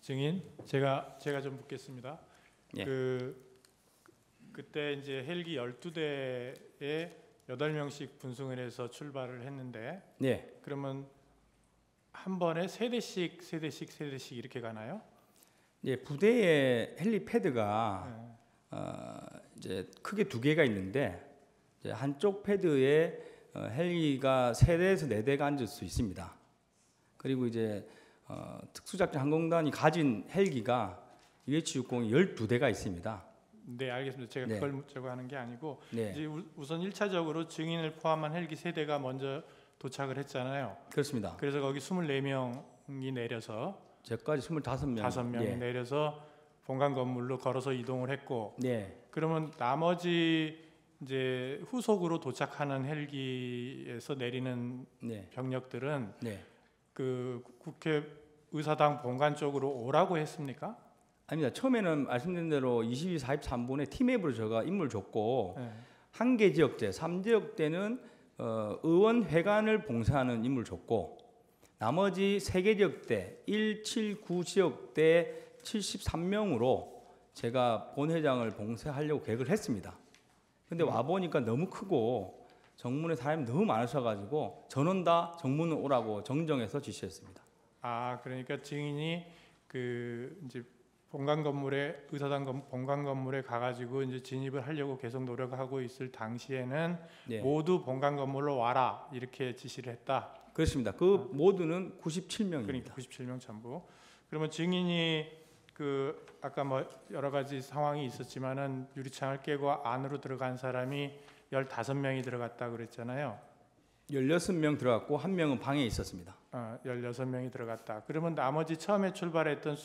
증인 제가 좀 묻겠습니다. 예. 그때 이제 헬기 12대에 8명씩 분승을 해서 출발을 했는데 네. 그러면 한 번에 세 대씩 이렇게 가나요? 예, 부대에 헬리패드가 이제 크게 2개가 있는데 이제 한쪽 패드에 헬기가 3대에서 4대가 앉을 수 있습니다. 그리고 이제 특수작전 항공단이 가진 헬기가 UH-60이 12대가 있습니다. 네, 알겠습니다. 제가 네. 그걸 묻자고 하는 게 아니고 네. 이제 우선 1차적으로 증인을 포함한 헬기 3대가 먼저 도착을 했잖아요. 그렇습니다. 그래서 거기 24명이 내려서 저까지 25명. 5명이 예. 내려서 본관 건물로 걸어서 이동을 했고 네. 그러면 나머지 이제 후속으로 도착하는 헬기에서 내리는 네. 병력들은 네. 그 국회 의사당 본관 쪽으로 오라고 했습니까? 아닙니다. 처음에는 말씀드린 대로 22, 43분에 팀앱으로 제가 임무를 줬고 네. 한 개 지역대, 3지역대는 의원회관을 봉쇄하는 임무를 줬고 나머지 3개 지역대, 1, 7, 9 지역대 73명으로 제가 본회장을 봉쇄하려고 계획을 했습니다. 근데 와보니까 너무 크고 정문에 사람이 너무 많으셔가지고 전원 다 정문으로 오라고 정정해서 지시했습니다. 아, 그러니까 증인이 그 이제 본관 건물에 의사당 본관 건물에 가가지고 이제 진입을 하려고 계속 노력하고 있을 당시에는 네. 모두 본관 건물로 와라 이렇게 지시를 했다. 그렇습니다. 그 모두는 97명입니다. 그러니까 97명 전부. 그러면 증인이 그 아까 뭐 여러 가지 상황이 있었지만은 유리창을 깨고 안으로 들어간 사람이 15명이 들어갔다 그랬잖아요. 16명 들어갔고 1명은 방에 있었습니다. 16명이 들어갔다. 그러면 나머지 처음에 출발했던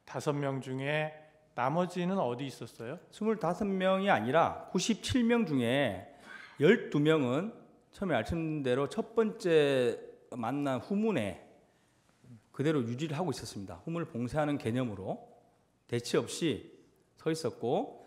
25명 중에 나머지는 어디 있었어요? 25명이 아니라 97명 중에 12명은 처음에 말씀드린 대로 첫 번째 만난 후문에 그대로 유지를 하고 있었습니다. 후문을 봉쇄하는 개념으로 대치 없이 서 있었고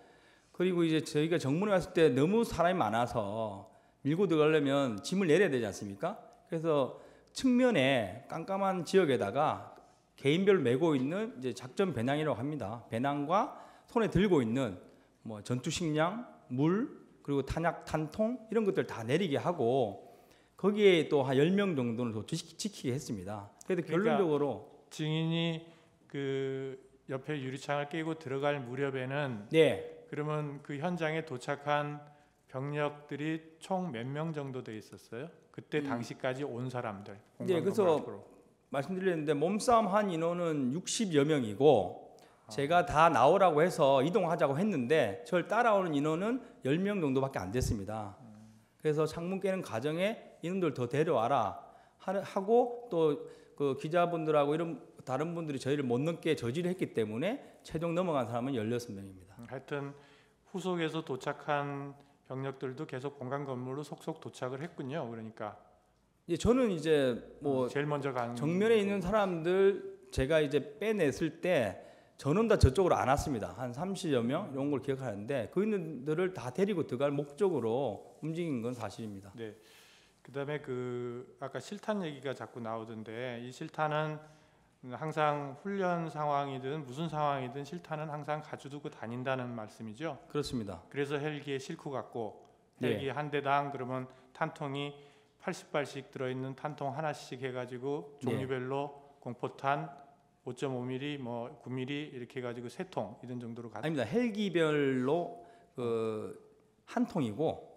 그리고 이제 저희가 정문에 왔을 때 너무 사람이 많아서 밀고 들어가려면 짐을 내려야 되지 않습니까? 그래서 측면에 깜깜한 지역에다가 개인별로 메고 있는 이제 작전 배낭이라고 합니다. 배낭과 손에 들고 있는 뭐 전투식량, 물, 그리고 탄약, 탄통 이런 것들 다 내리게 하고 거기에 또 한 10명 정도는 더 지키게 했습니다. 그래도 그러니까 결론적으로 증인이 그 옆에 유리창을 깨고 들어갈 무렵에는 네. 그러면 그 현장에 도착한 병력들이 총 몇 명 정도 돼 있었어요? 그때 당시까지 온 사람들. 네, 그래서 말씀드렸는데 몸싸움 한 인원은 60여 명이고 제가 다 나오라고 해서 이동하자고 했는데 저를 따라오는 인원은 10명 정도밖에 안 됐습니다. 그래서 창문 깨는 과정에 인원들 더 데려와라 하고 또 그 기자분들하고 이런 다른 분들이 저희를 못 넘게 저지를 했기 때문에 최종 넘어간 사람은 16명입니다. 하여튼 후속에서 도착한 병력들도 계속 공간 건물로 속속 도착을 했군요. 그러니까 저는 이제 뭐 제일 먼저 간 정면에 있는 사람들 제가 이제 빼냈을 때 저는 다 저쪽으로 안 왔습니다. 한 30여 명 이런 걸 기억하는데 그인들을 다 데리고 들어갈 목적으로 움직인 건 사실입니다. 네. 그다음에 그 아까 실탄 얘기가 자꾸 나오던데 이 실탄은 항상 훈련 상황이든 무슨 상황이든 실탄은 항상 가져두고 다닌다는 말씀이죠? 그렇습니다. 그래서 헬기에 싣고 갔고 헬기 한 대당 그러면 탄통이 80발씩 들어있는 탄통 하나씩 해가지고 종류별로 공포탄 5.5mm, 뭐 9mm 이렇게 해가지고 3통 이런 정도로 아닙니다. 헬기별로 그 한 통이고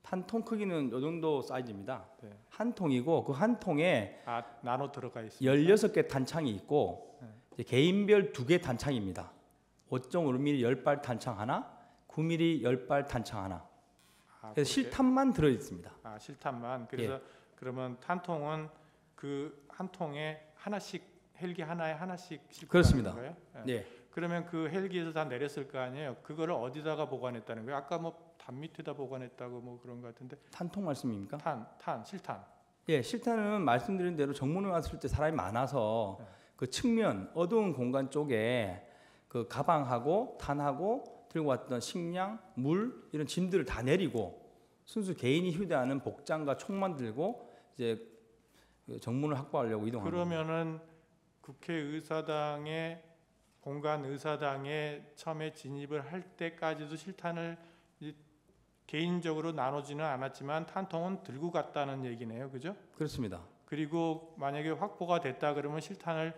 한 통 크기는 이 정도 사이즈입니다. 네. 한 통이고 그 한 통에 나눠 들어가 있습니다. 16개 탄창이 있고 이제 개인별 2개 탄창입니다. 5.5mm 10발 탄창 하나, 9mm 10발 탄창 하나. 그래서 실탄만 들어 있습니다. 실탄만. 그래서 그러면 탄통은 그 한 통에 하나씩 헬기 하나에 하나씩 싣고 그렇습니다. 가는 거예요? 네. 그러면 그 헬기에서 다 내렸을 거 아니에요? 그거를 어디다가 보관했다는 거예요? 아까 뭐 담 밑에다 보관했다고 뭐 그런 것 같은데. 탄통 말씀입니까? 실탄. 예, 실탄은 말씀드린 대로 정문에 왔을 때 사람이 많아서 그 측면 어두운 공간 쪽에 그 가방하고 탄하고 들고 왔던 식량, 물 이런 짐들을 다 내리고 순수 개인이 휴대하는 복장과 총만 들고 이제 정문을 확보하려고 이동합니다. 그러면은 국회의사당의 공간 의사당에 처음에 진입을 할 때까지도 실탄을 개인적으로 나누지는 않았지만 탄통은 들고 갔다는 얘기네요, 그죠? 그렇습니다. 그리고 만약에 확보가 됐다 그러면 실탄을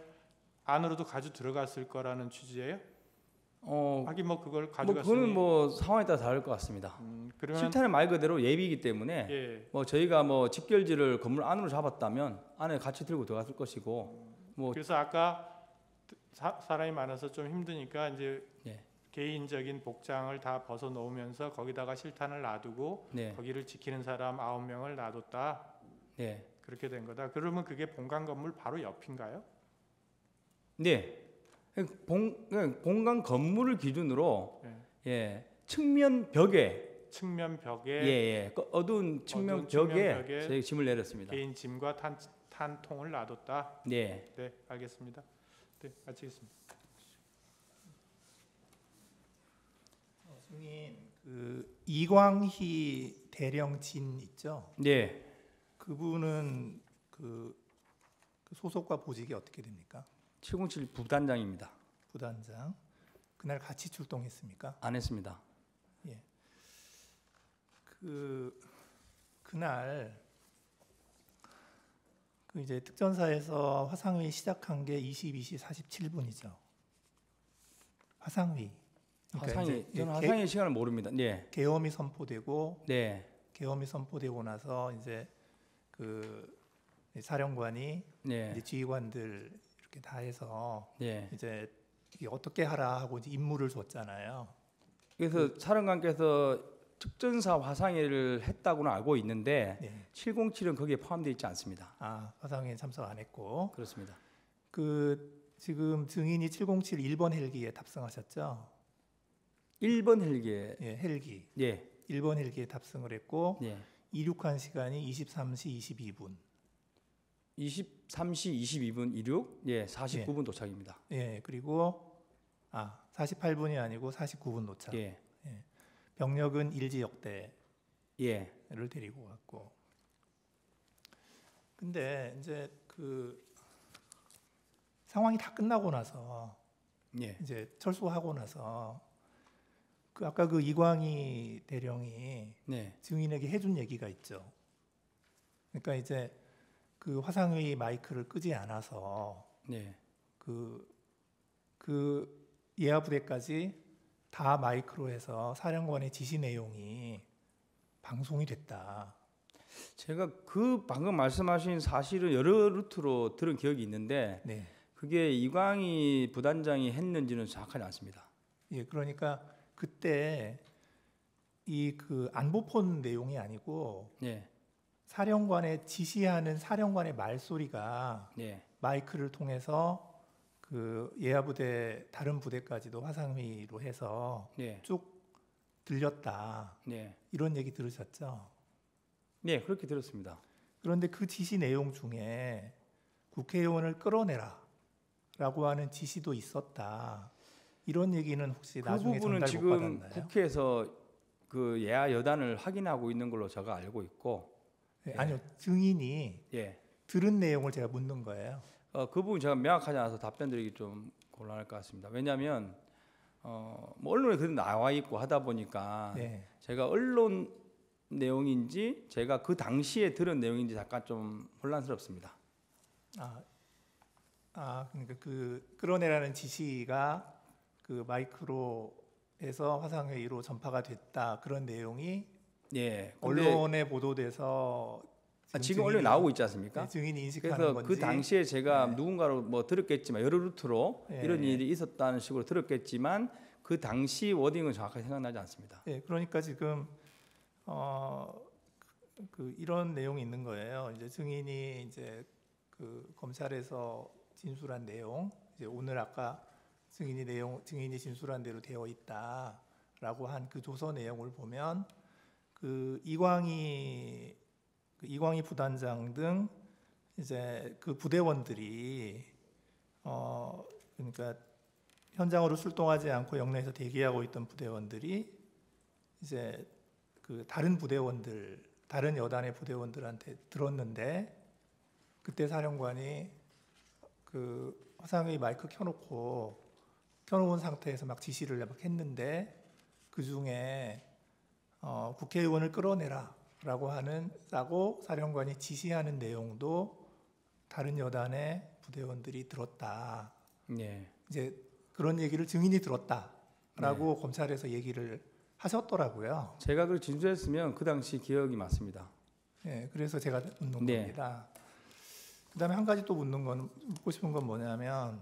안으로도 가져 들어갔을 거라는 취지예요? 하긴 뭐 그걸 가져갔으니 그거는 뭐 상황에 따라 다를 것 같습니다. 그러면 실탄은 말 그대로 예비이기 때문에 예. 뭐 저희가 뭐 집결지를 건물 안으로 잡았다면 안에 같이 들고 들어갔을 것이고 뭐 그래서 아까 사람이 많아서 좀 힘드니까 이제 개인적인 복장을 다 벗어 놓으면서 거기다가 실탄을 놔두고 거기를 지키는 사람 9명을 놔뒀다. 그렇게 된 거다. 그러면 그게 본관 건물 바로 옆인가요? 네. 본관 건물을 기준으로 측면 벽에 어두운 측면 벽에 저희 짐을 내렸습니다. 개인 짐과 탄통을 놔뒀다. 네, 알겠습니다. 네, 마치겠습니다. 증인 그 이광희 대령진 있죠? 네. 그분은 그 소속과 보직이 어떻게 됩니까? 707 부단장입니다. 부단장. 그날 같이 출동했습니까? 안 했습니다. 예. 그날 그 이제 특전사에서 화상회의 시작한 게 22시 47분이죠. 화상회의. 저는 화상회의 시간을 모릅니다. 네. 계엄이 선포되고, 계엄이 선포되고 나서 이제 그 사령관이 이제 지휘관들 이렇게 다 해서 이제 어떻게 하라 하고 이제 임무를 줬잖아요. 그래서 사령관께서 특전사 화상회의를 했다고는 알고 있는데 707은 거기에 포함되어 있지 않습니다. 화상회의 참석 안 했고. 그렇습니다. 지금 증인이 707 1번 헬기에 탑승하셨죠? 1번 헬기에 헬기. 1번 헬기에 탑승을 했고 이륙한 시간이 23시 22분. 23시 22분 이륙, 49분 도착입니다. 그리고 48분이 아니고 49분 도착. 병력은 일지역대를 데리고 갔고. 근데 이제 그 상황이 다 끝나고 나서 예. 이제 철수하고 나서 그 아까 그 이광희 대령이 네. 증인에게 해준 얘기가 있죠. 그러니까 이제 그 화상회의 마이크를 끄지 않아서 네. 그 예하 부대까지 다 마이크로 해서 사령관의 지시 내용이 방송이 됐다. 제가 그 방금 말씀하신 사실을 여러 루트로 들은 기억이 있는데 네. 그게 이광희 부단장이 했는지는 정확하지 않습니다. 예, 그러니까 그때 이 그 안보폰 내용이 아니고 네. 사령관의 지시하는 사령관의 말소리가 네. 마이크를 통해서 그 예하 부대 다른 부대까지도 화상회의로 해서 네. 쭉 들렸다. 네. 이런 얘기 들으셨죠? 네, 그렇게 들었습니다. 그런데 그 지시 내용 중에 국회의원을 끌어내라라고 하는 지시도 있었다. 이런 얘기는 혹시 그 나중에 부분은 전달 못 지금 받았나요? 국회에서 그 예하 여단을 확인하고 있는 걸로 제가 알고 있고. 네, 아니요, 증인이 예. 들은 내용을 제가 묻는 거예요. 그 부분 제가 명확하지 않아서 답변드리기 좀 곤란할 것 같습니다. 왜냐하면 뭐 언론에 그래도 나와 있고 하다 보니까 네. 제가 언론 내용인지 제가 그 당시에 들은 내용인지 잠깐 좀 혼란스럽습니다. 그러니까 그 끌어내라는 지시가 그 마이크로 해서 화상회의로 전파가 됐다, 그런 내용이 예. 언론에 보도돼서 지금 언론에 나오고 있지 않습니까? 네, 증인이 인식하는 그래서 건지. 그 당시에 제가 누군가로 뭐 들었겠지만 여러 루트로 네. 이런 일이 있었다는 식으로 들었겠지만 그 당시 워딩은 정확하게 생각나지 않습니다. 네, 그러니까 지금 이런 내용이 있는 거예요. 이제 증인이 이제 그 검찰에서 진술한 내용, 이제 오늘 아까 증인이 진술한 대로 되어 있다라고 한 그 조서 내용을 보면 그 이광희 부단장 등 이제 그 부대원들이 그러니까 현장으로 출동하지 않고 영내에서 대기하고 있던 부대원들이 이제 그 다른 여단의 부대원들한테 들었는데 그때 사령관이 그 화상회의 마이크 켜놓은 상태에서 막 지시를 막 했는데 그 중에 국회의원을 끌어내라라고 라고 사령관이 지시하는 내용도 다른 여단의 부대원들이 들었다. 네. 이제 그런 얘기를 증인이 들었다라고 검찰에서 얘기를 하셨더라고요. 제가 그걸 진술했으면 그 당시 기억이 맞습니다. 네, 그래서 제가 묻는 겁니다. 그다음에 한 가지 또 묻고 싶은 건 뭐냐면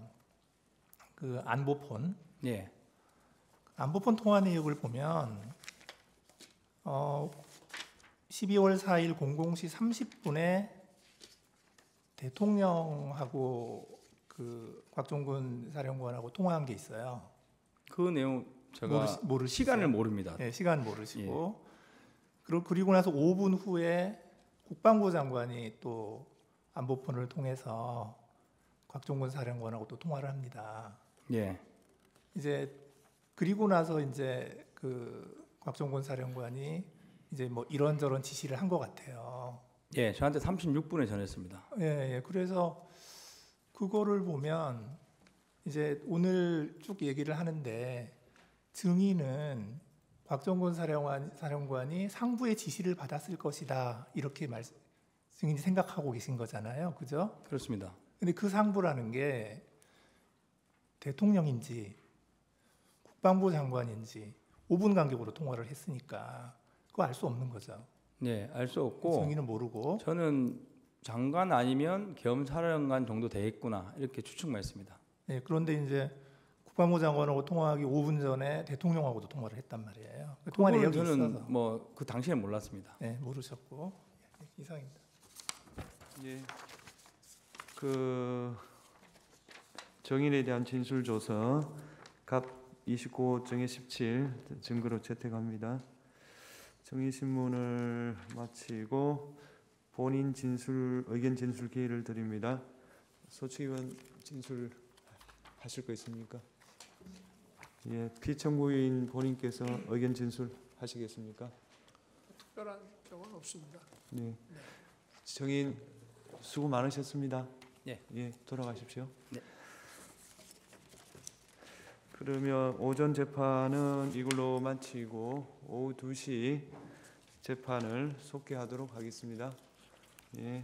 그 안보폰. 네. 안보폰 통화 내역을 보면 12월 4일 00시 30분에 대통령하고 그 곽종근 사령관하고 통화한 게 있어요. 그 내용 제가 시간을 모릅니다. 네, 시간 모르시고. 그리고 나서 5분 후에 국방부 장관이 또 안보폰을 통해서 곽종근 사령관하고 또 통화를 합니다. 예. 이제 그리고 나서 이제 그 곽종근 사령관이 이제 뭐 이런저런 지시를 한 것 같아요. 예, 저한테 36분에 전했습니다. 예. 그래서 그거를 보면 이제 오늘 쭉 얘기를 하는데 증인은 곽종근 사령관이 상부의 지시를 받았을 것이다, 이렇게 증인이 생각하고 계신 거잖아요, 그죠? 그렇습니다. 근데 그 상부라는 게 대통령인지 국방부 장관인지 5분 간격으로 통화를 했으니까 그거 알 수 없는 거죠. 네, 알 수 없고 증인은 모르고. 저는 장관 아니면 겸사령관 정도 되겠구나, 이렇게 추측만 했습니다. 네, 그런데 이제 국방부 장관하고 통화하기 5분 전에 대통령하고도 통화를 했단 말이에요. 그 통화 내역이 저는 있어서. 뭐 그 당시에는 몰랐습니다. 네, 모르셨고. 이상입니다. 예. 그 정인에 대한 진술 조서 갑 29 정의 17 증거로 채택합니다. 정의 신문을 마치고 본인 의견 진술 기회를 드립니다. 소측위원 진술 하실 거 있습니까? 예, 피청구인 본인께서 의견 진술 하시겠습니까? 특별한 경우는 없습니다. 네. 정인 수고 많으셨습니다. 예. 예, 돌아가십시오. 네. 그러면 오전 재판은 이걸로 마치고 오후 2시 재판을 속개하도록 하겠습니다. 예.